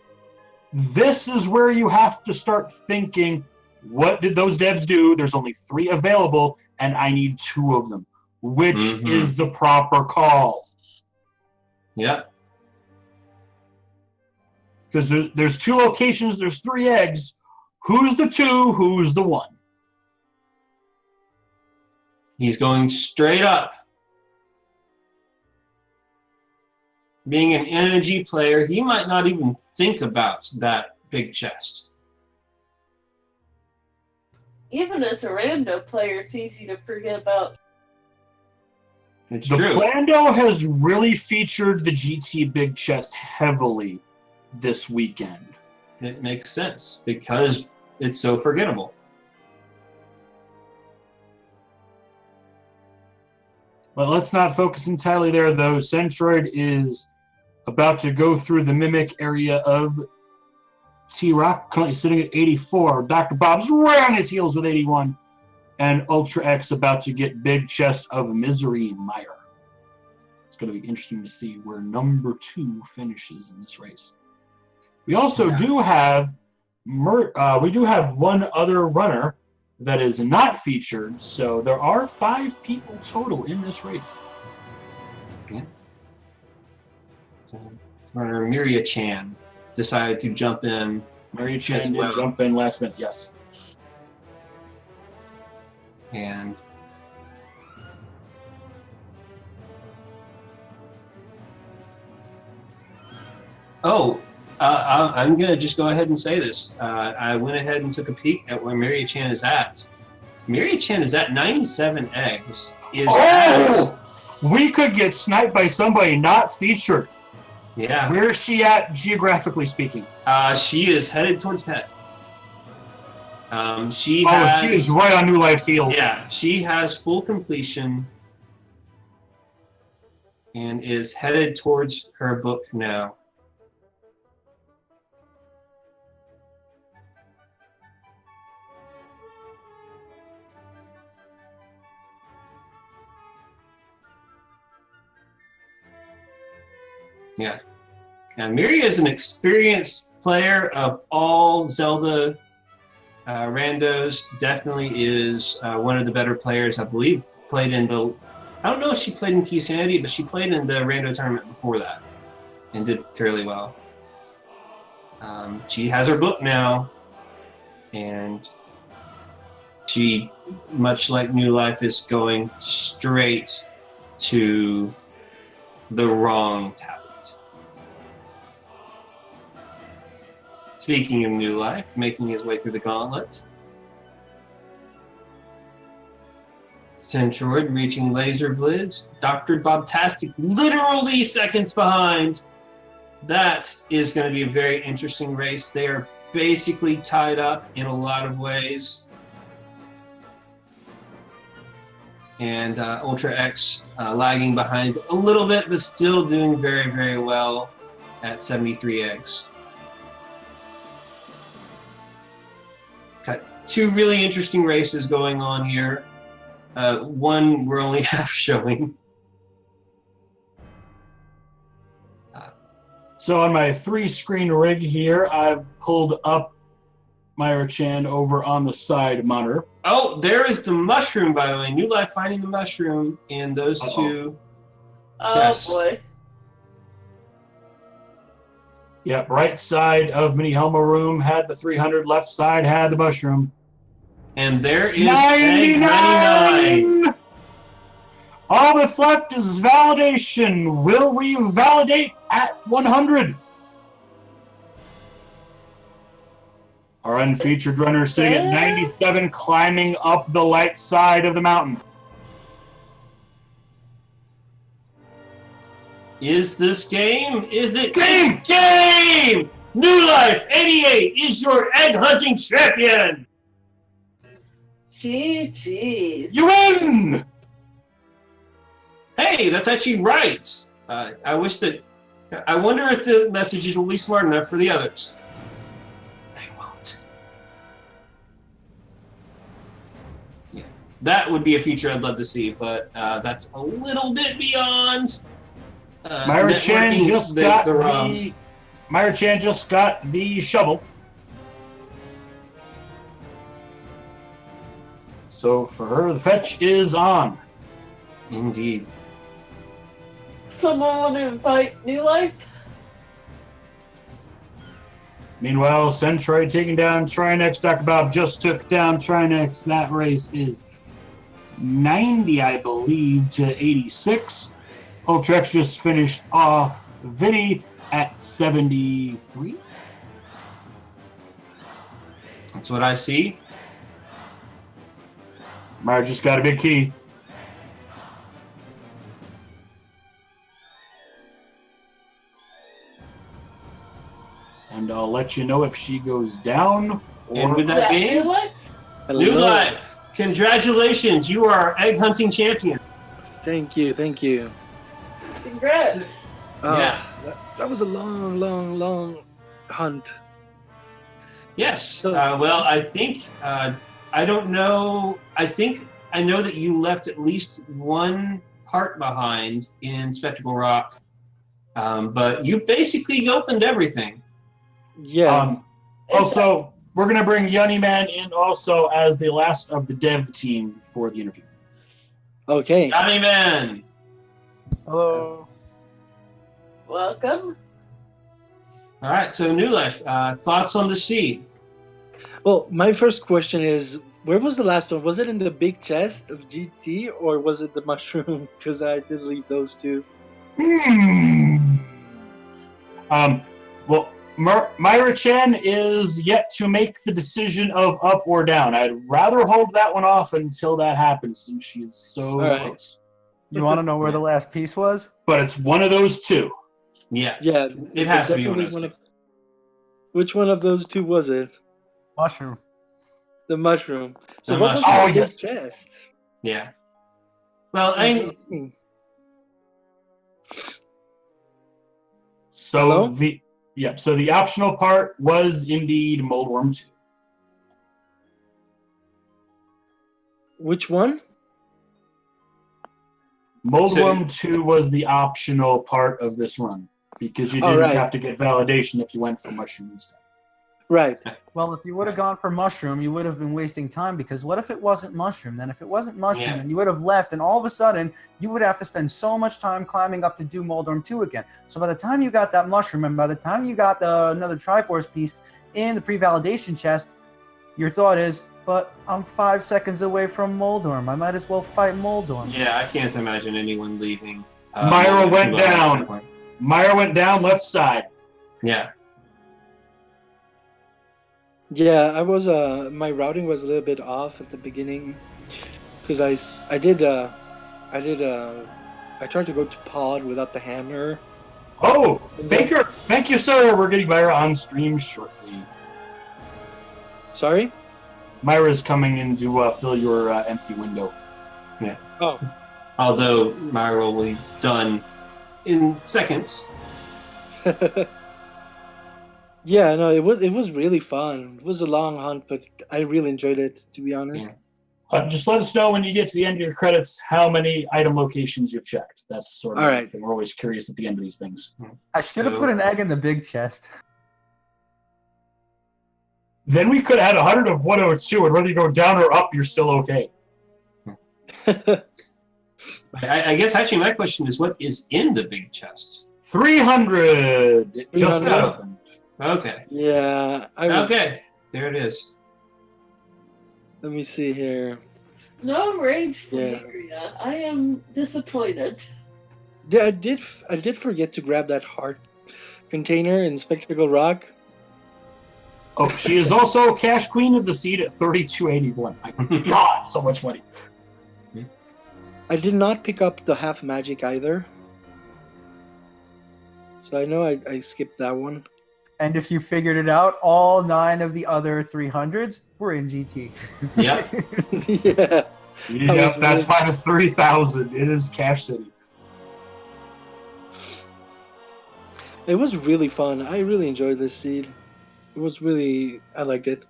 This is where you have to start thinking, what did those devs do? There's only 3 available, and I need 2 of them. Which is the proper call? Yep. Because there's 2 locations, there's 3 eggs. Who's the 2? Who's the 1? He's going straight up. Being an energy player, he might not even think about that big chest. Even as a rando player, it's easy to forget about. It's the true. Plando has really featured the GT big chest heavily this weekend. It makes sense because it's so forgettable. But let's not focus entirely there, though. Centroid is about to go through the mimic area of T-Rock, currently sitting at 84. Dr. Bob's right on his heels with 81. And UltraX about to get big chest of Misery Meyer. It's going to be interesting to see where number 2 finishes in this race. We also do have one other runner that is not featured, so there are 5 people total in this race. Yeah. Runner Miria Chan decided to jump in. Miria Chan did jump in last minute, yes. And I'm going to just go ahead and say this. I went ahead and took a peek at where Miria Chan is at. Miria Chan is at 97 eggs. We could get sniped by somebody not featured. Yeah. Where is she at, geographically speaking? She is headed towards Pet. She is right on New Life's heels. Yeah, she has full completion and is headed towards her book now. Yeah. Now, Miria is an experienced player of all Zelda randos. Definitely is one of the better players. I believe played in the... I don't know if she played in KeySanity, but she played in the rando tournament before that and did fairly well. She has her book now, and she, much like New Life, is going straight to the wrong tablet. Speaking of New Life, making his way through the gauntlet. Centroid reaching Laser Blitz. DoctorBobtastic literally seconds behind. That is going to be a very interesting race. They are basically tied up in a lot of ways. And UltraX lagging behind a little bit, but still doing very, very well at 73 eggs. two really interesting races going on here. One we're only half showing. So on my 3-screen rig here, I've pulled up Myra-chan over on the side monitor. Oh, there is the mushroom, by the way. New Life finding the mushroom in those two tests. Oh boy. Yep, right side of Mini Helma Room had the 300, left side had the mushroom. And there is 99! All that's left is validation. Will we validate at 100? Our unfeatured runner sitting at 97, climbing up the light side of the mountain. Is this game? Is it game? Game! New Life 88 is your egg hunting champion! GG's. You win! Hey, that's actually right. I wish that. I wonder if the messages will be smart enough for the others. They won't. Yeah, that would be a feature I'd love to see, but that's a little bit beyond. Myra-chan just got the Myra-chan just got the shovel. So for her, the fetch is on. Indeed. Someone want to invite New Life? Meanwhile, Centroid taking down Trinex. DoctorBob just took down Trinex. That race is 90, I believe, to 86. UltraX just finished off Vinny at 73. That's what I see. Myra just got a big key. And I'll let you know if she goes down. And with that being, New Life? New Life, congratulations, you are egg hunting champion. Thank you, thank you. Congrats. Yeah. That was a long hunt. Yes. Well, I think, I don't know. I think I know that you left at least one part behind in Spectacle Rock, but you basically opened everything. Yeah. Also, we're going to bring Yunny Man in also as the last of the dev team for the interview. Okay. Johnny Man. Hello. Welcome. All right. So, New Life, thoughts on the seed? Well, my first question is, where was the last one? Was it in the big chest of GT or was it the mushroom? Because I did leave those two. Well, Myra-chan is yet to make the decision of up or down. I'd rather hold that one off until that happens, since she is so close. You want to know where the last piece was? But it's one of those two. Yeah. Yeah. It has to be definitely one of those two. Which one of those two was it? Mushroom. The mushroom. So The what mushroom. was in the yes. big chest? Yeah. Well, So Hello? So the optional part was indeed Moldworm 2. Which one? Moldworm 2 was the optional part of this run, because you didn't have to get validation if you went for mushroom instead. Right. Well, if you would have gone for mushroom, you would have been wasting time, because what if it wasn't mushroom? Then if it wasn't mushroom, and you would have left, and all of a sudden, you would have to spend so much time climbing up to do Moldworm 2 again. So by the time you got that mushroom, and by the time you got another Triforce piece in the pre-validation chest, your thought is, but I'm 5 seconds away from Moldworm. I might as well fight Moldworm. yeah, I can't imagine anyone leaving. Myra went down. Myra went down left side. Yeah. Yeah, I was my routing was a little bit off at the beginning because I tried to go to pod without the hammer. Oh, Baker, thank you, sir. We're getting Myra on stream shortly. Sorry? Myra's coming in to fill your empty window. Yeah. Oh. Although Myra will be done in seconds. Yeah, no, it was really fun. It was a long hunt, but I really enjoyed it, to be honest. Just let us know when you get to the end of your credits how many item locations you've checked. That's sort of All right. thing. We're always curious at the end of these things. I should have put an egg in the big chest. Then we could add 100 of 102, and whether you go down or up, you're still okay. I guess actually my question is, what is in the big chest? 300. It just 300. got opened. Okay. Yeah. Okay. There it is. Let me see here. No rage for Yeah. Maria. I am disappointed. Yeah, I did forget to grab that heart container in Spectacle Rock. Oh, she is also cash queen of the seed at 3281. My God, so much money. I did not pick up the half magic either. So I know I skipped that one. And if you figured it out, all 9 of the other 300s were in GT. Yep. Yeah. Yep, that's minus 3,000. It is Cash City. It was really fun. I really enjoyed this seed. It was really, I liked it.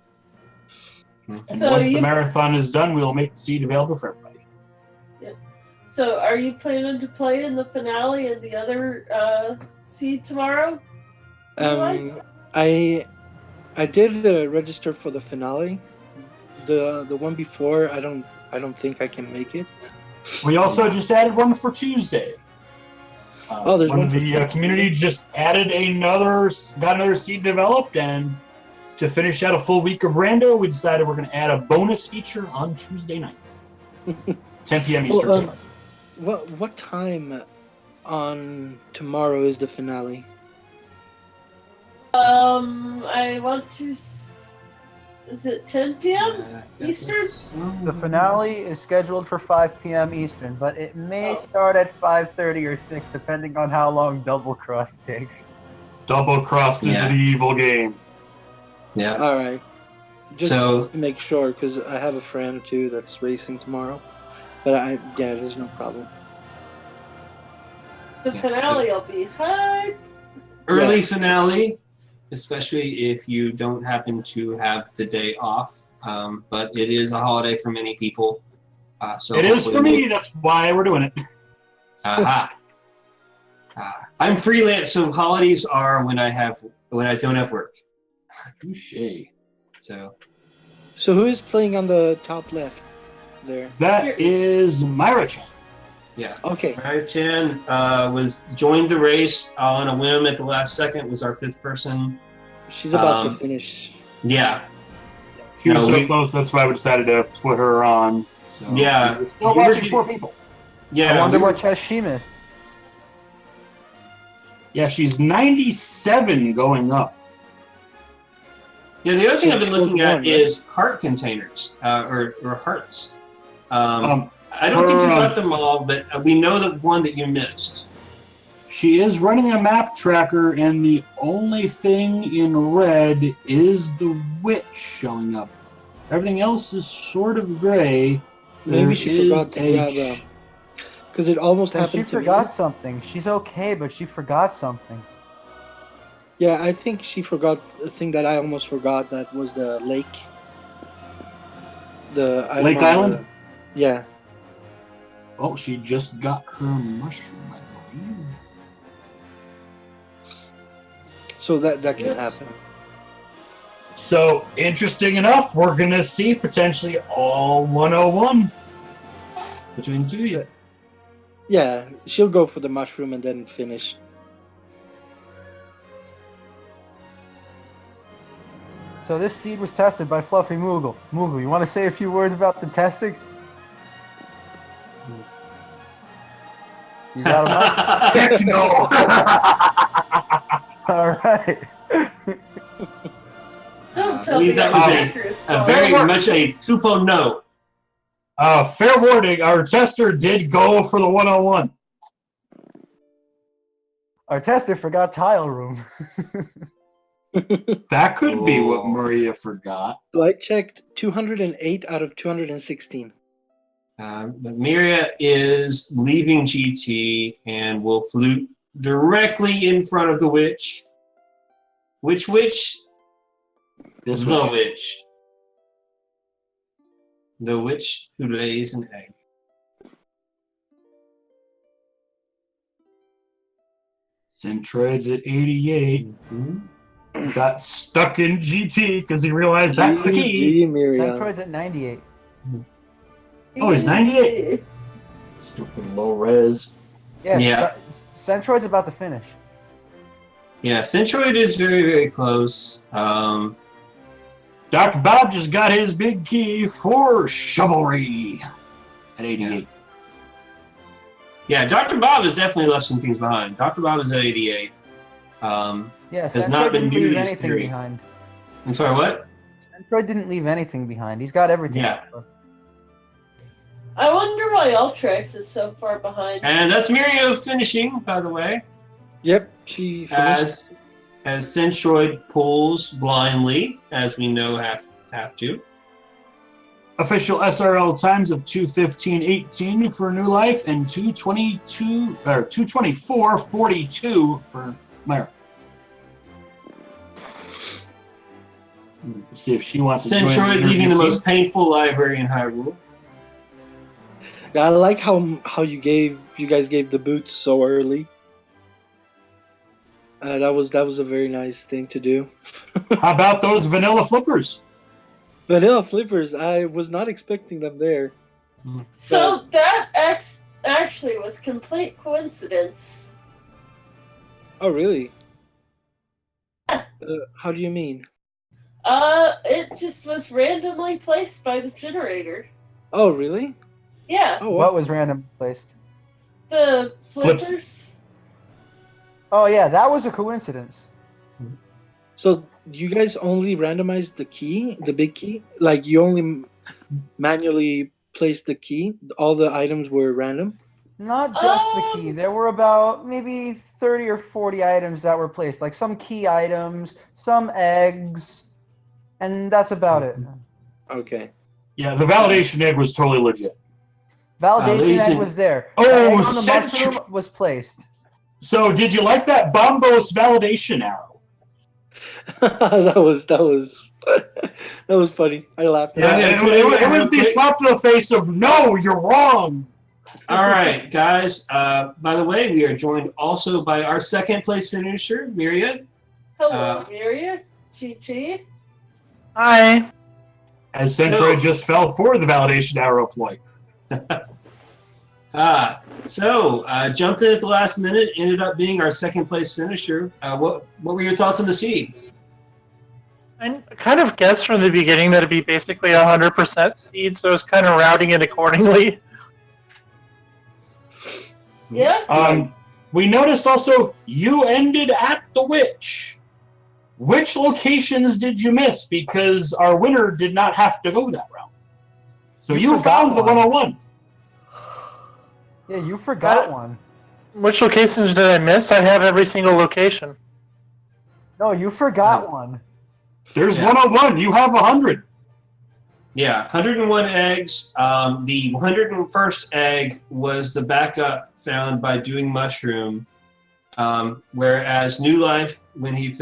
And So once the you- marathon is done, we'll make the seed available for everybody. So are you planning to play in the finale and the other seed tomorrow? I did register for the finale. The one before, I don't think I can make it. We also just added one for Tuesday. There's one for the Tuesday. community just added got another seed developed, and to finish out a full week of rando, we decided we're going to add a bonus feature on Tuesday night, 10 p.m. Eastern. Well, what time on tomorrow is the finale? I want to. Is it 10 p.m. Eastern? The finale is scheduled for 5 p.m. Eastern, but it may start at 5:30 or 6, depending on how long Double Cross takes. Double Crossed is an evil game. Yeah. All right. Just So- to make sure, because I have a friend too that's racing tomorrow. But there's no problem. The finale will be hype. Early finale, especially if you don't happen to have the day off. But it is a holiday for many people. So It is for me. That's why we're doing it. Aha. I'm freelance, so holidays are when I don't have work. Touche. So who is playing on the top left there? That is Myra-chan. Yeah. Okay. Chan joined the race on a whim at the last second. Was our 5th person. She's about to finish. Yeah. She was so close. That's why we decided to put her on. So Yeah. we're still watching 4 people. Yeah. I wonder what chest she missed. Yeah, she's 97 going up. Yeah, the other thing I've been looking at right? is heart containers, or hearts. I don't think you her, got them all, but we know the one that you missed. She is running a map tracker, and the only thing in red is the witch showing up. Everything else is sort of gray. Maybe she forgot to grab because it almost And happened she to forgot me. something. She's okay, but she forgot something. Yeah, I think she forgot the thing that I almost forgot. That was the lake. The Lake Island? Yeah. Oh, she just got her mushroom, I believe. So that can Yes. happen. So, interesting enough, we're going to see potentially all 101 between the two of you. Yeah, she'll go for the mushroom and then finish. So this seed was tested by Fluffy Moogle. Moogle, you want to say a few words about the testing? He's out of Heck no! All right. Don't I tell me believe that your was character is a fun. very much a coupon no. Fair warning, our tester did go for the 101. Our tester forgot tile room. That could be what Oh. Maria forgot. So I checked 208 out of 216. But Miria is leaving GT and will flute directly in front of the witch. Which witch? This The witch. witch. The witch who lays an egg. Centroid's at 88. Got stuck in GT because he realized that's the key. G Miriam. Centroid's at 98. Oh, he's 98. Stupid low res. Yes, Yeah. Centroid's about to finish. Yeah, Centroid is very, very close. Dr. Bob just got his big key for chivalry at 88. Yeah, Dr. Bob has definitely left some things behind. Dr. Bob is at 88. Yeah, Has Centroid not been didn't new leave to this anything theory. behind. I'm sorry, what? Centroid didn't leave anything behind. He's got everything. Yeah. I wonder why UltraX is so far behind. And that's Mirio finishing, by the way, Yep, she finished. as Centroid pulls blindly, as we know have to. Official SRL times of 2:15.18 for New Life and 2:24.42 for Myra. See if she wants to join Centroid the leaving the interview most painful library in Hyrule. Yeah, I like how you guys gave the boots so early. That was a very nice thing to do. team. How about those vanilla flippers? Vanilla flippers, I was not expecting them there. So that actually was complete coincidence. Oh, really? How do you mean? It just was randomly placed by the generator. Oh, really? Yeah, Oh, What was random placed? the Flips. flippers. Oh yeah, that was a coincidence. So you guys only randomized the key, the big key? Like you only manually placed the key? All the items were random? Not just the key. There were about maybe 30 or 40 items that were placed, like some key items, some eggs, and that's about it. Okay. Yeah, the validation egg was totally legit. Validation ladies egg and- was there. Oh, The egg on the Centro- mushroom was placed. So, did you like that Bombos validation arrow? that was funny. I laughed. Yeah, it was the slap to the face of no, you're wrong. All right, guys. By the way, we are joined also by our second place finisher, Miria. Hello, Miria. Chi. Hi. As Centroid just fell for the validation arrow ploy. Jumped in at the last minute, ended up being our second place finisher. What were your thoughts on the seed? I kind of guessed from the beginning that it'd be basically 100% seed, so I was kind of routing it accordingly. Yeah. We noticed also you ended at the witch. Which locations did you miss? Because our winner did not have to go that route. So you found the 101. Yeah, you forgot one. Which locations did I miss? I have every single location. No, you forgot one. There's Yeah. 101. You have 100. Yeah, 101 eggs. The 101st egg was the backup found by doing mushroom. Whereas New Life, when he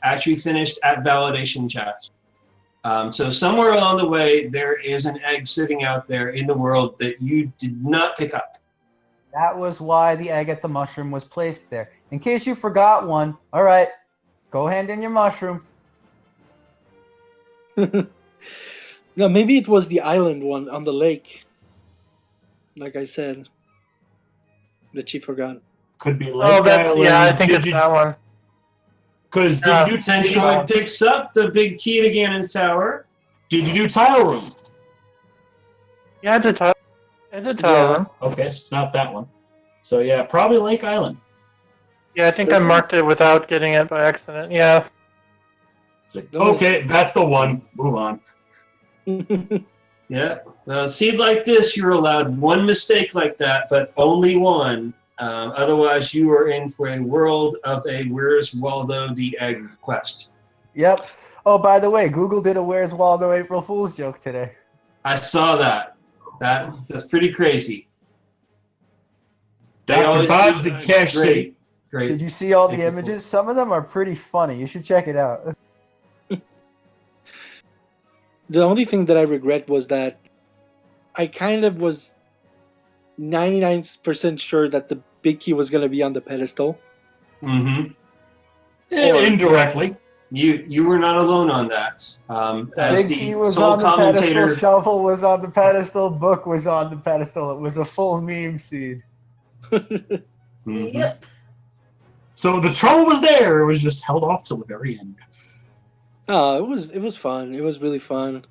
actually finished at validation chest. So somewhere along the way, there is an egg sitting out there in the world that you did not pick up. That was why the egg at the mushroom was placed there. In case you forgot one, all right, go hand in your mushroom. No, maybe it was the island one on the lake. Like I said. That she forgot. Could be Lake Oh, that's Island. yeah. I think Did it's you- that one. Because Yeah. did you do Centroid picks up the big key to Ganon's tower. Did you do tile room? Yeah, I did tile. I did tile room. Okay, so it's not that one. So yeah, probably Lake Island. Yeah, I think I marked it without getting it by accident. Yeah. It's like, okay, that's the one. Move on. Yeah. A seed like this, you're allowed one mistake like that, but only one. Otherwise, you are in for a world of a Where's Waldo the Egg quest. Yep. Oh, by the way, Google did a Where's Waldo April Fool's joke today. I saw that. That's pretty crazy. They Dr. always Bob's do a that. cash Great. great. Did you see all the Thank you images? Some of them are pretty funny. You should check it out. The only thing that I regret was that I kind of was 99% sure that the big key was going to be on the pedestal. Mm-hmm. Indirectly. You were not alone on that. As Big the Key was sole on the commentator, pedestal, Shovel was on the pedestal, Book was on the pedestal. It was a full meme seed. Mhm. Yep. So the troll was there. It was just held off till the very end. Oh, it was fun. It was really fun.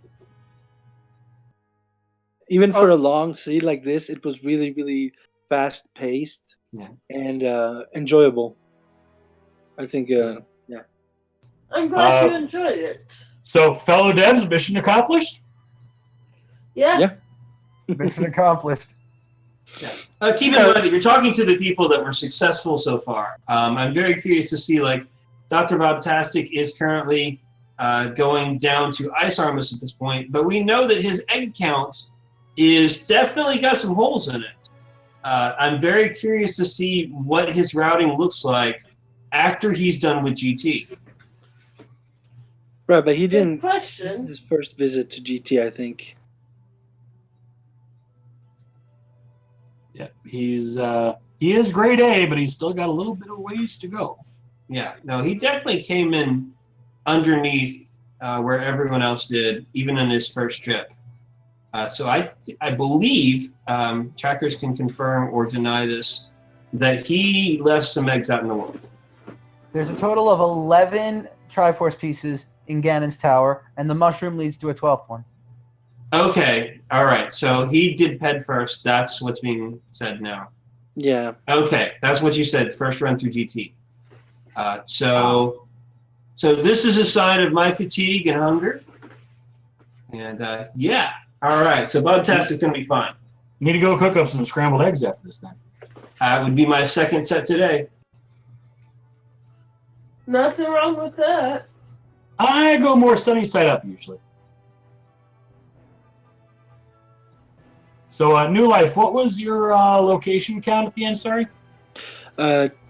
Even for a long seed like this, it was really, really fast paced and enjoyable. I think, yeah. I'm glad you enjoyed it. So, fellow devs, mission accomplished? Yeah. Mission accomplished. Keep in mind that you're talking to the people that were successful so far. I'm very curious to see, like, DoctorBobtastic is currently going down to Ice Armist at this point, but we know that his egg count is definitely got some holes in it. I'm very curious to see what his routing looks like after he's done with GT. Right, but he didn't. Question. This is his first visit to GT, I think. Yeah, he is grade A, but he's still got a little bit of ways to go. Yeah, no, he definitely came in underneath where everyone else did, even in his first trip. So I believe trackers can confirm or deny this, that he left some eggs out in the world. There's a total of 11 Triforce pieces in Ganon's tower, and the mushroom leads to a 12th one. Okay, all right. So he did ped first. That's what's being said now. Yeah. Okay, that's what you said. First run through GT. So this is a sign of my fatigue and hunger. And yeah, all right. So Bobtastic's gonna be fine. You need to go cook up some scrambled eggs after this, then. Would be my second set today. Nothing wrong with that. I go more sunny side up usually. So, New Life, what was your location count at the end, sorry?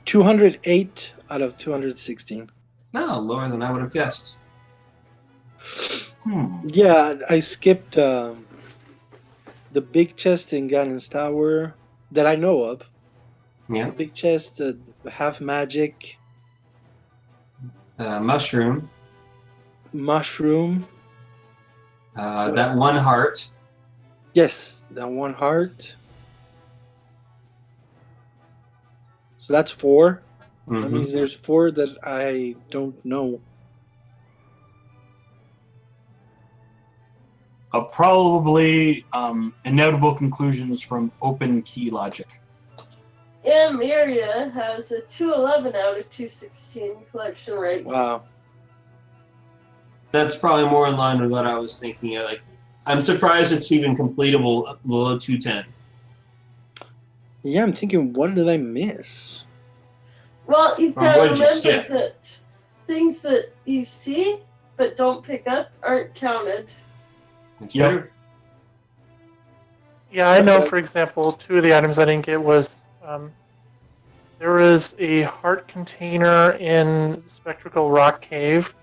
208 out of 216. No, lower than I would have guessed. Yeah, I skipped the big chest in Ganon's tower that I know of. Yeah. The big chest, half magic. Mushroom. That one heart. Yes, that one heart. So that's 4. Mm-hmm. That means there's 4 that I don't know. Probably inevitable conclusions from open key logic. Area has a 211 out of 216 collection rate. Wow. That's probably more in line with what I was thinking. Like, I'm surprised it's even completable below 210. Yeah, I'm thinking, what did I miss? Well, you've Or got to what did you remember skip? that things that you see but don't pick up aren't counted. That's Yep. true. Yeah, I know, for example, 2 of the items I didn't get was there was a heart container in Spectral Rock Cave,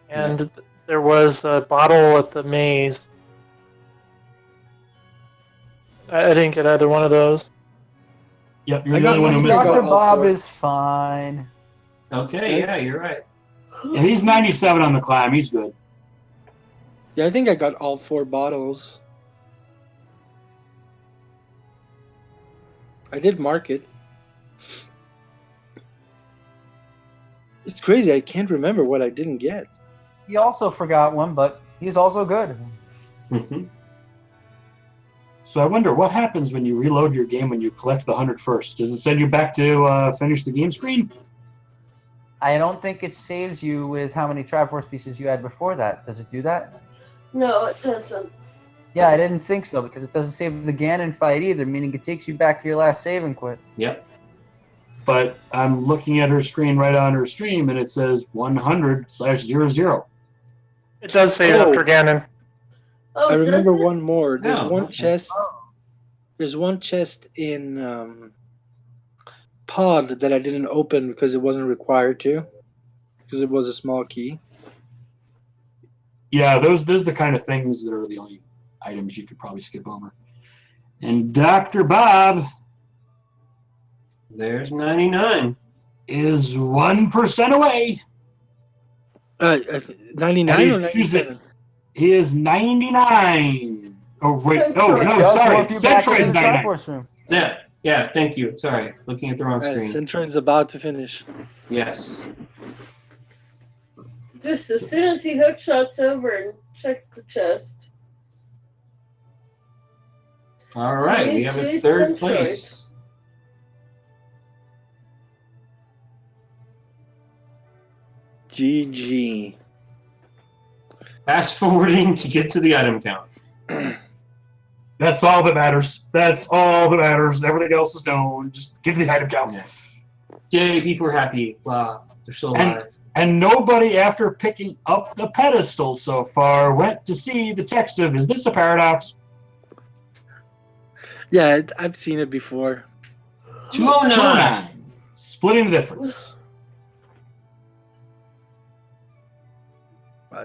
and there was a bottle at the maze. I didn't get either one of those. Yep, you're I the got only one who missed. Dr. all Bob 4. is fine. Okay, yeah, you're right. Yeah, he's 97 on the climb. He's good. Yeah, I think I got all 4 bottles. I did mark it. It's crazy. I can't remember what I didn't get. He also forgot one, but he's also good. Mm-hmm. So I wonder what happens when you reload your game when you collect the 100 first. Does it send you back to finish the game screen? I don't think it saves you with how many Triforce pieces you had before that. Does it do that? No, it doesn't. Yeah, I didn't think so, because it doesn't save the Ganon fight either, meaning it takes you back to your last save and quit. Yep. But I'm looking at her screen right on her stream, and it says 100/00. It does say Oh. after Ganon. Oh, I remember does it? one more. There's Oh, one okay. chest. There's one chest in pod that I didn't open because it wasn't required to, because it was a small key. Yeah, those are the kind of things that are the only items you could probably skip over. And Dr. Bob There's 99. is 1% away. 99 or 97? He is 99. Oh, wait. Oh, Centroid. no, Does sorry. warp you back into Centroid's the 99. Triforce room. Yeah, thank you. Sorry, looking at the wrong screen. Centroid's about to finish. Yes. Just as soon as he hookshots over and checks the chest. All right, we have a GG third Centroid. place. GG. Fast forwarding to get to the item count. That's all that matters. That's all that matters. Everything else is known. Just get to the item count. Yeah. Yay, people are happy. Wow, they're still alive. And nobody, after picking up the pedestal so far, went to see the text of, is this a paradox? Yeah, I've seen it before. 209. Splitting the difference.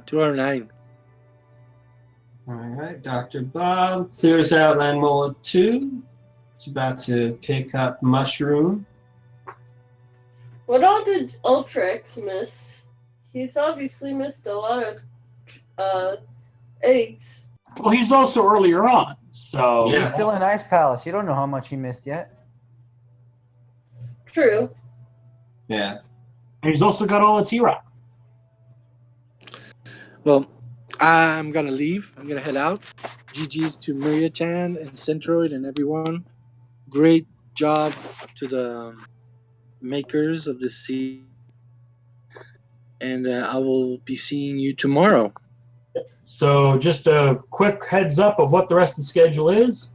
209. All right, Dr. Bob clears out Landmola 2. It's about to pick up Mushroom. What all did UltraX miss? He's obviously missed a lot of eggs. Well, he's also earlier on, so... Yeah. He's still in Ice Palace. You don't know how much he missed yet. True. Yeah. And he's also got all the T-Rock. Well, I'm going to leave. I'm going to head out. GG's to Maria-chan and Centroid and everyone. Great job to the makers of this seed. And I will be seeing you tomorrow. So just a quick heads up of what the rest of the schedule is.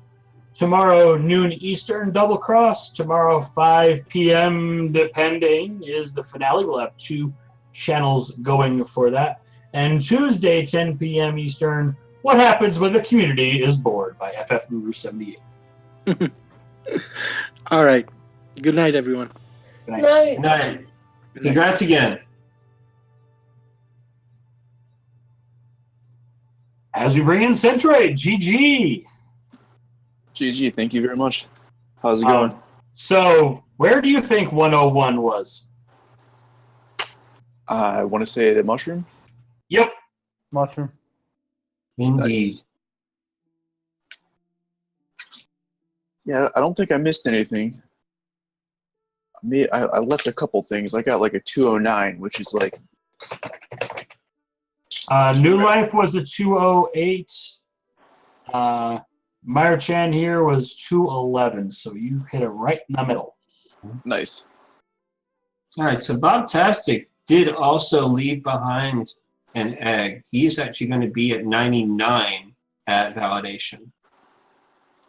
Tomorrow, noon Eastern, Double Cross. Tomorrow, 5 p.m., depending, is the finale. We'll have 2 channels going for that. And Tuesday, 10 p.m. Eastern, What Happens When the Community is Bored by FF Guru 78. All right. Good night, everyone. Good night. Night. Good night. Congrats again. As we bring in Centroid, GG. GG, thank you very much. How's it going? So, where do you think 101 was? I want to say the mushroom. Yep. Mushroom. Indeed. Nice. Yeah, I don't think I missed anything. I left a couple things. I got like a 209, which is like... New Life was a 208. Meyer Chan here was 211, so you hit it right in the middle. Nice. All right, so Bobtastic did also leave behind an egg. He's actually going to be at 99 at validation.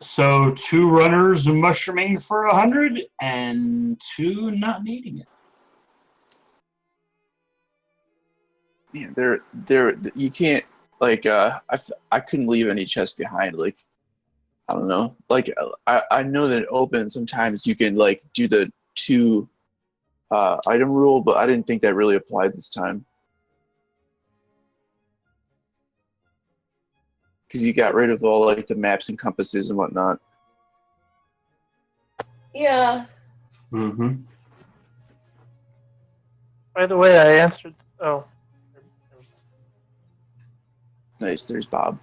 So 2 runners mushrooming for 100 and 2 not needing it. Man, there. You can't like. I couldn't leave any chests behind. Like, I don't know. Like, I know that it opens sometimes. You can like do the 2 item rule, but I didn't think that really applied this time. Because you got rid of all like the maps and compasses and whatnot. Yeah. Mm-hmm. By the way, I answered. Oh. Nice. There's Bob.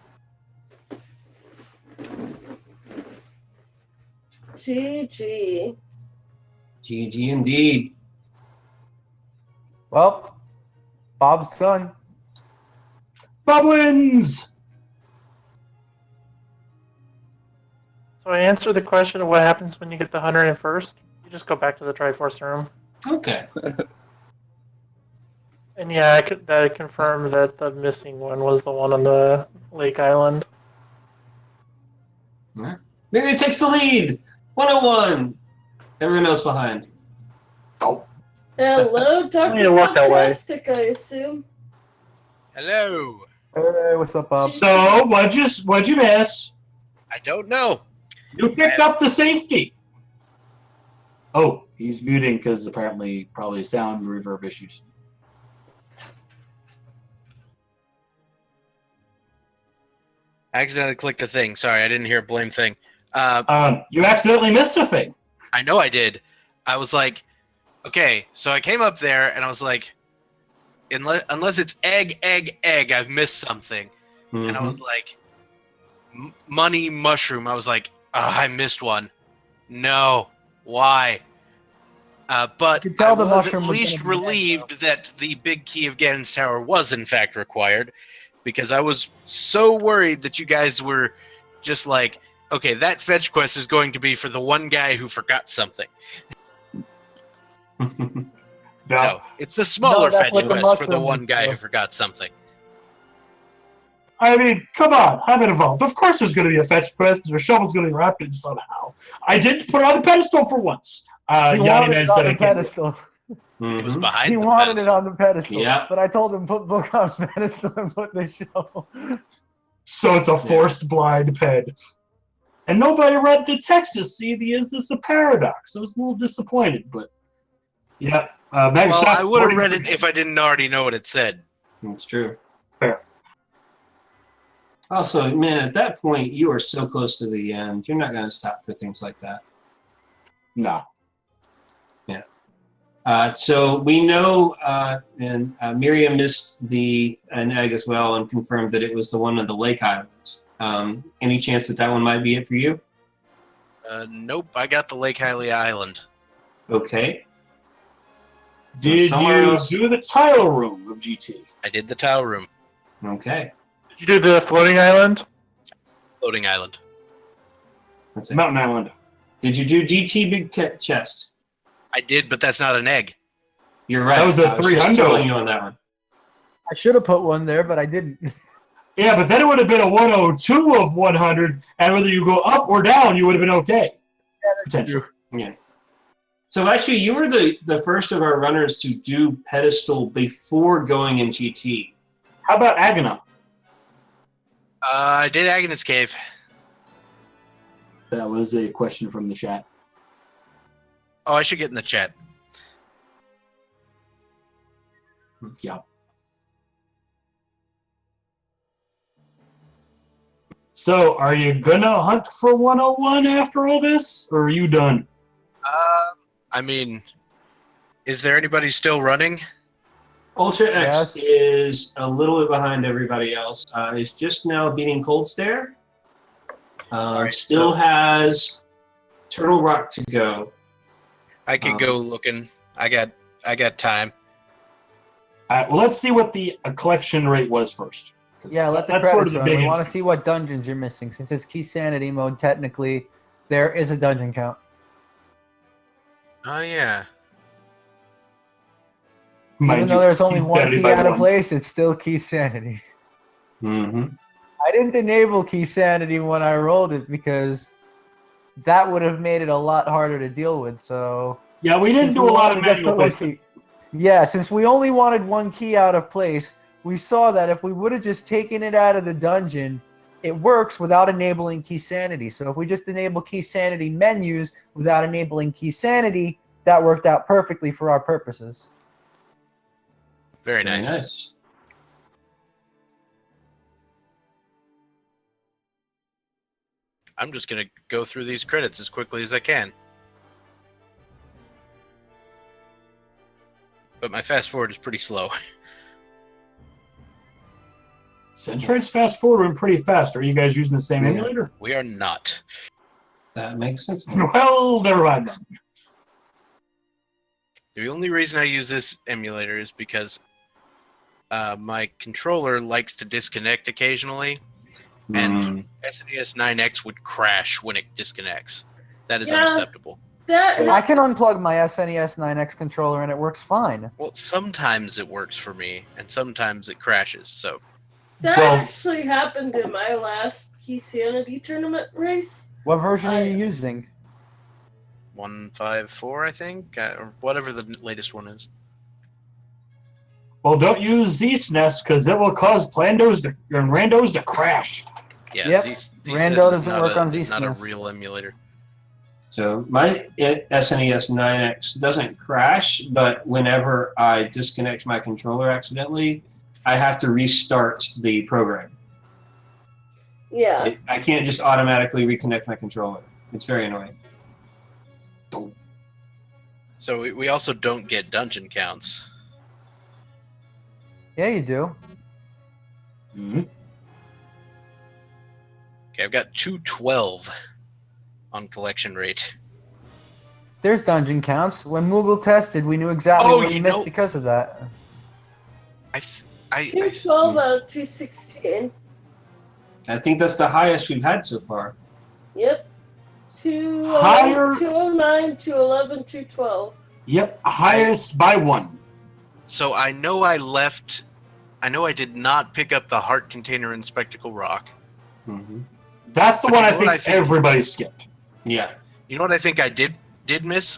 GG. GG indeed. Well, Bob's done. Bob wins! So I answered the question of what happens when you get the 101st. You just go back to the Triforce room. Okay. And yeah, I confirmed that the missing one was the one on the Lake Island. All right. Mary takes the lead. 101. Everyone else behind. Oh. Hello, need to walk that way. DoctorBobtastic, I assume. Hello. Hey, what's up, Bob? So, what'd you miss? I don't know. You picked up the safety. Oh, He's muting because apparently probably sound reverb issues. I accidentally clicked a thing. Sorry, I didn't hear a blame thing. You accidentally missed a thing. I know I did. I was like, okay, so I came up there and I was like, unless it's egg, I've missed something. Mm-hmm. And I was like, money mushroom. I was like, I missed one. No, why? But You could tell I the was at mushroom was least gonna be relieved that the big key of Ganon's Tower was in fact required, because I was so worried that you guys were just like, okay, that fetch quest is going to be for the one guy who forgot something. No, it's the smaller that's fetch what the quest for the mushroom one is guy for. who forgot something. I mean, come on, I'm involved. Of course there's going to be a fetch quest, or shovel's going to be wrapped in somehow. I did put it on the pedestal for once. He Yanni wanted Man it on said the I can't. pedestal. It was Mhm. behind He the wanted it pedestal. on the pedestal. Yeah. But I told him put book on pedestal and put the shovel. So it's a forced blind ped. And nobody read the text to see is this a paradox. I was a little disappointed, but yeah. Well, I would have read it if I didn't already know what it said. That's true. Fair. Also, man, at that point, you are so close to the end. You're not going to stop for things like that. No. So we know, and Miriam missed an egg as well and confirmed that it was the one on the Lake Islands. Any chance that one might be it for you? Nope, I got the Lake Hiley Island. Okay. So Did somewhere you else- do the tile room of GT? I did the tile room. Okay. Did you do the floating island? Floating island. That's it. Mountain Island. Did you do GT Big Chest? I did, but that's not an egg. You're right. That was a I just 300. trolling you on that one. I should have put one there, but I didn't. Yeah, but then it would have been a 102 of 100, and whether you go up or down, you would have been okay. Potentially. Yeah. So actually, you were the first of our runners to do pedestal before going in GT. How about Aghanim? I did Agnes Cave. That was a question from the chat. Oh, I should get in the chat. Yeah. So, are you gonna hunt for 101 after all this, or are you done? I mean, is there anybody still running? UltraX Yes. is a little bit behind everybody else. It's just now beating Cold Stare. Alright, Still has Turtle Rock to go. I could go looking. I got time. All right, well, let's see what the collection rate was first. 'Cause Yeah, let the that's sort credits of the run. big We want to interest. see what dungeons you're missing. Since it's KeySanity mode, technically, there is a dungeon count. Oh yeah. Mind Even though you, there's only one KeySanity key by out of one. place, it's still KeySanity. Mm-hmm. I didn't enable KeySanity when I rolled it because that would have made it a lot harder to deal with. So Yeah, we didn't since do we a lot of wanted to just manual put one placement. key- Yeah, since we only wanted one key out of place, we saw that if we would have just taken it out of the dungeon, it works without enabling KeySanity. So if we just enable KeySanity menus without enabling KeySanity, that worked out perfectly for our purposes. Very nice. I'm just gonna go through these credits as quickly as I can. But my fast forward is pretty slow. Centrate's fast forwarding pretty fast. Are you guys using the same Yeah. emulator? We are not. That makes sense. Well, never mind then. The only reason I use this emulator is because my controller likes to disconnect occasionally, and SNES 9X would crash when it disconnects. That is Yeah. unacceptable. I can unplug my SNES 9X controller and it works fine. Well, sometimes it works for me, and sometimes it crashes. So That Well- actually happened in my last KeySanity tournament race. What version are you using? 154, I think, or whatever the latest one is. Well, don't use Z-SNES because it will cause Plandos and Randos to crash. Yeah, Yep. ZSNES Rando is doesn't not work on it's not a ZSNES. real emulator. So my SNES 9X doesn't crash, but whenever I disconnect my controller accidentally, I have to restart the program. Yeah. I can't just automatically reconnect my controller. It's very annoying. So we also don't get dungeon counts. Yeah, you do. Mm-hmm. Okay, I've got 212 on collection rate. There's dungeon counts. When Moogle tested, we knew exactly Oh, what he you missed know- because of that. I 212 out of 216. I think that's the highest we've had so far. Yep. Higher- 209, 211, 212. Yep, highest by 1. So I know I left. I know I did not pick up the heart container in Spectacle Rock. Mm-hmm. That's the But one you I know think, what I think- everybody skipped. Yeah. You know what I think I did miss?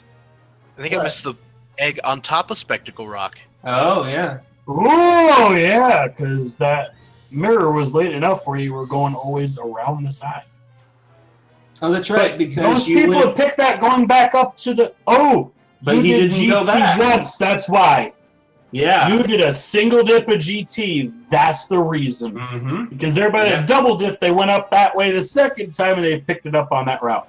I think I What? missed the egg on top of Spectacle Rock. Oh, yeah. Oh, yeah, because that mirror was late enough where you were going always around the side. Oh, that's right, But because those you people went... had picked that going back up to the... Oh, But you he did didn't go GT back. once, that's why. Yeah. You did a single dip of GT, that's the reason. Mm-hmm. Because everybody Yeah. that double dip, they went up that way the second time and they picked it up on that route.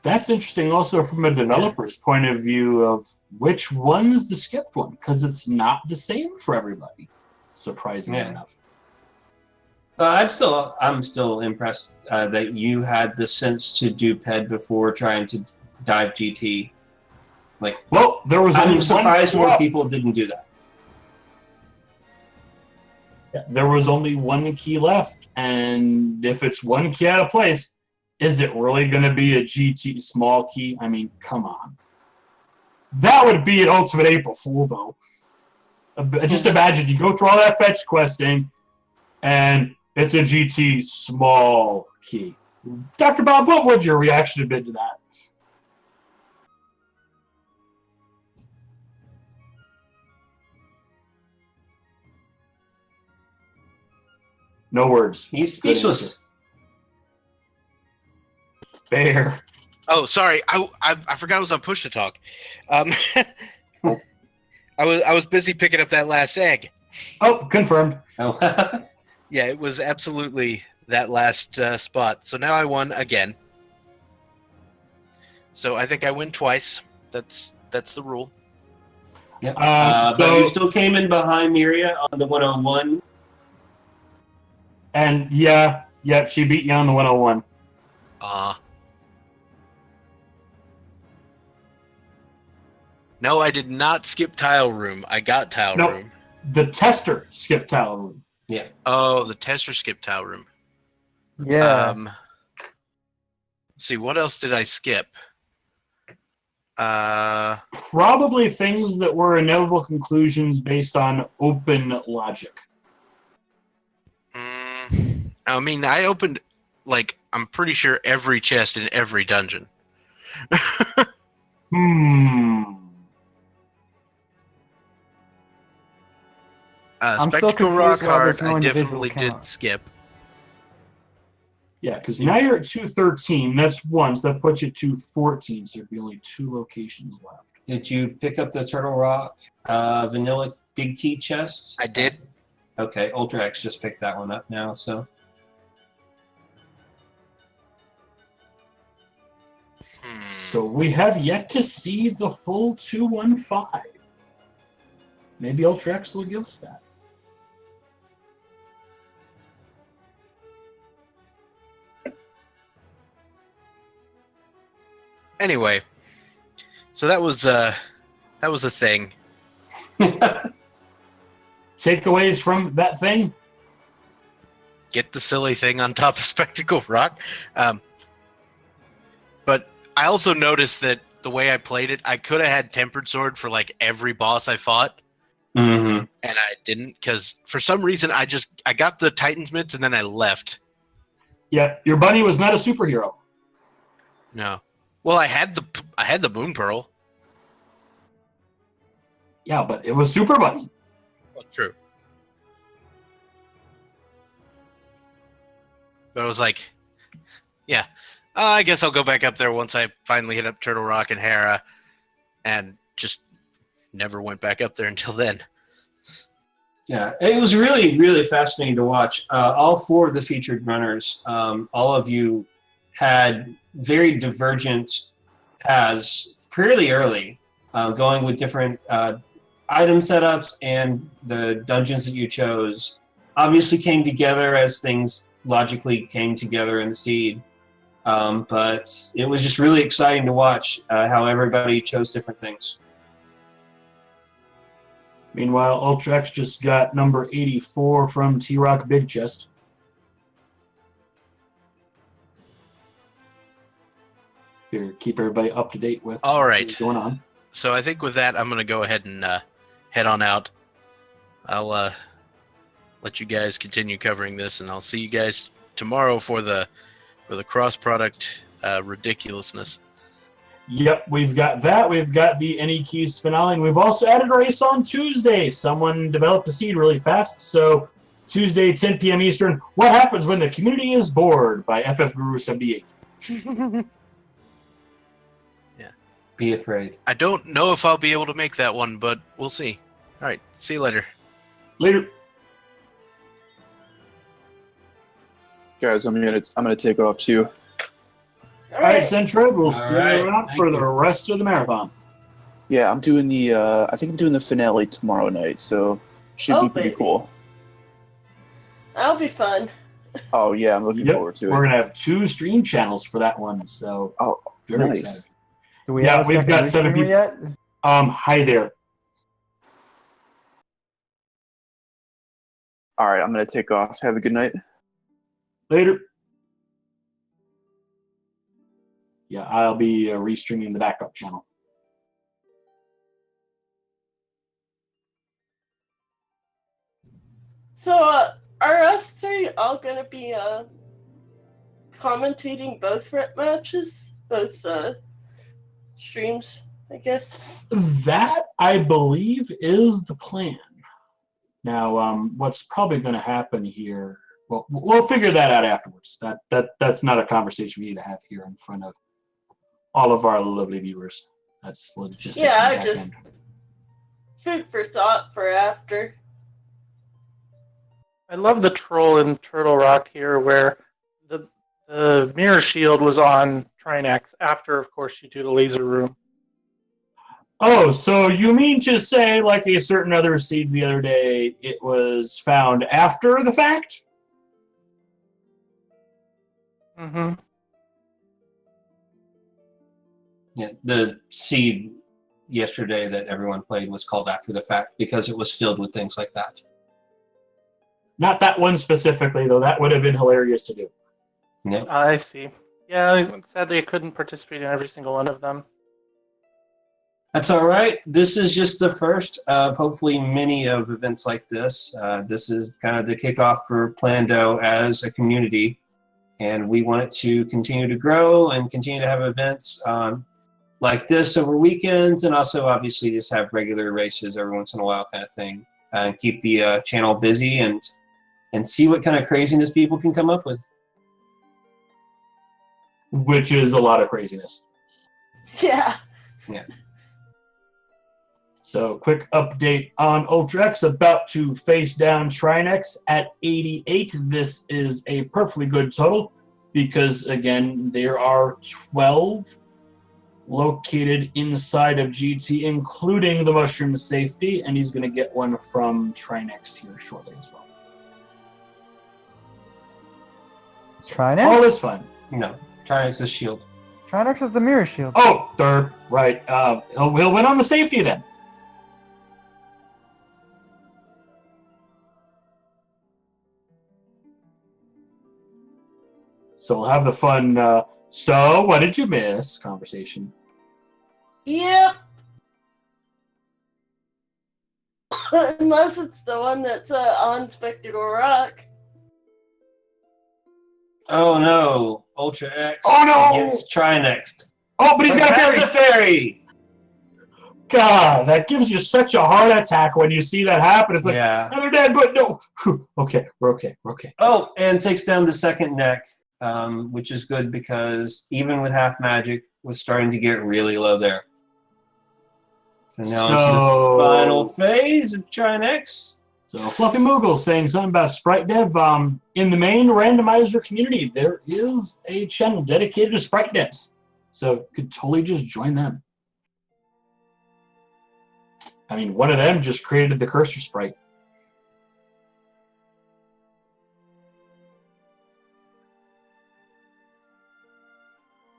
That's interesting also from a developer's point of view of which one's the skipped one, because it's not the same for everybody, surprisingly Yeah. enough. I'm still impressed that you had the sense to do PED before trying to dive GT. Like, Well, there was only I'm surprised one more key people didn't do that. left. There was only one key left, and if it's one key out of place, is it really going to be a GT small key? I mean, come on. That would be an ultimate April Fool, though. Just imagine you go through all that fetch questing, and it's a GT small key. Dr. Bob, what would your reaction have been to that? No words. He's Good speechless. Fair. Oh, sorry. I forgot I was on push to talk. I was busy picking up that last egg. Oh, confirmed. Oh. Yeah, it was absolutely that last spot. So now I won again. So I think I win twice. That's the rule. Yep. But so- you still came in behind Miria on the 101. And yeah, she beat you on the 101. No, I did not skip tile room. I got tile No. room. The tester skipped tile room. Yeah. Oh, the tester skipped tile room. Yeah. Let's see, what else did I skip? Probably things that were inevitable conclusions based on open logic. I mean, I opened, like, I'm pretty sure every chest in every dungeon. I'm still Spectacle confused Rock why Hard, there's no I individual definitely did count. skip. Yeah, because now you're at 213. That's one, so that puts you at 214. So there'd be only 2 locations left. Did you pick up the Turtle Rock vanilla big key chests? I did. Okay, UltraX just picked that one up now, so. So we have yet to see the full 215. Maybe UltraX will give us that. Anyway, so that was a thing. Takeaways from that thing? Get the silly thing on top of Spectacle Rock. But I also noticed that the way I played it, I could have had Tempered Sword for like every boss I fought. Mm-hmm. And I didn't, because for some reason I got the Titan's mitts and then I left. Yeah, your bunny was not a superhero. No. Well, I had the Moon Pearl. Yeah, but it was Super Bunny. Well, true. But I was like, yeah, I guess I'll go back up there once I finally hit up Turtle Rock and Hera, and just never went back up there until then. Yeah, it was really, really fascinating to watch. All 4 of the featured runners, all of you had very divergent paths fairly early, going with different item setups, and the dungeons that you chose obviously came together as things logically came together in the seed. But it was just really exciting to watch how everybody chose different things. Meanwhile, UltraX just got number 84 from T-Rock Big Chest. To keep everybody up to date with what's going on. So I think with that, I'm going to go ahead and head on out. I'll let you guys continue covering this, and I'll see you guys tomorrow for the cross-product ridiculousness. Yep, we've got that. We've got the Any Keys finale, and we've also added a race on Tuesday. Someone developed a seed really fast, so Tuesday, 10 p.m. Eastern. What happens when the community is bored? By FF Guru 78. Yeah. Be afraid. I don't know if I'll be able to make that one, but we'll see. All right, see you later. Later. Guys, I'm gonna take off too. All right, Centroid, we'll see you right, around thank for you. the rest of the marathon. Yeah, I'm doing the. I think I'm doing the finale tomorrow night, so should be pretty baby. cool. That'll be fun. Oh yeah, I'm looking forward to it. We're gonna have 2 stream channels for that one, so very nice. excited. Do we Yeah, have a we've second got 7 Restreamer people. yet? Hi there. All right, I'm gonna take off. Have a good night. Later. Yeah, I'll be restreaming the backup channel. So, are us 3 all gonna be commentating both rep matches? Both streams, I guess? That, I believe, is the plan. Now, what's probably going to happen here, well, we'll figure that out afterwards. That's not a conversation we need to have here in front of all of our lovely viewers. That's logistics. Yeah, and I back just end. food for thought for after. I love the troll in Turtle Rock here, where the mirror shield was on Trinax after, of course, you do the laser room. Oh, so you mean to say, like a certain other seed the other day, it was found after the fact? Mm-hmm. Yeah, the seed yesterday that everyone played was called after the fact because it was filled with things like that. Not that one specifically, though. That would have been hilarious to do. Yep. I see. Yeah, sadly I couldn't participate in every single one of them. That's all right. This is just the first of hopefully many of events like this. This is kind of the kickoff for Plando as a community, and we want it to continue to grow and continue to have events like this over weekends, and also obviously just have regular races every once in a while kind of thing, and keep the channel busy and see what kind of craziness people can come up with. Which is a lot of craziness. Yeah. Yeah. So, quick update on UltraX, about to face down Trinex at 88. This is a perfectly good total because, again, there are 12 located inside of GT, including the Mushroom Safety, and he's going to get one from Trinex here shortly as well. Trinex? All is fun. No, Trinex is shield. Trinex is the mirror shield. Oh, derp, right. He'll win on the safety then. So we'll have the fun, so what did you miss conversation. Yep. Unless it's the one that's on Spectacle Rock. Oh no, UltraX Oh, no! against Trinex. Oh, but he's got a Has fairy! a fairy! God, that gives you such a heart attack when you see that happen. It's like, Yeah. oh, they're dead, but no. Okay, we're okay. Oh, and takes down the second neck, which is good because even with half magic, was starting to get really low there. So now into the final phase of Trinex. So Fluffy Moogle saying something about Sprite Dev. In the main randomizer community, there is a channel dedicated to Sprite Devs. So you could totally just join them. I mean, one of them just created the cursor sprite.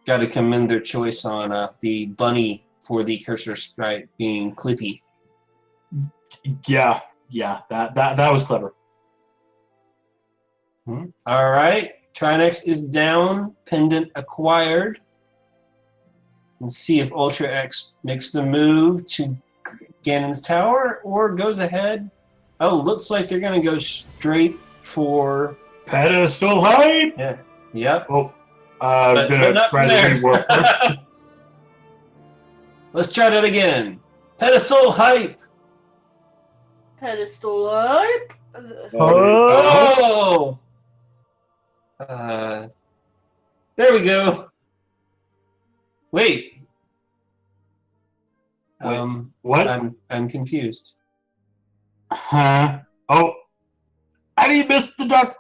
Got to commend their choice on the bunny for the cursor sprite being Clippy. Yeah, that was clever. All right, Trinex is down, pendant acquired. Let's see if UltraX makes the move to Ganon's Tower or goes ahead. Oh, looks like they're going to go straight for pedestal height. Yeah. Yep. Oh, I'm going to try to rework. Let's try that again. Pedestal hype. Pedestal hype. Oh. There we go. Wait. What? I'm confused. Huh? Oh. How do you miss the duck?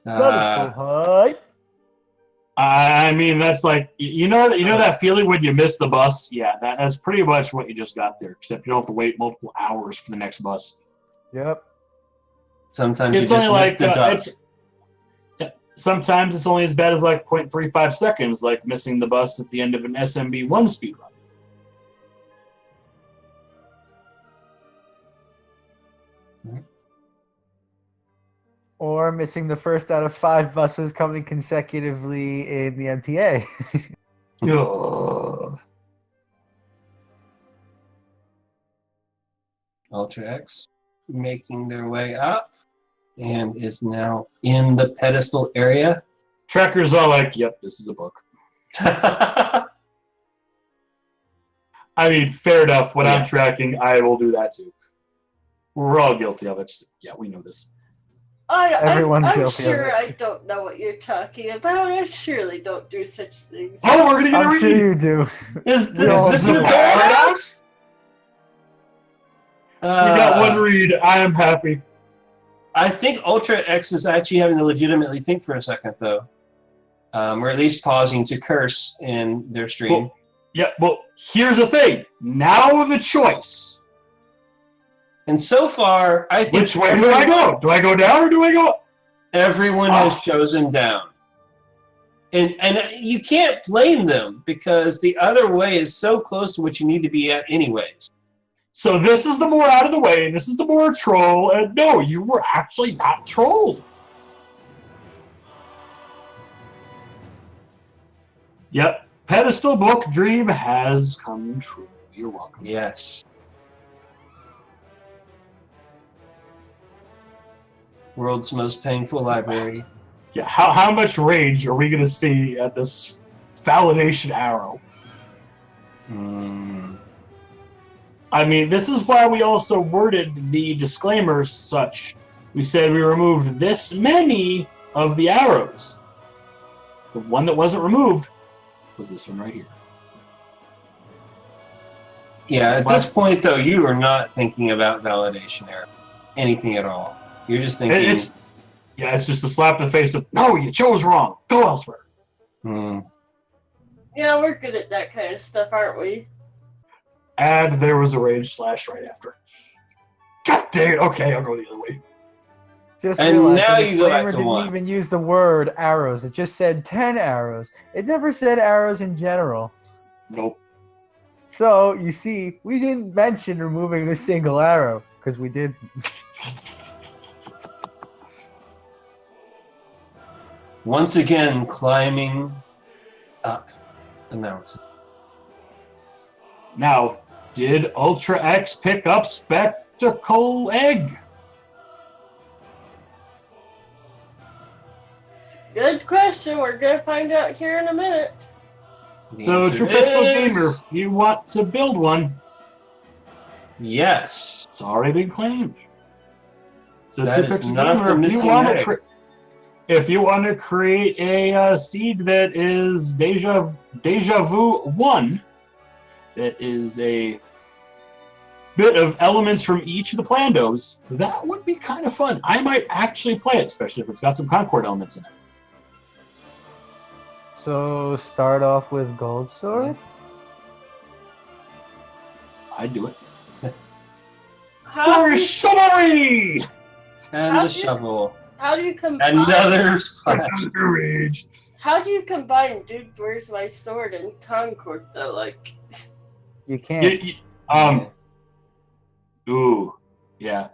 Pedestal hype. I mean, that's like, you know that feeling when you miss the bus? Yeah, that's pretty much what you just got there, except you don't have to wait multiple hours for the next bus. Yep. Sometimes you just miss the duck. Sometimes it's only as bad as like 0.35 seconds, like missing the bus at the end of an SMB1 speedrun. Or missing the first out of 5 buses coming consecutively in the MTA. UltraX making their way up and is now in the pedestal area. Trackers are like, yep, this is a book. I mean, fair enough. When I'm tracking, I will do that too. We're all guilty of it. Yeah, we know this. Everyone's I'm guilty sure of it. I don't know what you're talking about. I surely don't do such things. Oh, we're gonna get I'm sure you do. Is this a paradox? We got one read. I am happy. I think UltraX is actually having to legitimately think for a second, though. Or at least pausing to curse in their stream. Well, here's the thing. Now the choice. And so far, I think... Which way do I go? Do I go down or do I go up? Everyone has chosen down. And you can't blame them because the other way is so close to what you need to be at anyways. So this is the more out of the way, and this is the more troll, and no, you were actually not trolled. Yep, pedestal book dream has come true. You're welcome. Yes. World's most painful library. Yeah, how much rage are we going to see at this validation arrow? I mean, this is why we also worded the disclaimers such. We said we removed this many of the arrows. The one that wasn't removed was this one right here. Yeah, at this point, though, you are not thinking about validation error. Anything at all. You're just thinking... It's just a slap in the face of, no, you chose wrong. Go elsewhere. Yeah, we're good at that kind of stuff, aren't we? And there was a rage slash right after. God dang it. Okay, I'll go the other way. Just and realized now the you go back to disclaimer 1. didn't even use the word arrows. It just said 10 arrows. It never said arrows in general. Nope. So, you see, we didn't mention removing the single arrow, because we didn't. Once again, climbing up the mountain. Now, did UltraX pick up Spectacle Egg? Good question. We're going to find out here in a minute. The So, answer True Pixel is Gamer, you want to build one. yes. It's already been claimed. So, That True is Pixel not the Gamer, missing egg. if you want to create a seed that is Deja Vu 1, that is a bit of elements from each of the Plandos, that would be kind of fun. I might actually play it, especially if it's got some Concord elements in it. So start off with Gold Sword? I'd do it. How do you, Chivalry! And How the do you- shovel. how do you combine? Another splash. Rage. How do you combine Dude, Where's My Sword and Concord though? Like, You can't. Ooh, yeah.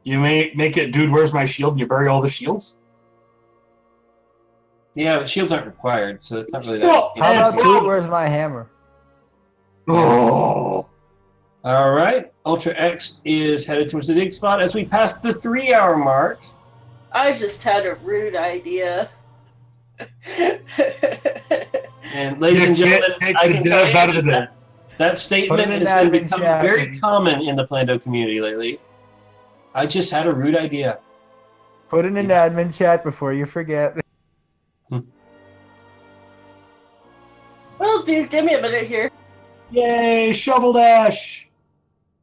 You may make it, Dude, Where's My Shield? And you bury all the shields. Yeah, but shields aren't required, so it's not really that. Well, How about interesting. Dude, Where's My Hammer? Oh. All right, UltraX is headed towards the dig spot as we pass the 3-hour mark. I just had a rude idea. And ladies and You can't gentlemen, take I the can tell dev out of the you dev. that statement Put it in has been admin becoming chat. very common in the Plando community lately. I just had a rude idea. Put it in admin chat before you forget. Well, dude, give me a minute here. Yay, Shovel Dash!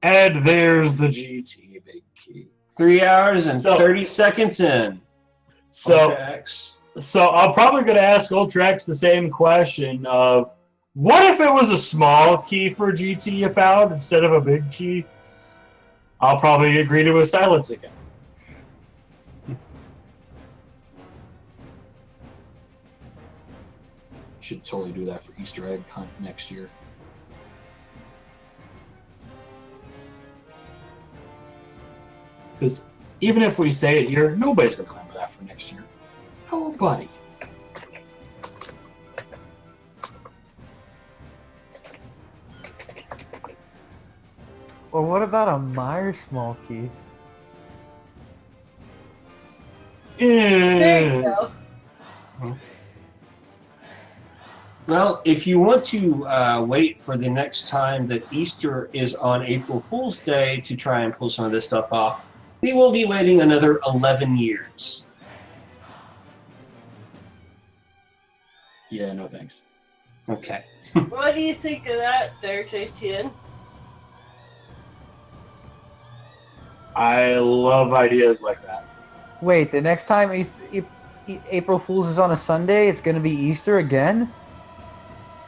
And there's the GT big key. 3 hours and So- 30 seconds in. So, UltraX. I'm probably going to ask UltraX the same question of, what if it was a small key for GT you found instead of a big key? I'll probably agree to a silence again. Should totally do that for Easter egg hunt next year. Because even if we say it here, nobody's going to claim that for next year. Nobody. Or what about a Meyer small key? There you go. Well, if you want to wait for the next time that Easter is on April Fool's Day to try and pull some of this stuff off, we will be waiting another 11 years. Yeah, no thanks. Okay. What do you think of that there, JTN? I love ideas like that. Wait, the next time April Fool's is on a Sunday, it's going to be Easter again?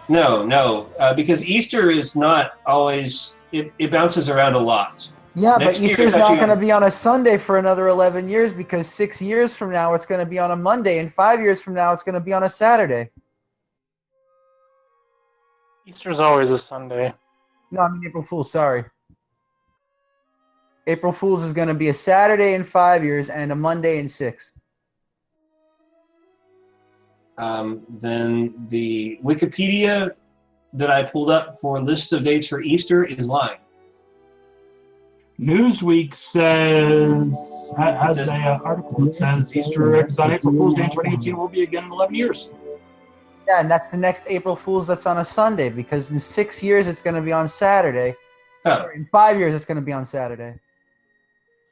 No, because Easter is not always, it bounces around a lot. Yeah, Next but year Easter's it's not actually going to on- be on a Sunday for another 11 years because 6 years from now it's going to be on a Monday, and 5 years from now it's going to be on a Saturday. Easter's always a Sunday. No, I mean April Fool's, sorry. April Fool's is going to be a Saturday in 5 years and a Monday in 6. Then the Wikipedia that I pulled up for lists of dates for Easter is lying. Newsweek has an article that says Easter eggs on April Fool's Day in 2018 will be again in 11 years. Yeah, and that's the next April Fool's that's on a Sunday because in 6 years it's going to be on Saturday. Oh, In 5 years it's going to be on Saturday.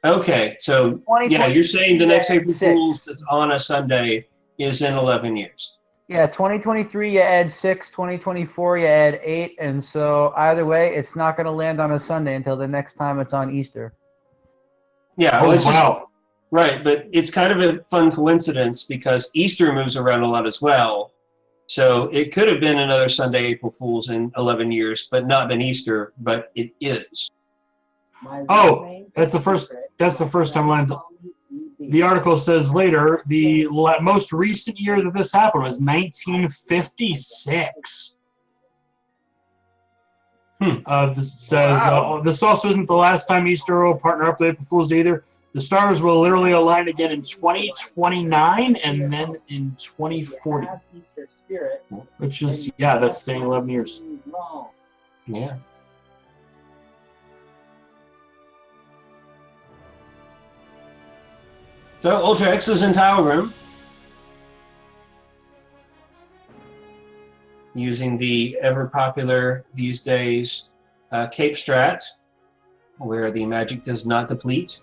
okay. So, yeah, you're saying the next April 6. Fool's that's on a Sunday is in 11 years. Yeah, 2023 you add 6, 2024 you add 8, and so either way, it's not going to land on a Sunday until the next time it's on Easter. Yeah, Oh, well, it's just, wow. right, but it's kind of a fun coincidence because Easter moves around a lot as well. So it could have been another Sunday April Fool's in 11 years, but not been Easter, but it is. Oh, that's the first time lines. The article says later, the most recent year that this happened was 1956. This says, this also isn't the last time Easter will partner up with April Fool's Day either. The stars will literally align again in 2029 and then in 2040. Which is, yeah, that's saying 11 years. Yeah. So UltraX is in Tile Room. using the ever popular these days Cape Strat, where the magic does not deplete.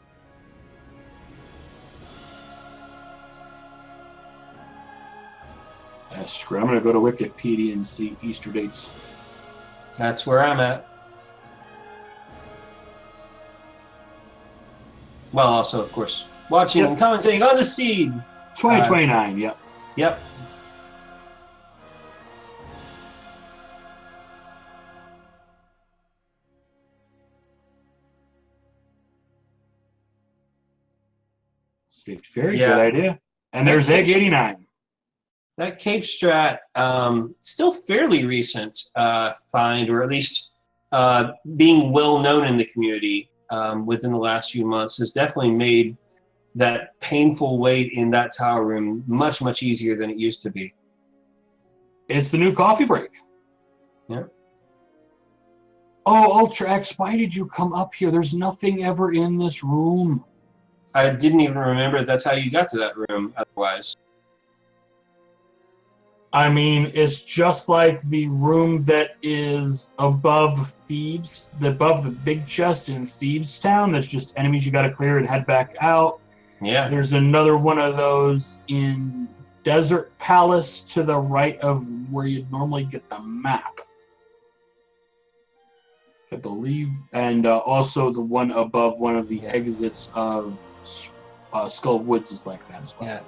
Screw it, I'm going to go to Wikipedia and see Easter dates. That's where I'm at. Well, also, of course, watching and commentating on the seed. 2029, yep. Yep. Very good idea. And there's Egg 89. That Cape Strat, still fairly recent find, or at least being well known in the community within the last few months, has definitely made that painful wait in that tower room much, much easier than it used to be. It's the new coffee break. Yeah. Oh, UltraX, why did you come up here? There's nothing ever in this room. I didn't even remember that's how you got to that room otherwise. I mean, it's just like the room that is above Thebes, above the big chest in Thebes Town. That's just enemies you got to clear and head back out. Yeah. There's another one of those in Desert Palace to the right of where you'd normally get the map, I believe. And also the one above one of the exits of Skull Woods is like that as well. Yeah.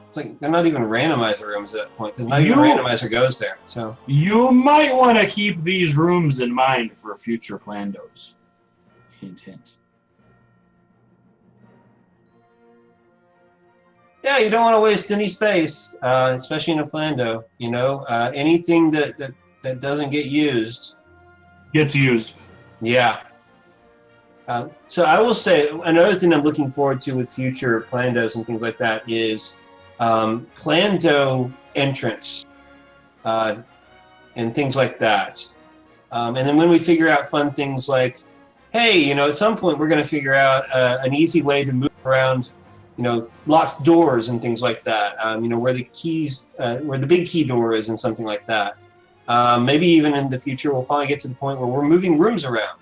It's like they're not even randomizer rooms at that point, because not even a randomizer goes there. So you might want to keep these rooms in mind for future Plandos. Hint, hint. yeah, you don't want to waste any space, especially in a Plando. You know, anything that doesn't get used gets used. Yeah. So I will say another thing I'm looking forward to with future Plandos and things like that is Plando entrance and things like that. And then when we figure out fun things like, hey, you know, at some point we're going to figure out an easy way to move around, you know, locked doors and things like that. You know, where the keys, where the big key door is and something like that. Maybe even in the future we'll finally get to the point where we're moving rooms around.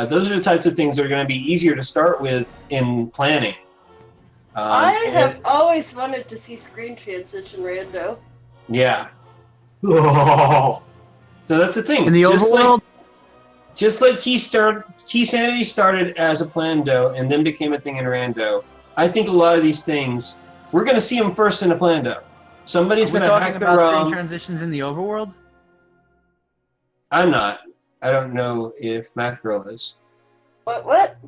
Those are the types of things that are going to be easier to start with in planning. I have always wanted to see screen transition rando. Yeah. Oh. So that's the thing. In the overworld? Just like KeySanity started as a Plando and then became a thing in Rando, I think a lot of these things, we're going to see them first in a Plando. Somebody's going to hack the ROM. Screen transitions in the overworld? I'm not. I don't know if Math Girl is. What?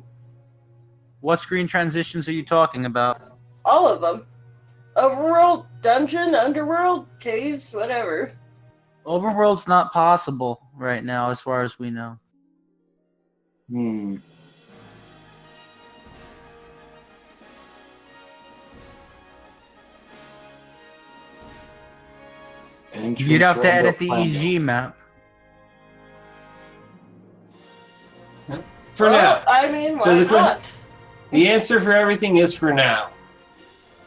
What screen transitions are you talking about? All of them. Overworld, dungeon, underworld, caves, whatever. Overworld's not possible right now, as far as we know. You'd have to edit the EG map. For now. I mean, why not? The answer for everything is for now.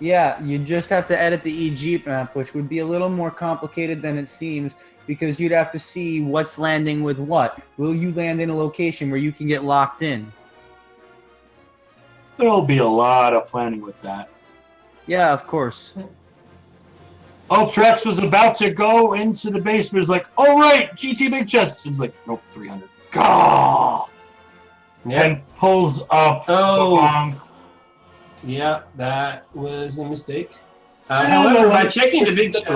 Yeah, you just have to edit the EG map, which would be a little more complicated than it seems, because you'd have to see what's landing with what. Will you land in a location where you can get locked in? There'll be a lot of planning with that. Yeah, of course. UltraX was about to go into the basement. He's like, "All right, GT big chest." He's like, "Nope, 300." Gah! Yeah. And pulls up. Yeah, that was a mistake. However, by checking the big chest,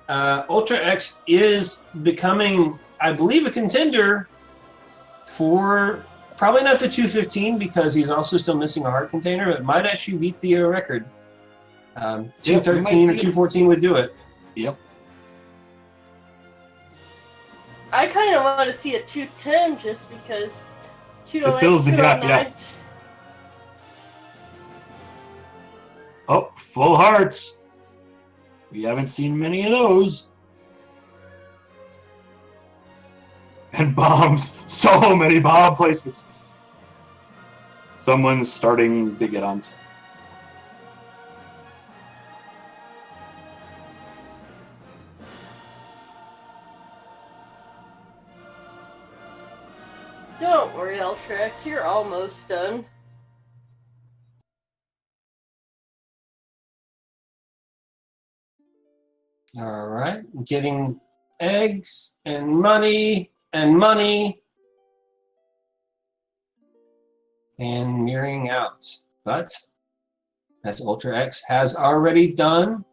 UltraX is becoming, I believe, a contender for probably not the 215 because he's also still missing a heart container, but might actually beat the record. 213 or 214 would do it. Yep. I kind of want to see a 210 just because 208, it fills the gap, yeah. Oh, full hearts. We haven't seen many of those. And bombs. So many bomb placements. Someone's starting to get on. Don't worry, UltraX, you're almost done. All right, getting eggs and money and money and mirroring out. But as UltraX has already done.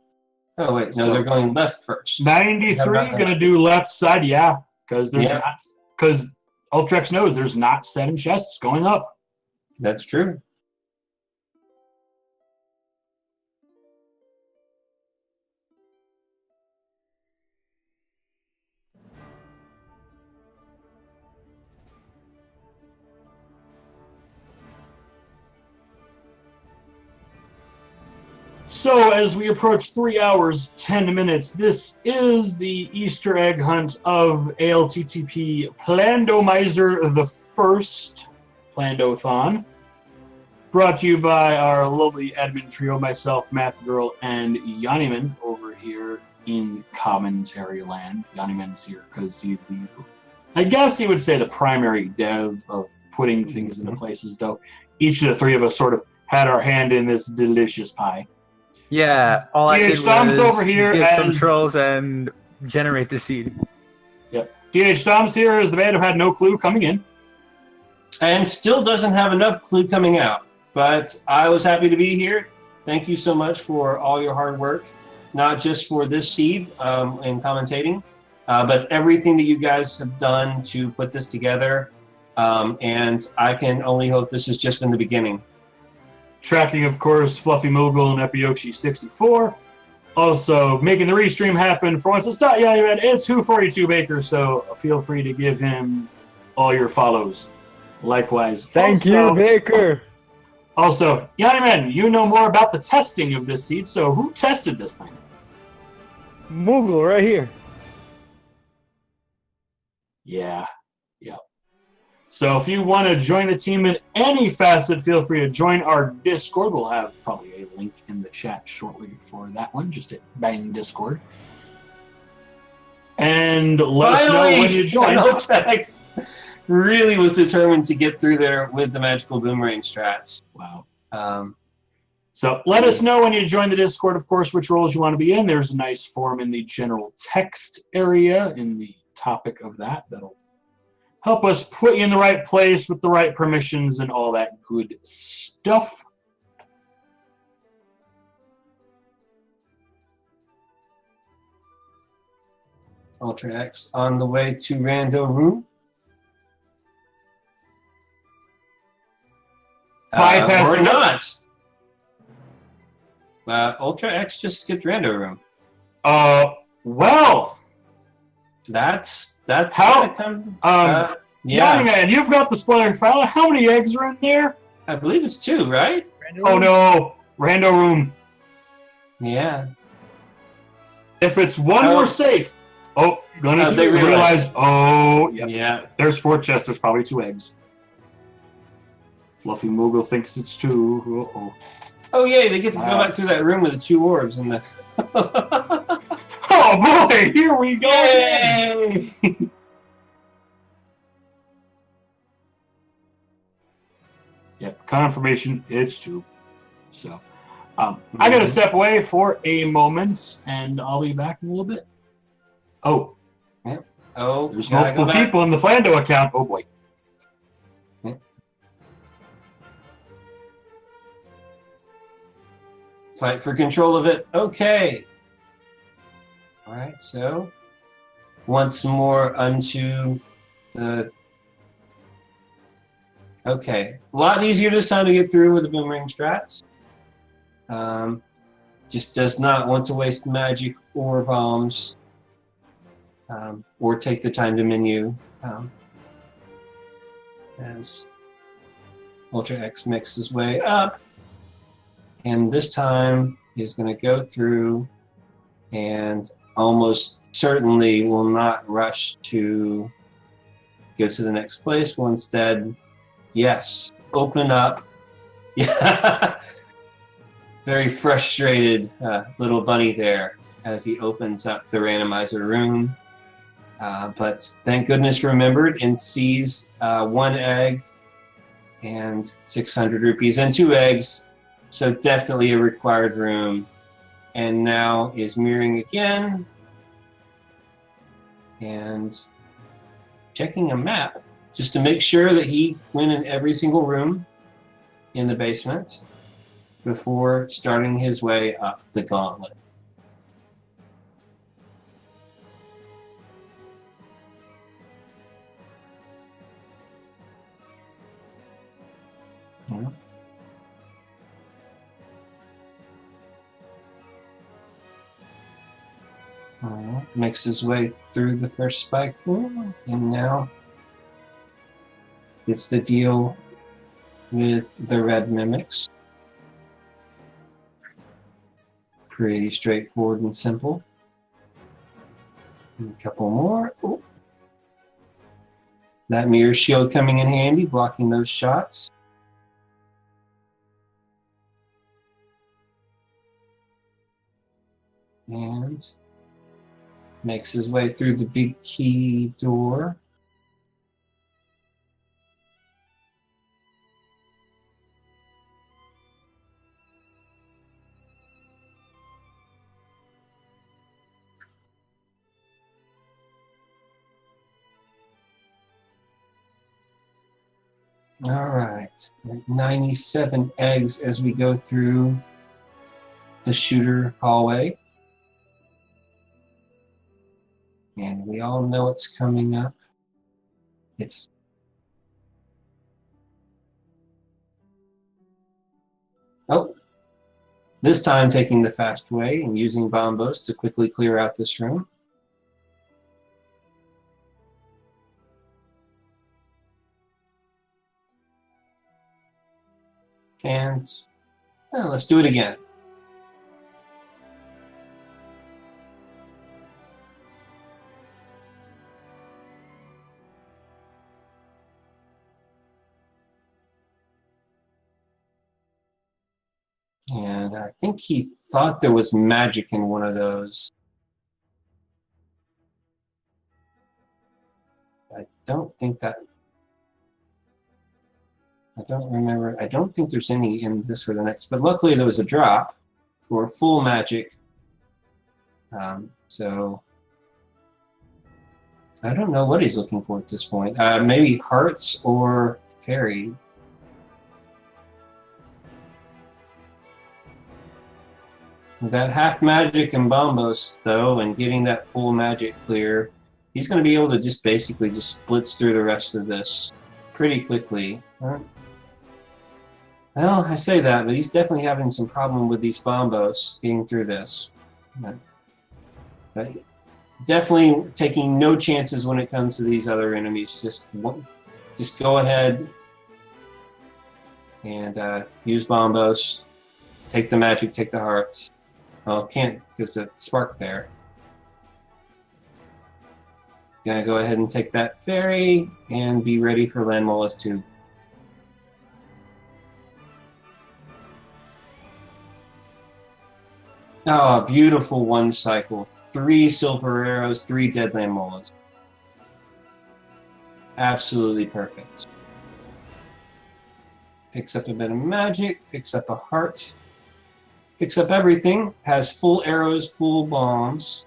Oh wait, no, they're going left first. 93 gonna do left side, yeah, because there's not, because UltraX knows there's not 7 chests going up. That's true. So as we approach 3 hours, 10 minutes, this is the Easter egg hunt of ALttPPlando the first Plandothon. Brought to you by our lovely admin trio, myself, Math Girl, and Yanniman over here in commentary land. Yanniman's here because he's the, I guess you would say, the primary dev of putting things into places, though each of the 3 of us sort of had our hand in this delicious pie. Yeah, all I did DHStom's was over here give some as- trolls and generate the seed. Yep. DHStom's here as the man who had no clue coming in. And still doesn't have enough clue coming out. But I was happy to be here. Thank you so much for all your hard work, not just for this seed and commentating, but everything that you guys have done to put this together. And I can only hope this has just been the beginning. Tracking, of course, Fluffy Moogle and Epioxy64. Also, making the restream happen for once. It's not Yanniman, it's Who42 Baker, so feel free to give him all your follows. Likewise. Thank you, Baker. Also, Yanniman, you know more about the testing of this seed, so who tested this thing? Moogle right here. Yeah. So if you want to join the team in any facet, feel free to join our Discord. We'll have probably a link in the chat shortly for that one. Just hit bang Discord. And let us know when you join. UltraX really was determined to get through there with the magical boomerang strats. Wow. Um, So let us know when you join the Discord, of course, which roles you want to be in. There's a nice form in the general text area in the topic of that. That'll help us put you in the right place with the right permissions and all that good stuff. UltraX on the way to Rando Room. Bypassing or not. UltraX just skipped Rando Room. Well, That's how? yeah. Man, you've got the spoiler file. How many eggs are in there? I believe it's 2, right? Oh no, Rando Room. Yeah. If it's one, we're safe. Oh, gonna they realize. Oh, yep. Yeah. There's 4 chests. There's probably 2 eggs. Fluffy Moogle thinks it's 2. Uh-oh. Oh yay! They get to go back through that room with the 2 orbs and the. Oh boy! Here we go! Yay! Yep, confirmation. It's 2. So, I gotta step away for a moment, and I'll be back in a little bit. Oh, Oh, there's gotta multiple go back. people in the Plando account. Oh boy. Fight for control of it. Okay. All right. So, once more unto the. Okay, a lot easier this time to get through with the boomerang strats. Just does not want to waste magic or bombs, or take the time to menu. As UltraX makes his way up, and this time he's going to go through, and almost certainly will not rush to go to the next place. Will instead. Yes, open up. Yeah, very frustrated little bunny there as he opens up the randomizer room. But thank goodness remembered and sees 1 egg and 600 rupees and 2 eggs. So definitely a required room. And now is mirroring again and checking a map just to make sure that he went in every single room in the basement before starting his way up the gauntlet. Yeah. Makes his way through the first spike room, and now gets to deal with the red mimics. Pretty straightforward and simple. And a couple more. Ooh. That mirror shield coming in handy, blocking those shots. And makes his way through the big key door. All right, and 97 eggs as we go through the shooter hallway. And we all know it's coming up. It's this time taking the fast way and using bombos to quickly clear out this room. And let's do it again. And I think he thought there was magic in one of those. I don't think that... I don't remember. I don't think there's any in this or the next. But luckily there was a drop for full magic. So I don't know what he's looking for at this point. Maybe hearts or fairy. With that half magic and bombos, though, and getting that full magic clear, he's going to be able to just basically just blitz through the rest of this pretty quickly. Well, I say that, but he's definitely having some problem with these bombos getting through this. But definitely taking no chances when it comes to these other enemies. Just go ahead and use bombos. Take the magic, take the hearts. Well, can't because the spark there. Gonna go ahead and take that fairy and be ready for Landmolus 2. Oh, beautiful one cycle. 3 silver arrows, 3 dead Landmolas. Absolutely perfect. Picks up a bit of magic, picks up a heart. Picks up everything, has full arrows, full bombs.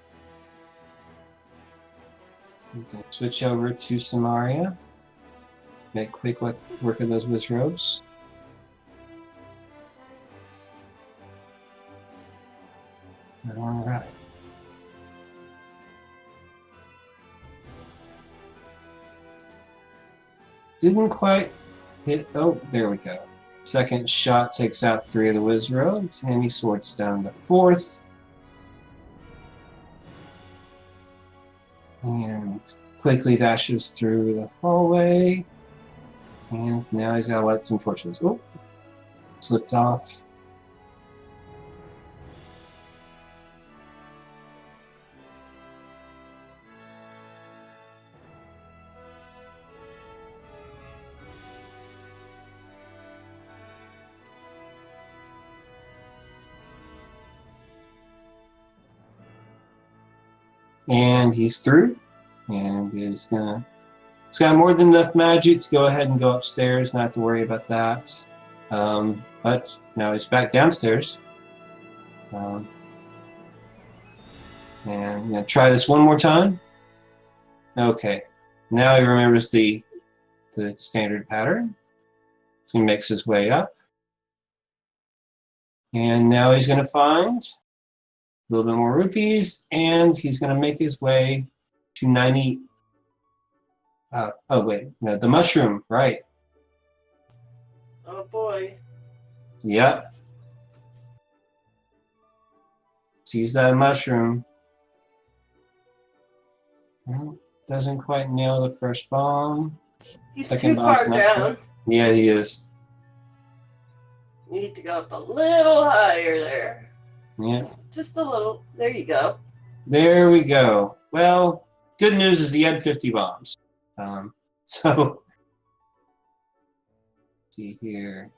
Switch over to Samaria. Make quick work of those wizrobes. Alright. Didn't quite hit. Oh, there we go. Second shot takes out 3 of the wizrobes, and he sorts down the 4th. And quickly dashes through the hallway. And now he's got to light some torches. Oh, slipped off. And he's through. and it's got more than enough magic to go ahead and go upstairs. Not to worry about that. But now he's back downstairs. And I'm gonna try this one more time. Okay, now he remembers the standard pattern. So he makes his way up. And now he's gonna find a little bit more rupees, and he's gonna make his way to 90. Oh wait, no, the mushroom, right? Oh boy. Yep. Sees that mushroom. Well, doesn't quite nail the first bomb. He's Second too far bomb's not down. quite- Yeah, he is. Need to go up a little higher there. Yeah. Just a little. There you go. There we go. Well, good news is he had 50 bombs. So, let's see here.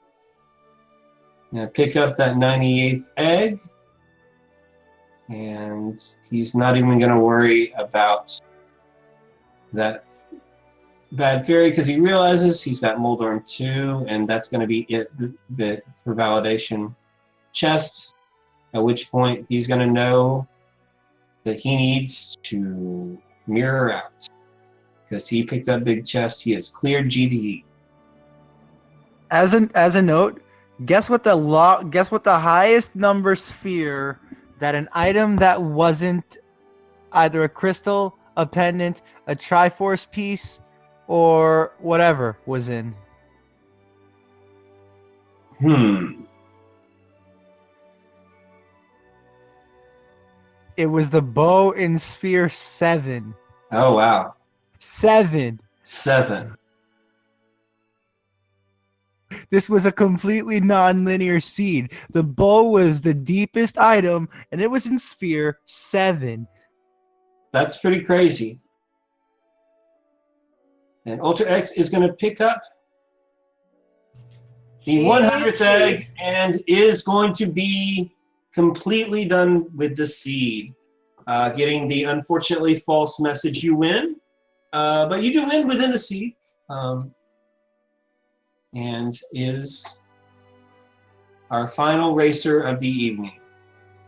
I'm gonna pick up that 98th egg, and he's not even gonna worry about that bad fairy because he realizes he's got Moldorm 2, and that's gonna be it for validation chest. At which point he's gonna know that he needs to mirror out because he picked up big chest. He has cleared GDE. As a note, guess what the highest number sphere that an item that wasn't either a crystal, a pendant, a Triforce piece, or whatever was in? It was the bow in sphere 7. Oh wow. 7. 7. This was a completely non-linear seed. The bow was the deepest item, and it was in sphere 7. That's pretty crazy. And UltraX is going to pick up the 100th egg and is going to be completely done with the seed. Getting the unfortunately false message, you win. But you do win within the seed. And is our final racer of the evening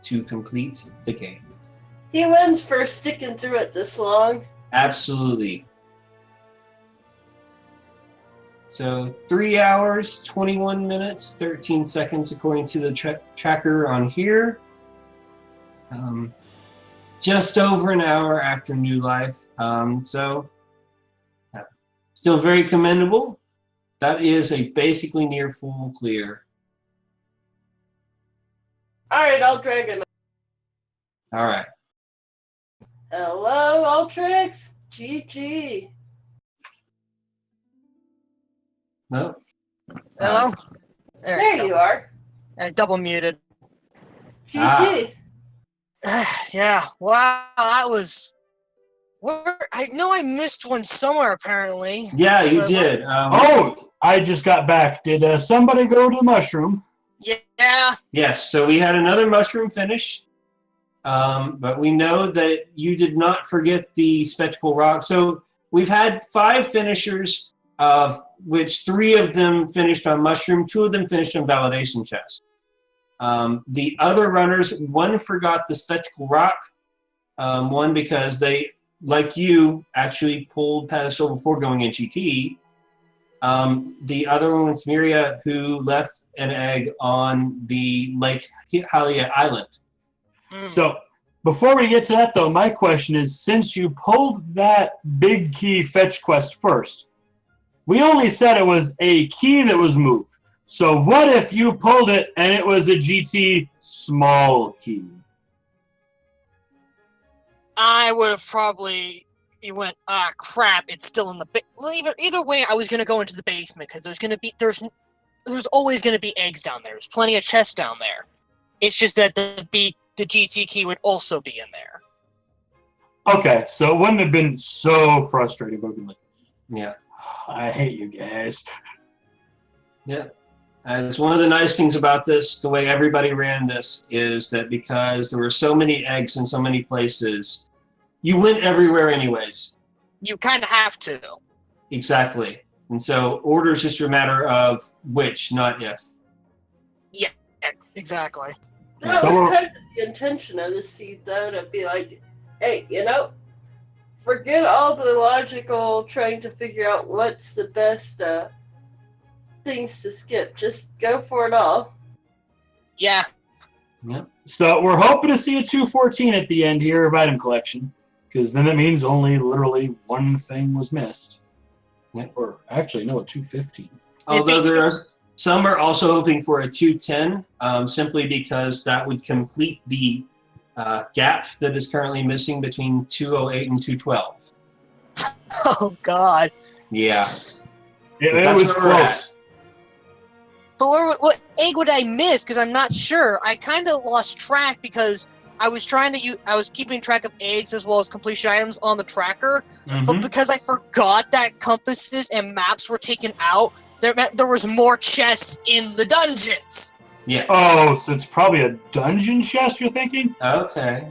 to complete the game. He wins for sticking through it this long. Absolutely. So 3 hours, 21 minutes, 13 seconds according to the tracker on here. Just over an hour after New Life. So still very commendable. That is a basically near full clear. Alright, I'll drag him. All right. Hello, UltraX. GG. No. Hello? There you are. I double muted. GG. Yeah, wow, that was... I know I missed one somewhere, apparently. Yeah, you did. I just got back. Did somebody go to the mushroom? Yeah. Yes, so we had another mushroom finish. But we know that you did not forget the spectacle rock. So we've had 5 finishers, of which 3 of them finished on mushroom, 2 of them finished on validation chest. The other runners, one forgot the spectacle rock, one because they, like you, actually pulled pedestal before going in GT. The other one was Miria, who left an egg on the Lake Hylia Island. So, before we get to that, though, my question is, since you pulled that big key fetch quest first, we only said it was a key that was moved. So what if you pulled it and it was a GT small key? I would have probably... You went, crap, it's still in the... Well, either way, I was going to go into the basement, because there's always going to be eggs down there. There's plenty of chests down there. It's just that the GT key would also be in there. Okay, so it wouldn't have been so frustrating. But like, Yeah. I hate you guys. Yeah. It's one of the nice things about this, the way everybody ran this, is that because there were so many eggs in so many places, you went everywhere anyways. You kind of have to. Exactly. And so order is just a matter of which, not if. Yeah, exactly. That was kind of the intention of the seed, though, to be like, hey, forget all the logical trying to figure out what's the best things to skip. Just go for it all. Yeah. Yep. So we're hoping to see a 214 at the end here of item collection, because then that means only literally one thing was missed. Yeah. Or actually, no, a 215. Although some are also hoping for a 210, simply because that would complete the gap that is currently missing between 208 and 212. Oh, God. Yeah. It was close. But what egg would I miss? Because I'm not sure. I kind of lost track because I was keeping track of eggs as well as completion items on the tracker. Mm-hmm. But because I forgot that compasses and maps were taken out, there was more chests in the dungeons. Yeah. Oh, so it's probably a dungeon chest you're thinking? Okay.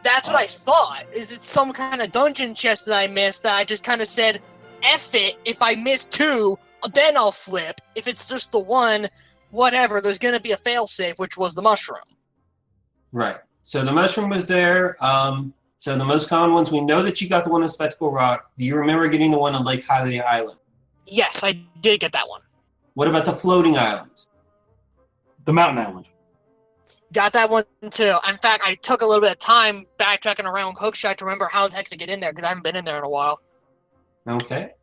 That's what I thought. Is it some kind of dungeon chest that I missed that I just kind of said, F it, if I miss 2, then I'll flip. If it's just the 1, whatever, there's going to be a failsafe, which was the mushroom. Right. So the mushroom was there. So the most common ones, we know that you got the one in Spectacle Rock. Do you remember getting the one on Lake Hylia Island? Yes, I did get that one. What about the floating island? The mountain island. Got that one too. In fact, I took a little bit of time backtracking around Hookshot to remember how the heck to get in there because I haven't been in there in a while. Okay.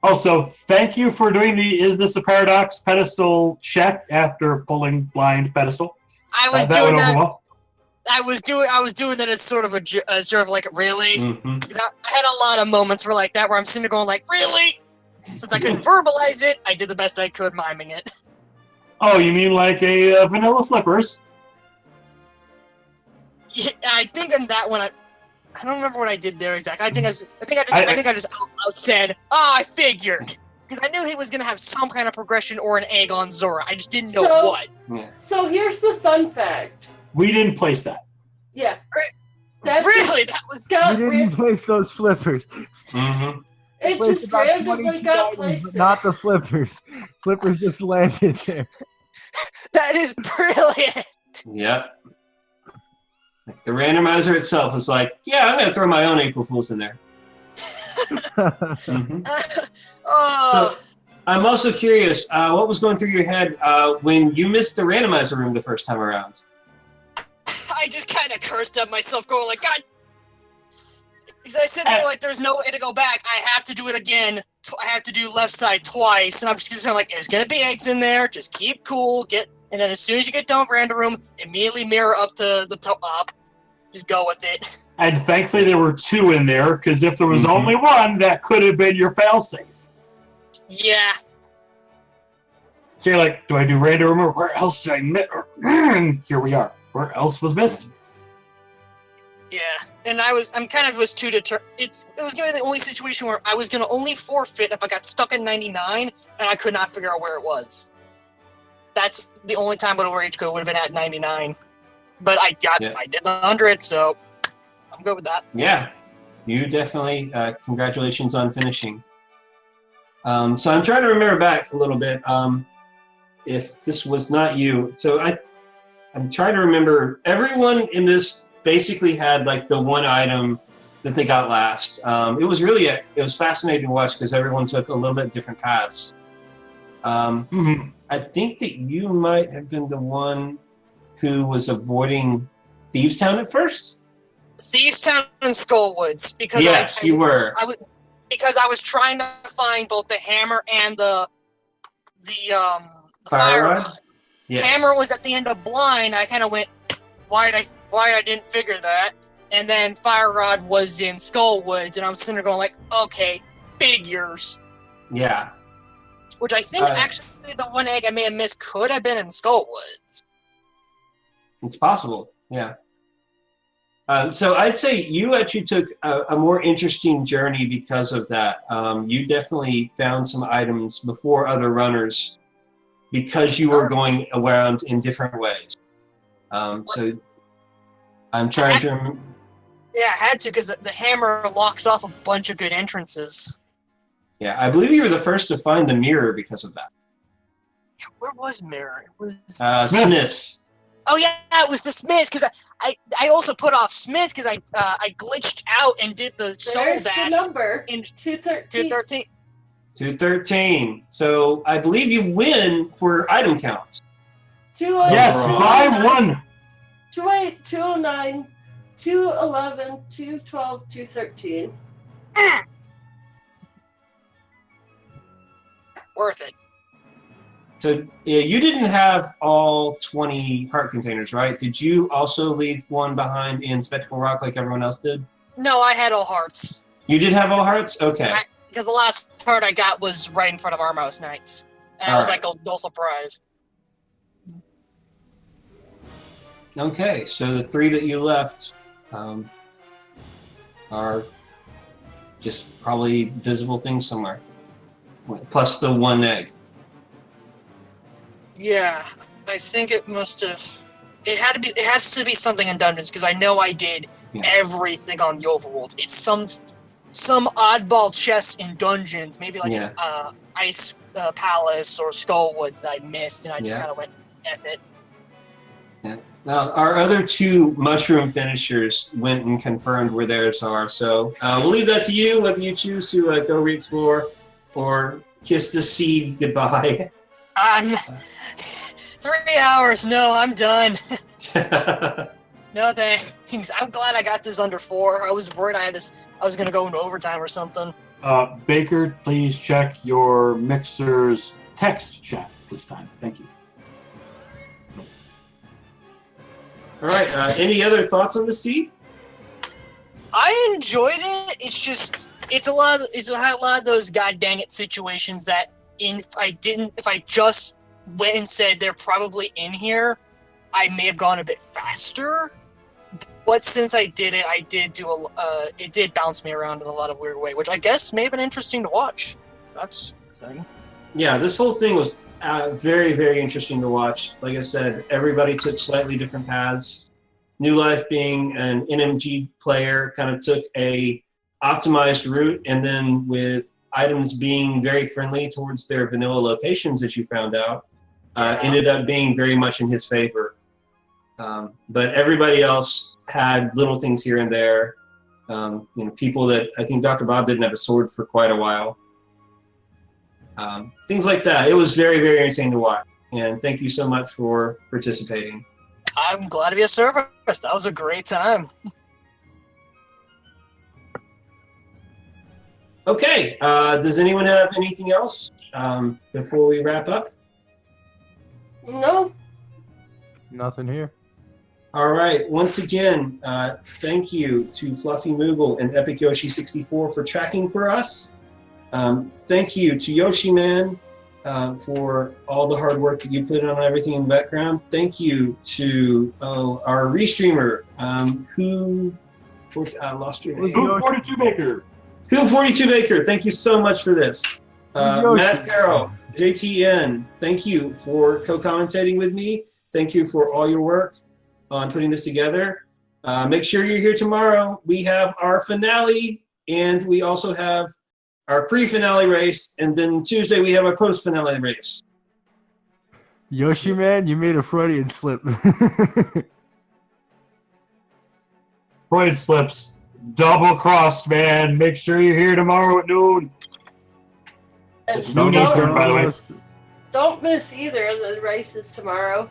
Also, thank you for doing the Is This a Paradox pedestal check after pulling blind pedestal. I was doing that. Well. I was doing that as sort of like really. Mm-hmm. I had a lot of moments for like that where I'm sitting there going like really. Since I couldn't verbalize it, I did the best I could miming it. Oh, you mean like a vanilla flippers? Yeah, I think in that one I don't remember what I did there exactly. I think I just out loud said, I figured. Because I knew he was going to have some kind of progression or an egg on Zora. I just didn't know what. Yeah. So here's the fun fact. We didn't place that. Yeah. Really? That was... We didn't place those flippers. Mm-hmm. It Placed just about randomly 22 got items, placed but there. not the flippers. Flippers just landed there. That is brilliant. Yep. The randomizer itself is like, yeah, I'm going to throw my own April Fools in there. Mm-hmm. So, I'm also curious, what was going through your head when you missed the randomizer room the first time around? I just kind of cursed at myself going like, God. Because I said there like, there's no way to go back. I have to do it again. I have to do left side twice. And I'm just kind of like, there's going to be eggs in there. Just keep cool. And then as soon as you get done with random room, immediately mirror up to the top. Just go with it. And thankfully there were 2 in there, because if there was only one, that could have been your failsafe. Yeah. So you're like, do I do random room or where else did I miss? Here we are. Where else was missed? Yeah, and I'm kind of was too determined. It was going to be the only situation where I was going to only forfeit if I got stuck at 99 and I could not figure out where it was. That's the only time when Overage Code would have been at 99. But I did the 100, so I'm good with that. Yeah, you definitely, congratulations on finishing. So I'm trying to remember back a little bit, if this was not you. So I'm trying to remember, everyone in this basically had like the one item that they got last. It was fascinating to watch because everyone took a little bit different paths. I think that you might have been the one who was avoiding Thieves Town at first. Thieves Town and Skullwoods, because yes, you were. Because I was trying to find both the hammer and the fire rod. Yes. Hammer was at the end of blind. I kind of went, why I didn't figure that. And then fire rod was in Skullwoods, and I'm sitting there going like, okay, figures. Yeah. Which I think actually the one egg I may have missed could have been in Skullwoods. It's possible, yeah. So I'd say you actually took a more interesting journey because of that. You definitely found some items before other runners because you were going around in different ways. So I'm trying to remember. Yeah, I had to because the hammer locks off a bunch of good entrances. Yeah, I believe you were the first to find the mirror because of that. Yeah, where was mirror? It was Smith's. Oh yeah, it was the Smiths because I also put off Smith because I glitched out and did the soul There's dash. the number. In 213. 213. 213. So I believe you win for item count. 208, Yes, Overall. by 1. 208, 209, 211, 212, 213. Worth it. So yeah, you didn't have all 20 heart containers, right? Did you also leave one behind in Spectacle Rock like everyone else did? No, I had all hearts. You did have all hearts? Okay. Because the last heart I got was right in front of Armhouse Knights. And it was like a no surprise. Okay, so the 3 that you left are just probably visible things somewhere. Plus the 1 egg. Yeah, I think it must have. It has to be something in dungeons because I know I did everything on the overworld. It's some oddball chest in dungeons, maybe like an ice palace or Skullwoods that I missed, and I just kind of went F it. Yeah. Now, our other 2 mushroom finishers went and confirmed where theirs are, so we'll leave that to you. Let you choose to go re-explore or kiss the seed goodbye. 3 hours. No, I'm done. No thanks. I'm glad I got this under 4. I was worried I was gonna go into overtime or something. Baker, please check your mixer's text chat this time. Thank you. All right. Any other thoughts on the seed? I enjoyed it. It's a lot of those god dang it situations that if I just went and said they're probably in here, I may have gone a bit faster. But since I did it, it did bounce me around in a lot of weird way, which I guess may have been interesting to watch. That's the thing. Yeah, this whole thing was very, very interesting to watch. Like I said, everybody took slightly different paths. New Life, being an NMG player, kind of took a optimized route, and then with items being very friendly towards their vanilla locations, as you found out, ended up being very much in his favor. But everybody else had little things here and there. People that I think Dr. Bob didn't have a sword for quite a while. Things like that. It was very, very entertaining to watch. And thank you so much for participating. I'm glad to be of service. That was a great time. Okay. Does anyone have anything else before we wrap up? No. Nothing here. All right. Once again, thank you to Fluffy Moogle and Epic Yoshi 64 for tracking for us. Thank you to Yoshi Man for all the hard work that you put on everything in the background. Thank you to our Restreamer, I lost your name. 42 Baker. Who 42 Baker, thank you so much for this. Matt Carroll, JTN, thank you for co-commentating with me. Thank you for all your work on putting this together. Make sure you're here tomorrow. We have our finale, and we also have our pre-finale race, and then Tuesday we have our post-finale race. Yoshi Man, you made a Freudian slip. Freudian slips. Double-crossed, man. Make sure you're here tomorrow at noon. It's noon Eastern, by the way. Don't miss either of the races tomorrow.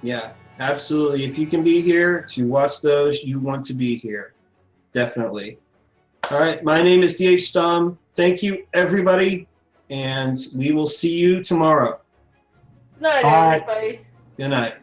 Yeah, absolutely. If you can be here to watch those, you want to be here. Definitely. All right, my name is DHStom. Thank you, everybody, and we will see you tomorrow. Night, Bye. everybody. Good night.